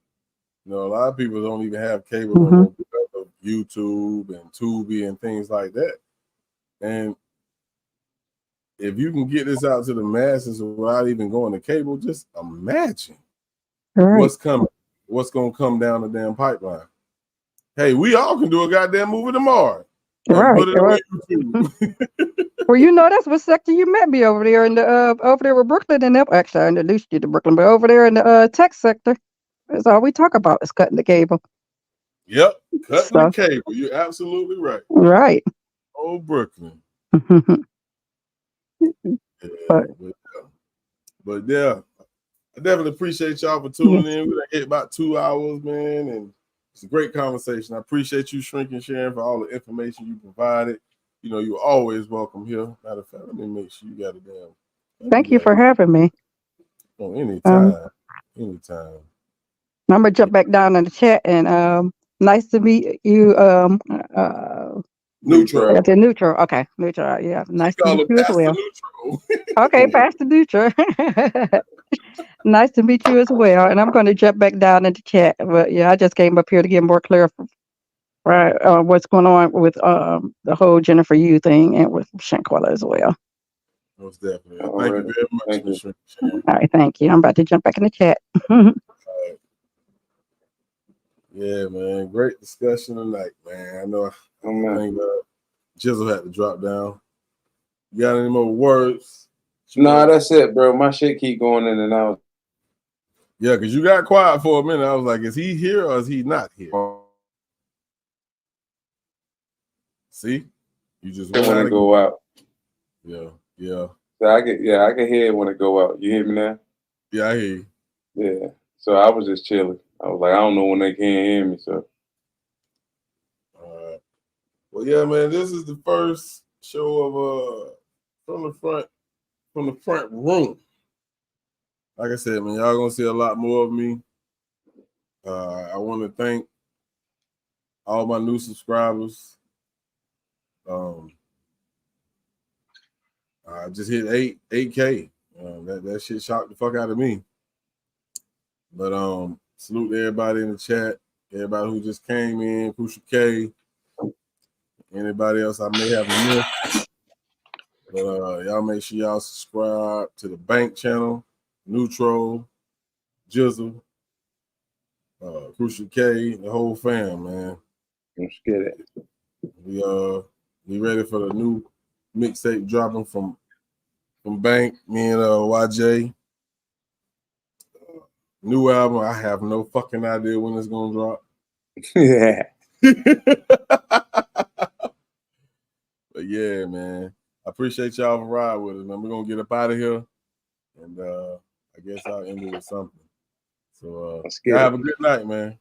A lot of people don't even have cable no more because of YouTube and Tubi and things like that. And if you can get this out to the masses without even going to cable, just imagine what's coming, what's going to come down the damn pipeline. Hey, we all can do a goddamn movie tomorrow and put it on YouTube. Well, that's what sector you met me over there in the over there with Brooklyn, and actually I introduced you to Brooklyn, but over there in the tech sector, that's all we talk about is cutting the cable. Yep, cutting the cable. You're absolutely right. Right. Oh, Brooklyn. But yeah, I definitely appreciate y'all for tuning in. We're gonna hit about 2 hours, man, and it's a great conversation. I appreciate you, Shrink and Sharing, for all the information you provided. You're always welcome here. Matter of fact, let me make sure you got a damn. Thank you for having me. Oh, anytime. Anytime. I'm gonna jump back down in the chat, and nice to meet you. Neutral. Neutral. Okay, Neutral. Yeah, nice to meet you as well. Neutral. Okay, Pastor Neutral. Nice to meet you as well. And I'm going to jump back down in the chat. But yeah, I just came up here to get more clear, what's going on with the whole Jennifer Yu thing and with Shanquella as well. Most definitely. Thank you very much. Thank you. All right, thank you. I'm about to jump back in the chat. Yeah, man. Great discussion tonight, man. I know I think Jizzle had to drop down. You got any more words? Nah, that's it, bro. My shit keep going in and out. Yeah, because you got quiet for a minute. I was like, is he here or is he not here? See? You just when it go out. Yeah. So I can hear it when it go out. You hear me now? Yeah, I hear you. Yeah. So I was just chilling. I was like, I don't know when they can't hear me. So. Well, yeah, man, this is the first show of from the front room. Like I said, man, y'all gonna see a lot more of me. I want to thank all my new subscribers. I just hit 8K. That shit shocked the fuck out of me. But salute to everybody in the chat, everybody who just came in, Crucial K, anybody else I may have missed. But y'all make sure y'all subscribe to the Bank channel, Neutral, Jizzle, Crucial K, the whole fam, man. Let's get it. We ready for the new mixtape dropping from Bank, me and YJ. New album, I have no fucking idea when it's gonna drop. Yeah. But yeah, man. I appreciate y'all for riding with us, man. We're gonna get up out of here. And I guess I'll end it with something. So have a good night, man.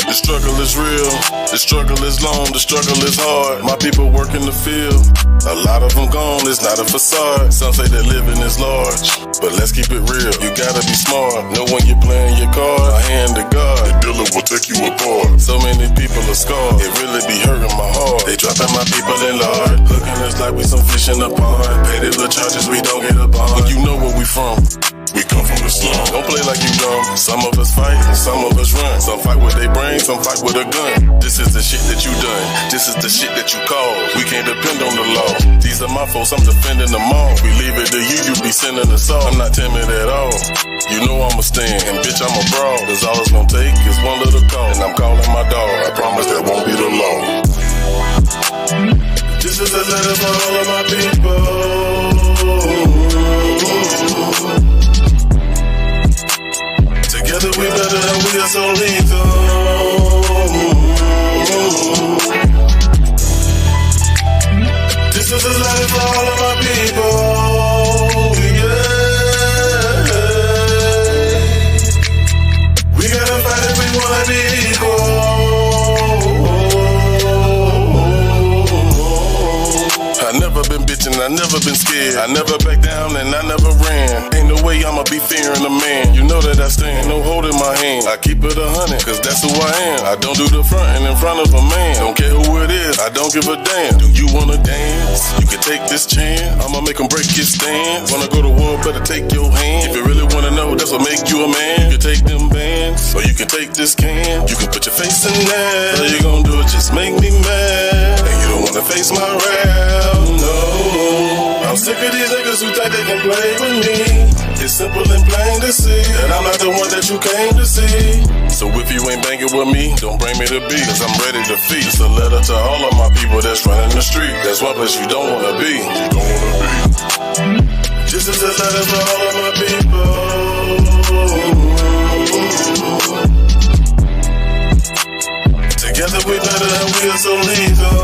The struggle is real, the struggle is long, the struggle is hard. My people work in the field, a lot of them gone, it's not a facade. Some say that living is large, but let's keep it real. You gotta be smart, know when you're playing your card. A hand to God, the dealer will take you apart. So many people are scarred, it really be hurting my heart. They dropping my people in lard, hooking us like we some fish in a pond. Pay the little charges, we don't get a bond. When you know where we from, we come from the slum. Don't play like you dumb. Some of us fight, some of us run. Some fight with their brains, some fight with a gun. This is the shit that you done. This is the shit that you cause. We can't depend on the law. These are my folks, I'm defending them all. We leave it to you, you be sending us all. I'm not timid at all. You know I'ma stand, and bitch I'm a brawl. Cause all it's gonna take is one little call. And I'm calling my dog. I promise that won't be the law. This is a letter for all of my people. Together we better and we are so lethal. This is a letter for all of my people. Yeah. We gotta fight if we wanna be equal. I never been bitching, I never been scared. I never back down and I never ran. Ain't no way I'ma be fearing a man. You know that I stand, no holding my hand. I keep it 100, cause that's who I am. I don't do the frontin' in front of a man. Don't care who it is, I don't give a damn. Do you wanna dance? You can take this chance. I'ma make him break his stance. Wanna go to war, better take your hand. If you really wanna know, that's what make you a man. You can take them bands, or you can take this can. You can put your face in there. All you gon' do is just make me mad. And you don't wanna face my wrath. No, I'm sick of these niggas who think they can play with me. It's simple and plain to see that I'm not the one that you came to see. So if you ain't banging with me, don't bring me to be, cause I'm ready to feast. It's a letter to all of my people that's running the street. That's one place you don't wanna be. You don't wanna be. This is a letter for all of my people. Together we better and we are so lethal.